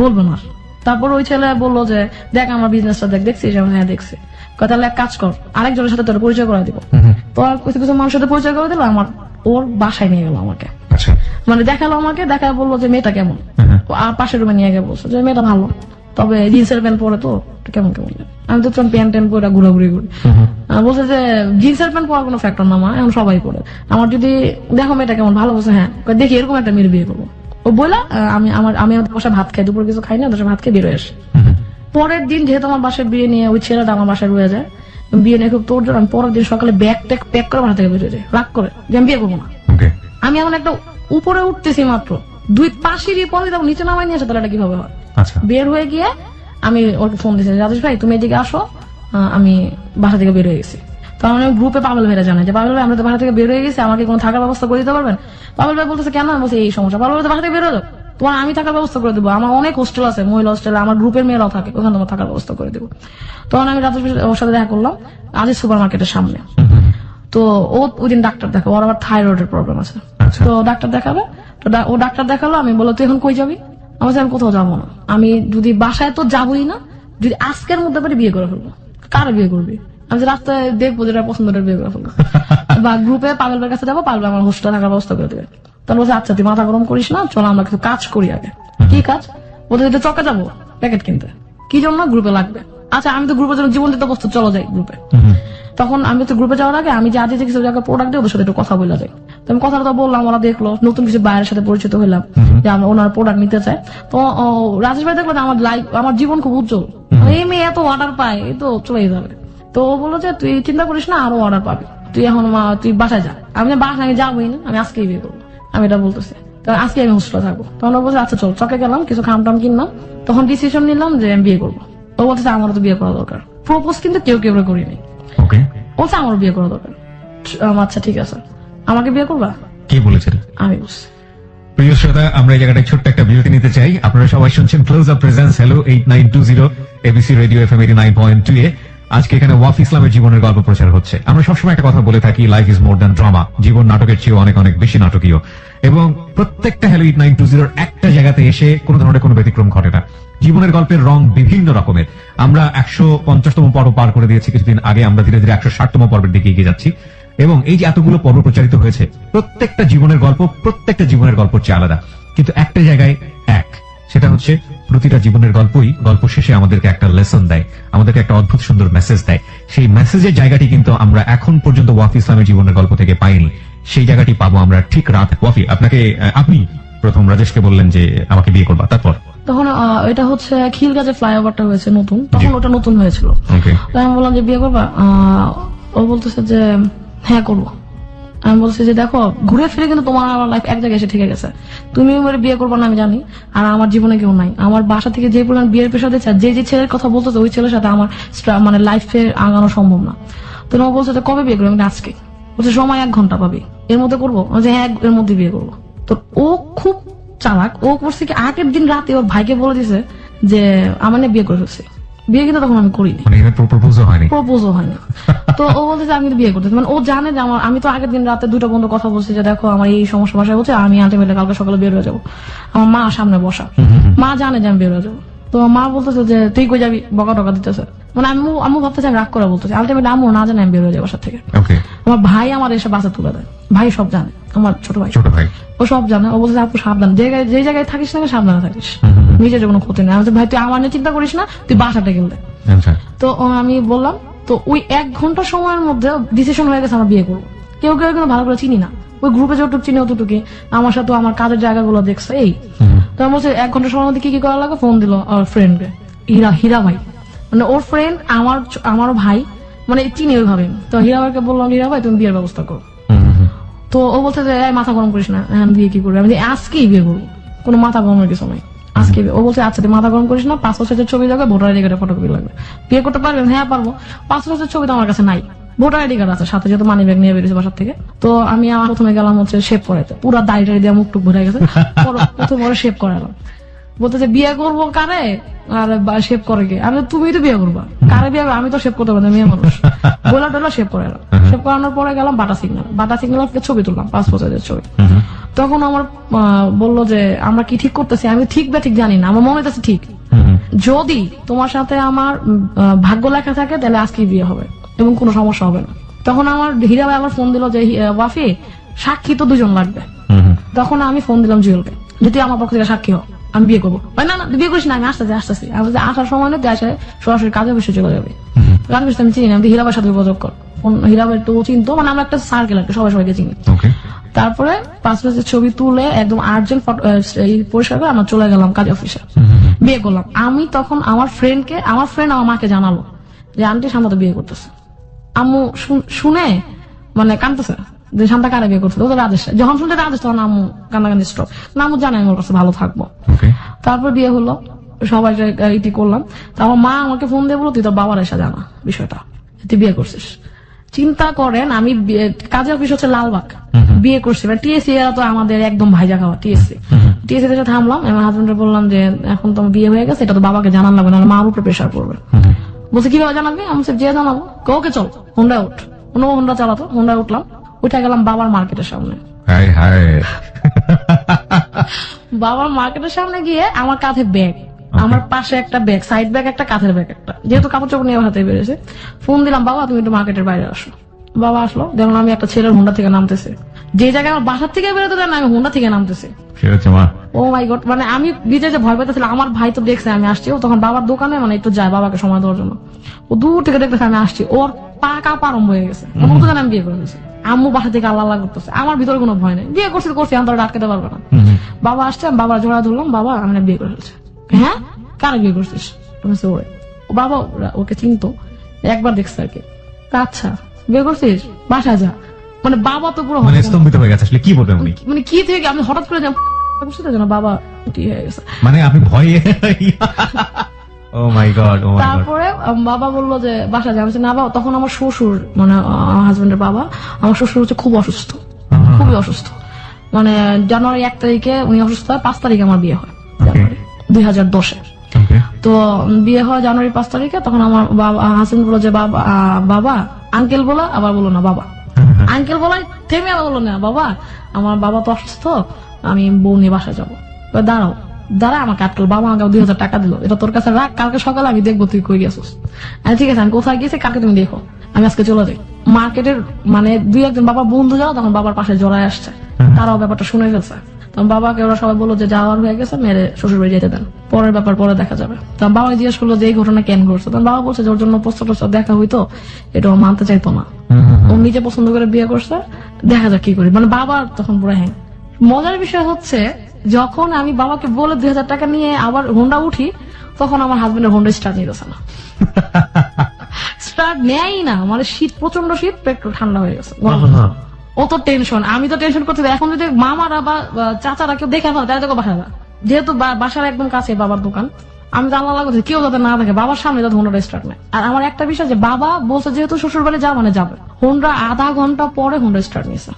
S1: বলবো না। তারপর ওই ছেলে বললো যে দেখ আমার বিজনেসটা দেখছিস? হ্যাঁ দেখছি। তাহলে এক কাজ কর, আরেকজনের সাথে তোর পরিচয় করে দিব। তো আর কিছু কিছু মানুষের সাথে পরিচয় করে দিল, আমার ওর বাসায় নিয়ে গেল আমাকে, মানে দেখালো আমাকে, দেখায় বললো যে মেয়েটা কেমন। আর পাশের রুমে নিয়ে গিয়ে বলছে যে মেয়েটা ভালো, তবে জিন্সের প্যান্ট পরে তো কেমন কেমন। আমি তো প্যান্ট পরে ঘুরাঘুরি করি। বলছে যে জিন্সের প্যান্ট পরার কোনো ফ্যাক্টর না মা, এখন সবাই পরে, আমার যদি দেখো মেয়েটা কেমন ভালো। বলছে হ্যাঁ, দেখি এরকম একটা মেয়ের বিয়ে করবো। ও বললা আমি বাসায় ভাত খাই, দুপুরে কিছু খাই না, ওদের ভাত খেয়ে বেরোয় আসি। পরের দিন যেহেতু আমার বাসায় বিয়ে নিয়ে ওই ছেলেটা আমার বাসায় রয়ে যায়, বিয়ে নিয়ে খুব তোর জন্য, আমি পরের দিন সকালে ব্যাগ প্যাক করে বাসা থেকে বেরোয় যাই, রাগ করে যে আমি বিয়ে করবো না। আমি এখন একটা উপরে উঠতেছি মাত্র 2 পাশিরি পরে নিচে নামাই নিয়ে আসে, তাহলে এটা কিভাবে হয়? বের হয়ে গিয়ে আমি ওকে ফোন দিয়েছি, রাজেশ ভাই তুমি এদিকে আসো, আমি বাসা থেকে বের হয়ে গেছি। তখন আমি গ্রুপে পাবেল ভাইরা জানাই যে পাবেল ভাই আমরা তো বাসা থেকে বের হয়ে গেছি, আমাকে কোনো থাকার ব্যবস্থা করে দিতে পারবেন? পাবেল ভাই বলতেছে কেন? আমি বলছি এই সমস্যা। পাবেল ভাই বাসা থেকে বের হয়ে যাও, তোমার আমি থাকার ব্যবস্থা করে দেবো, আমার অনেক হোস্টেল আছে, মহিলা হোস্টেল, আমার গ্রুপের মেয়েরাও থাকে, ওখানে তোমার থাকার ব্যবস্থা করে দেবো। তখন আমি রাজেশ ওর সাথে দেখা করলাম আজিজ সুপার মার্কেটের সামনে। তো ও ওই দিন ডাক্তার দেখাবো, ওর আবার থাইরয়েডের প্রবলেম আছে। তো ডাক্তার দেখাবে, তো ও ডাক্তার দেখালো। আমি বললো তুই এখন কই যাবি? আমি কোথাও যাবো না, আমি যদি বাসায় তো যাবোই না, যদি আজকের মধ্যে পারি বিয়ে করে ফেলবো। কার বিয়ে করবি? আমি রাস্তায় দেখবো যেটা পছন্দের বিয়ে করে ফেলবো, বা গ্রুপে পাগল ভাইয়ের কাছে যাবো, পাগল আমার হোস্টেলে থাকার ব্যবস্থা করে দেবে। তখন বলছে আচ্ছা তুই মাথা গরম করিস না, চলো আমরা কিছু কাজ করি আগে। কি কাজ? বলতে চকে যাবো প্যাকেট কিনতে। কি জন্য? গ্রুপে লাগবে। আচ্ছা আমি তো গ্রুপের জন্য জীবন দিতে প্রস্তুত, চলো যাই গ্রুপে। তখন আমি তো গ্রুপে যাওয়ার আগে আমি যে আজ কিছু জায়গায় প্রোডাক্ট দিই, ওদের সাথে একটু কথা বলে যাই। তো আমি কথাটা বললাম, ওরা দেখলো, নতুন কিছু বাইরের সাথে পরিচিত হইলাম যে আমরা ওনার প্রোডাক্ট নিতে চাই। তো রাজেশ ভাই দেখলো আমার জীবন খুব উজ্জ্বল, এই মেয়ে এত অর্ডার পায়, এই তো চলে যাবে। তো ও বললো যে তুই চিন্তা করিস না, আরো অর্ডার পাবি, তুই এখন তুই বাসায় যা। আমি বাসায় আমি যাবোই না, আমি আজকেই বিয়ে করবো। আমি এটা বলতেছি। তখন আজকে আমি হোস্টেলে থাকবো। তখন ও বলছে আচ্ছা চল, চকে গেলাম, কিছু খাম টাম কিনলাম। তখন ডিসিশন নিলাম যে আমি বিয়ে করবো। ও বলতেছে আমারও তো বিয়ে করা দরকার। প্রপোজ কিন্তু কেউ কেউ করিনি।
S2: ওকে,
S1: বলছে আমারও বিয়ে করা দরকার। আচ্ছা ঠিক আছে, আমাকে বিয়ে করবা?
S2: কে বলেছেন?
S1: আমি বলছি।
S2: প্রিয় শ্রোতা, আমরা এই জায়গাটায় ছোট্ট একটা বিরতি নিতে চাই। আপনারা সবাই শুনছেন close up presence hello 8920 ABC radio FM 89.2 এ। আজকে এখানে ওয়াফ ইসলামের জীবনের গল্প প্রচার হচ্ছে। আমরা সবসময় একটা কথা বলে থাকি, life is more than drama. জীবন নাটকের চেয়ে অনেক অনেক বেশি নাটকীয়, এবং প্রত্যেকটা হ্যালো 8920 একটা জায়গাতে এসে কোনো ধরনের কোনো ব্যতিক্রম ঘটে না। জীবনের গল্পের রং বিভিন্ন রকমের। আমরা 150তম পর্ব পার করে দিয়েছি কিছুদিন আগে, আমরা ধীরে ধীরে 160তম পর্বের দিকে এগিয়ে যাচ্ছি। এবং এই যে এতগুলো পর্ব প্রচারিত হয়েছে, প্রত্যেকটা জীবনের গল্প প্রত্যেকটা জীবনের গল্প চেয়ে আলাদা, কিন্তু একটা জায়গায় এক, সেটা হচ্ছে প্রতিটা জীবনের গল্পই গল্প শেষে আমাদেরকে একটা লেসন দেয়, আমাদেরকে একটা অদ্ভুত সুন্দর মেসেজ দেয়। সেই মেসেজের জায়গাটি কিন্তু আমরা এখন পর্যন্ত ওয়াফি ইসলামের জীবনের গল্প থেকে পাইনি। সেই জায়গাটি পাবো আমরা ঠিক রাত। ওয়াফি, আপনি প্রথম রাজেশকে বললেন যে আমাকে বিয়ে করবা, তারপর?
S1: তখন এটা হচ্ছে খিলগাজে ফ্লাইওভারটা হয়েছে নতুন, তখন ওটা নতুন হয়েছিল।
S2: ওকে,
S1: তো আমি বললাম যে বিয়ে করবা? ও বলতেছে যে হ্যাঁ করবো। আমি বলছি যে দেখো, ঘুরে ফিরে কিন্তু তোমার আমার লাইফ এক জায়গায় এসে ঠিক গেছে। তুমি আমার বিয়ে করবো না আমি জানি, আর আমার জীবনে কেউ নাই। আমার বাসা থেকে যে পরিমাণ বিয়ের পেশা দিচ্ছে, যে যে ছেলের কথা বলতেছে ওই ছেলের সাথে আমার মানে লাইফে আগানো সম্ভব না। তো ও বলছে যে কবে বিয়ে করবো? আমি আজকে। বলছে সময় 1 ঘন্টা পাবি, এর মধ্যে করবো? যে হ্যাঁ এর মধ্যে বিয়ে করবো। তো ও খুব চালাক। ও করছে কি, আগের দিন রাতে ওর ভাইকে বলে দিছে যে আমার নিয়ে বিয়ে করে ফেলছে। বিয়ে কিন্তু তখন আমি করিনি,
S2: প্রপোজও হয়নি।
S1: তো ও বলতেছে আমি কিন্তু বিয়ে করতেছি। মানে ও জানে যে আমি তো আগের দিন রাতে 2টা বন্ধু কথা বলছি যে দেখো আমার এই সমস্যা বাসায় হচ্ছে, আমি আলটিমেটলি কালকে সকালে বের হয়ে যাবো। আমার মা সামনে বসা, মা জানে যে আমি বের হয়ে যাবো। তো মা বলতেছে যে তুই কই যাবি, বকা টকা দিতেছে। মানে আম্মু ভাবতেছে আমি রাগ করে বলতেছি, আলটিমেটলি আম্মু না জানে আমি বের হয়ে যাবো বাসা থেকে। আমার ভাই আমার এসে বাসে তুলে দেয়। ভাই সব জানে, আমার ছোট ভাই ও সব জানে। ও বলছে আপু সাবধান, যে জায়গায় থাকিস না সাবধানে থাকিস, নিজের কোনো ক্ষতি নেই। আমি বলছি ভাই তুই আমার নিয়ে চিন্তা করিস না, তুই বাসাটা কিনতে। তো আমি বললাম, তো ওই 1 ঘন্টা সময়ের মধ্যে ডিসিশন হয়ে গেছে আমরা বিয়ে করবো। কেউ কেউ কিন্তু ভালো করে চিনি না, ওই গ্রুপে যতটুকু চিনি অতটুকু, আমার সাথে আমার কাজের জায়গাগুলো দেখছে এই। তো আমি বলছি 1 ঘন্টা সময়ের মধ্যে কি কি করা লাগে। ফোন দিল আমার ফ্রেন্ডকে, হীরা ভাই, মানে ওর ফ্রেন্ড আমার ভাই, মানে চিনি ওইভাবে। তো হীরা ভাইকে বললাম হীরা ভাই তুমি বিয়ের ব্যবস্থা করো। তো ও বলছে যে মাথা গরম করিস না, হ্যাঁ বিয়ে কি করবি? আমি আজকেই বিয়ে করবো, কোনো মাথা গরমের কিছু নাই, আজকে। ও বলছে আচ্ছা তুই মাথা গরম করিস না, 5 বছরের ছবি লাগবে, ভোটার আইডি কার্ডের ফটোকপি লাগবে। বিয়ে করতে পারবেন? হ্যাঁ পারবো। 5 বছরের ছবি তো আমার কাছে নাই, ভোটার আইডি কার্ড আছে সাথে, যেহেতু মানি ব্যাগ নিয়ে বেরিয়েছে বাসার থেকে। তো আমি আমার প্রথমে গেলাম হচ্ছে শেভ করাইতে, পুরা দাড়ি দিয়ে মুখ টুক ভরে গেছে। প্রথমে ওরা শেভ করালাম, বলতেছে বিয়ে করবো কারে আর শেভ করে কে? আমি তুমি তো বিয়ে করবা, কারে বিয়ে? আমি তো শেভ করতে পারতাম, মেয়ে মানুষ। গোলা টোলা শেভ করালাম। শেভ করানোর পরে গেলাম বাটা সিগন্যাল ছবি তুললাম, 5 বছরের ছবি। তখন আমার বললো যে আমরা কি ঠিক করতেছি? আমি ঠিক বা ঠিক জানি না, আমার মনে হচ্ছে ঠিক। যদি তোমার সাথে আমার ভাগ্য লেখা থাকে তাহলে আজকে বিয়ে হবে এবং কোনো সমস্যা হবে না। তখন আমার হীরা ভাই আবার ফোন দিল যে ওয়াফি সাক্ষী তো 2 জন লাগবে। তখন আমি ফোন দিলাম জুয়েলকে, যদি আমার পক্ষ থেকে সাক্ষী হোক আমি বিয়ে করবো। না না বিয়ে করিস না, আমি আসতেছি। আমি আসার সময় না আসে সরাসরি কাজে বসে চলে যাবে। কাজে বসে আমি চিনি না, আমি হীরা ভাইয়ের সাথে যোগাযোগ কর। হীরা ভাই তো চিনতো, মানে আমরা একটা সার্কেল একটা সবাইকে চিনি। তারপরে 5 বছরের ছবি তুলে একদম আর্জেন্ট পরিষ্কার করে আমরা চলে গেলাম কাজ অফিসে, বিয়ে করলাম। আমি তখন আমার ফ্রেন্ড আমার মাকে জানালো যে আন্টি শান্তা তো বিয়ে করতেছে। আম্মু শুনে মানে কাঁদতেছে যে শান্তা কারে বিয়ে করছে, ওদের রাজেশ। যখন শুনতে রাজেশ তখন আম্মু কান্দাকান্দি স্ট্রোক। আম্মু জানে আমি ওর কাছে ভালো থাকবো। তারপর বিয়ে হলো, সবাই ইতি করলাম। তারপর মা আমাকে ফোন দিয়ে বলো তুই তোর বাবার এসে জানা বিষয়টা, তুই বিয়ে করছিস। চিন্তা করেন, আমি কাজের অফিস হচ্ছে লালবাগ, বিয়ে করছি। টিএসসি এরা তো আমাদের একদম ভাইজা খাওয়া। টিএসসি তে থামলাম, আমার হাজবেন্ডে বললাম যে এখন তো বিয়ে হয়ে গেছে, এটা তো বাবাকে জানান লাগবে, নাহলে মার উপরে প্রেশার পড়বে। বলছে কিভাবে জানাবি? আমি যে জানাবো। ওকে চল হোন্ডা উঠ। হোন্ডা চালাতো, হোন্ডা উঠলাম, উঠে গেলাম বাবার মার্কেটের সামনে। বাবার মার্কেটের সামনে গিয়ে আমার কাঁধে ব্যাগ, আমার পাশে একটা ব্যাগ, সাইড ব্যাগ একটা, কাঁধের ব্যাগ একটা, যেহেতু কাপড় চোপড় নিয়ে হাতে বেরিয়েছে। ফোন দিলাম বাবা তুমি একটু মার্কেটের বাইরে আসো। বাবা আসলো, দেখলাম আমি একটা ছেলের হোন্ডা থেকে নামতেছে, যে জায়গায় আমার বাসার থেকে বেরোতে দেন আমি হোন্ডা থেকে নামতেছি। ও মাই গড, মানে আমি নিজে যে ভয় পাইতেছিলাম। আমার ভাই তো দেখছে আমি আসছি, ও তখন বাবার দোকানে মানে একটু যায় বাবাকে সময় দেওয়ার জন্য। ও দূর থেকে দেখতেছে আমি আসছি, ওর পা কাঁপা আরম্ভ হয়ে গেছে। তো জানে আমি বিয়ে করে দিয়েছি। আম্মু বাসা থেকে আল্লাহ করতেছে, আমার ভিতরে কোনো ভয় নেই, বিয়ে করছি আমি তো আটকাতে পারবো না। বাবা আসছে, আমি বাবার জোড়া ধরলাম, বাবা আমি বিয়ে করে ফেলছি। হ্যাঁ কারে বিয়ে করছিস? ওরে বাবা ওকে চিনতো, একবার দেখছে আর কি। আচ্ছা বিয়ে করছিস, বাসা যা। মানে বাবা তো পুরো
S2: মানে স্তম্ভিত হয়ে গেছে, আসলে কি বলবেন উনি?
S1: মানে কি থেকে আমি হঠাৎ করে যেন বাবা কি হয়ে গেছে।
S2: মানে আপনি ভয়ে ও মাই গড, ও মাই গড।
S1: তারপরে বাবা বললো যে বাসা যাবে না বাবা। তখন আমার শ্বশুর মানে আমার হাজবেন্ডের বাবা, আমার শ্বশুর হচ্ছে খুব অসুস্থ, খুবই অসুস্থ। মানে জানুয়ারি 1 তারিখে উনি অসুস্থ হয়, 5 তারিখে আমার বিয়ে হয়, জানুয়ারি 2010-এ। তো বিয়ে হয় জানুয়ারি 5 তারিখে। তখন আমার হাজবেন্ড বললো যে বাবা আঙ্কেল বলো, আবার বলো না বাবা আঙ্কেল বলাই থেমে আবার বলো না বাবা, আমার বাবা তো অসুস্থ, আমি বউ নিয়ে বাসা যাবো। দাঁড়াও আমাকে আটকাল। বাবা আমাকে 2000 টাকা দিল, এটা তোর কাছে রাখ, কালকে সকালে আমি দেখবো তুই কই গেছিস। ঠিক আছে, আমি কোথায় গেছি কালকে তুমি দেখো, আমি আজকে চলে যাই। মার্কেটের মানে 2-1 জন বাবার বন্ধু যাও, তখন বাবার পাশে জড়ায় আসছে, তারাও ব্যাপারটা শুনে ফেলছে। তখন বাবাকে ওরা সবাই বললো যে যাওয়ার হয়ে গেছে, মেরে শ্বশুর বাড়ি যেতে দেন, পরের ব্যাপার পরে দেখা যাবে। তখন বাবা জিজ্ঞেস করলো যে এই ঘটনা কেন ঘটছে। তখন বাবা বলছে যে ওর জন্য প্রস্তাব দেখা হইতো, এটা ও মানতে চাইতো না, ও নিজে পছন্দ করে বিয়ে করছে, দেখা যাক কি করি। মানে বাবার তখন পুরো হ্যাঁ। মজার বিষয় হচ্ছে যখন আমি বাবাকে বলে 2000 টাকা নিয়ে আবার হোন্ডা উঠি, তখন আমার হাজবেন্ডের হোন্ডা স্টার্ট নিতেছে না, স্টার্ট নেয় না। মানে শীত, প্রচন্ড শীত, পেট্রোল ঠান্ডা হয়ে গেছে, অত টেনশন। আমি তো টেনশন করছি, এখন যদি মামারা বা চাচারা কেউ দেখে ফেলে তাহলে তো বাসা যা, যেহেতু বাসার একদম কাছে বাবার দোকান, আমি জানলা লাগছে কেউ যাতে না দেখে, বাবার সামনে যাতে হোন্ডা স্টার্ট নেয়। আর আমার একটা বিষয় যে বাবা বলছে যেহেতু শ্বশুর বাড়ি যা মানে যাবে, হোন্ডা আধা ঘন্টা পরে হোন্ডা স্টার্ট নিয়েছে।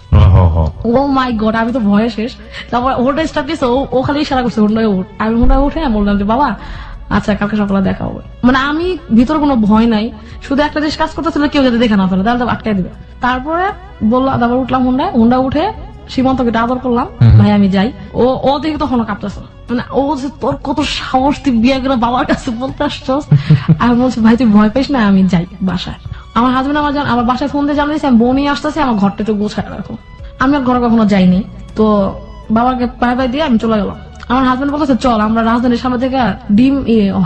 S1: ও মাই গড, আমি তো ভয়ে শেষ। তারপর হোন্ডা স্টার্ট নিয়েছে, ও খালি ইশারা করছে হোন্ডায় উঠ। আমি হোন্ডায় উঠে বললাম যে বাবা আচ্ছা কালকে সকালে দেখা হবে। মানে আমি ভিতরে কোনো ভয় নাই, শুধু একটা জিনিস কাজ করতেছিল কেউ যাতে দেখে না ফেলে, তাহলে তো আটকাই দিবে। তারপরে বললাম, তারপর উঠলাম হোন্ডা উঠে সীমান্তকে আদর করলাম, ভাই আমি যাই। ও দেখে তখন কাঁপতেছে, মানে ও যে তোর কত সাহস, তুই বিয়ে করে বাবার কাছে বলতে আসছস। আমি বলছি ভাই তুই ভয় পাইস না, আমি যাই বাসায়। আমার হাজবেন্ড আমার বাসায় ফোন দিয়ে জানিয়েছে আমি বোনই আসতেছে, আমার ঘরটা একটু গোছায় রাখো। আমি আর ঘরে কখনো যাইনি, তো বাবাকে পায়ে পায়ে দিয়ে আমি চলে গেলাম। আমার হাজবেন্ড বলতেছে চল আমরা রাজধানীর সামনে থেকে ডিম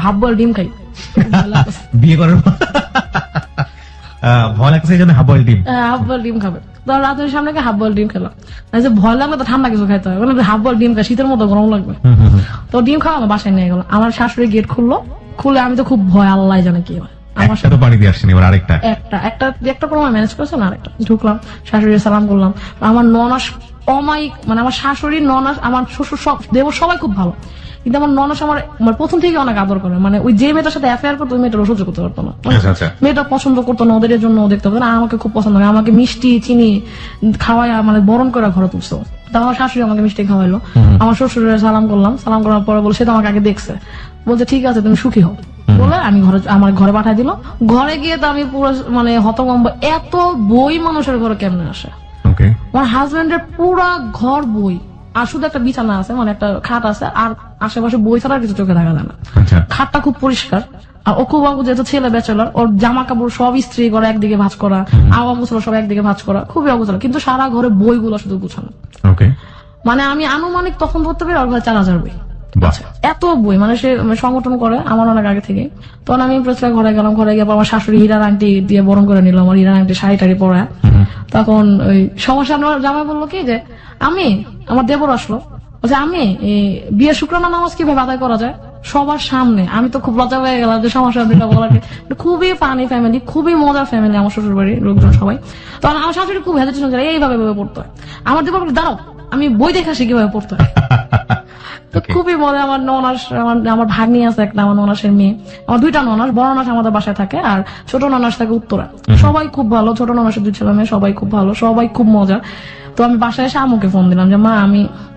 S1: হাফ বয়েল ডিম খাই।
S2: বিয়ে করার ভয় লাগছে এই জন্য হাফ বয়েল ডিম,
S1: হাফ বয়েল ডিম খাবে। তো রাজধানীর সামনে গিয়ে হাফ বয়েল ডিম খেলাম। ভয় লাগলে তো ঠান্ডা কিছু খাইতে হয়, মানে হাফ বয়েল ডিম খাই, শীতের মতো গরম লাগবে। তো ডিম খাওয়া আমার বাসায় নিয়ে গেল। আমার শাশুড়ি গেট খুলে আমি তো খুব ভয়, আল্লাহ জানে কি হয়। আমার
S2: তো বাড়ি দিয়ে আসছেন, এবার আরেকটা
S1: একটা কোনো ম্যানেজ করছে না, আরেকটা ঢুকলাম, শাশুড়ি সালাম করলাম। আমার ননাস অমায়িক, মানে আমার শাশুড়ি ননাস আমার শ্বশুর সব দেবর সবাই খুব ভালো, কিন্তু আমার ননাস আমার প্রথম থেকে অনেক আদর করে। মানে ওই যে মেয়েটার সাথে অ্যাফেয়ার করতো ওই মেয়েটার সহ্য করতে পারতো না, মেয়েটা পছন্দ করতো না, ওদের জন্য দেখতে পারতো না। আমাকে খুব পছন্দ করে, আমাকে মিষ্টি চিনি খাওয়াই মানে বরণ করে ঘরে তুলছো। তা আমার শাশুড়ি আমাকে মিষ্টি খাওয়াইলো। আমার শ্বশুরের সালাম করলাম, সালাম করার পরে বলে সে তো আমাকে আগে দেখছে, বলছে ঠিক আছে তুমি সুখী হও বলে আমি আমার ঘরে পাঠাই দিল। ঘরে গিয়ে তো আমি পুরো মানে হতভম্ব, এত বই মানুষের ঘরে কেমনে আসে। আমার হাজবেন্ডের পুরা ঘর বই, আর শুধু একটা বিছানা আছে, মানে একটা খাট আছে, আর আশেপাশে বই ছাড়া কিছু চোখে দেখা যায় না। খাটটা খুব পরিষ্কার, আর ও খুব যেহেতু ছেলে ব্যাচেলর, ওর জামা কাপড় সব ইস্ত্রি করা একদিকে ভাঁজ করা, অগোছালো সব একদিকে ভাঁজ করা, খুবই অগোছালো, কিন্তু সারা ঘরে বইগুলো শুধু গুছানো। মানে আমি আনুমানিক তখন ধরতে পারি ওর ঘরে 4000 বই, এত বই। মানে সে সংগঠন করে আমার অনেক আগে থেকে। তখন আমি ঘরে গেলাম, ঘরে গিয়ে আমার শাশুড়ি হীরার আংটি দিয়ে বরণ করে নিল, আমার হীরার আংটি শাড়ি টাড়ি পরা। তখন ওই সমস্যা আমার জামাই বললো কি যে আমার দেবর আসলো, বলছে আমি বিয়ের শুক্রানা নামাজ কিভাবে আদায় করা যায় সবার সামনে। আমি তো খুব লজ্জা হয়ে গেলাম যে সমস্যা বলার। খুবই ফানি ফ্যামিলি, খুবই মজার ফ্যামিলি আমার শ্বশুর বাড়ির লোকজন সবাই। তখন আমার শাশুড়ি খুব হেজিটেশন করে এইভাবে পড়তে হয়। আমার দেবর দাঁড়াও আমি বই দেখা শিখি কিভাবে পড়তে হয়। তো খুবই মজা। আমার ননাস, আমার ভাগ্নি আছে একটা, আমার ননাসের মেয়ে, আমার 2টা ননাস, বড় ননাস আমাদের বাসায় থাকে আর ছোট ননাস থাকে উত্তরা। সবাই খুব ভালো, ছোট ননাসের 2 ছেলে মেয়ে সবাই খুব ভালো, সবাই খুব মজা। তো আমি বাসায় এসে আম্মুকে ফোন দিলাম যে মা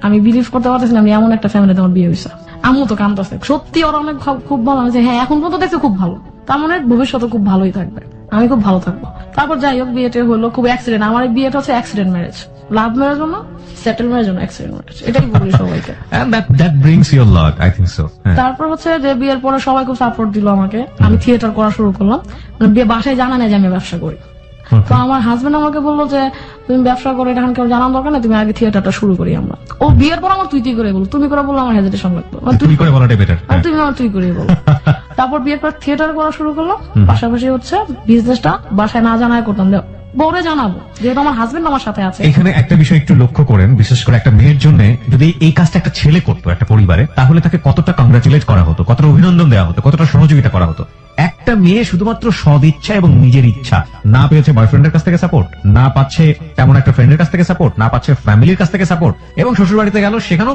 S1: আমি বিলিভ করতে পারতেছিলাম যে এমন একটা ফ্যামিলিতে আমার বিয়ে হয়েছে। আম্মু তো কাঁদতেছে, সত্যি ওরা অনেক খুব ভালো। আমি হ্যাঁ এখন পর্যন্ত দেখছি খুব ভালো, তার মানে ভবিষ্যতে খুব ভালোই থাকবে, আমি খুব ভালো থাকবো। তারপর যাই হোক বিয়েটা হলো খুব অ্যাক্সিডেন্ট। আমার এই বিয়েটা হচ্ছে অ্যাক্সিডেন্ট ম্যারেজ, লাভ ম্যারেজ না, সেটেল ম্যারেজ না, অ্যাক্সিডেন্ট ম্যারেজ, এটাই বলি সবাইকে। তারপর হচ্ছে যে বিয়ের পরে সবাই খুব সাপোর্ট দিল আমাকে, আমি থিয়েটার করা শুরু করলাম। বিয়ে বাসায় জানা নেই যে আমি ব্যবসা করি। তো আমার হাজবেন্ড আমাকে বললো যে তুমি ব্যবসা করো, এটা কেউ জানার দরকার নেই, তুমি আগে থিয়েটারটা শুরু করি আমরা। ও বিয়ের পর আমার তুই করে বলো, তুমি করে বললো আমার হেজিটেশন লাগতো, তুমি আমার তুই করে বলো। তারপর বিয়ের পর থিয়েটার করা শুরু করলাম, পাশাপাশি হচ্ছে বিজনেসটা বাসায় না জানায় করতাম, পরে জানাবো যেহেতু আমার হাজবেন্ড আমার সাথে আছে।
S2: এখানে একটা বিষয় একটু লক্ষ্য করেন, বিশেষ করে একটা মেয়ের জন্য যদি এই কাজটা একটা ছেলে করতো একটা পরিবারে, তাহলে তাকে কতটা কংগ্রাচুলেট করা হতো, কতটা অভিনন্দন দেওয়া হতো, কতটা সহযোগিতা করা হতো।
S3: একটা মেয়ে শুধুমাত্র সদ ইচ্ছা এবং নিজের ইচ্ছা
S2: না পেয়েছে বয়ফ্রেন্ডের কাছ থেকে সাপোর্ট, না পাচ্ছে তেমন একটা ফ্রেন্ডের কাছ থেকে সাপোর্ট, না পাচ্ছে ফ্যামিলির কাছ থেকে সাপোর্ট, এবং শ্বশুর বাড়িতে গেল সেখানেও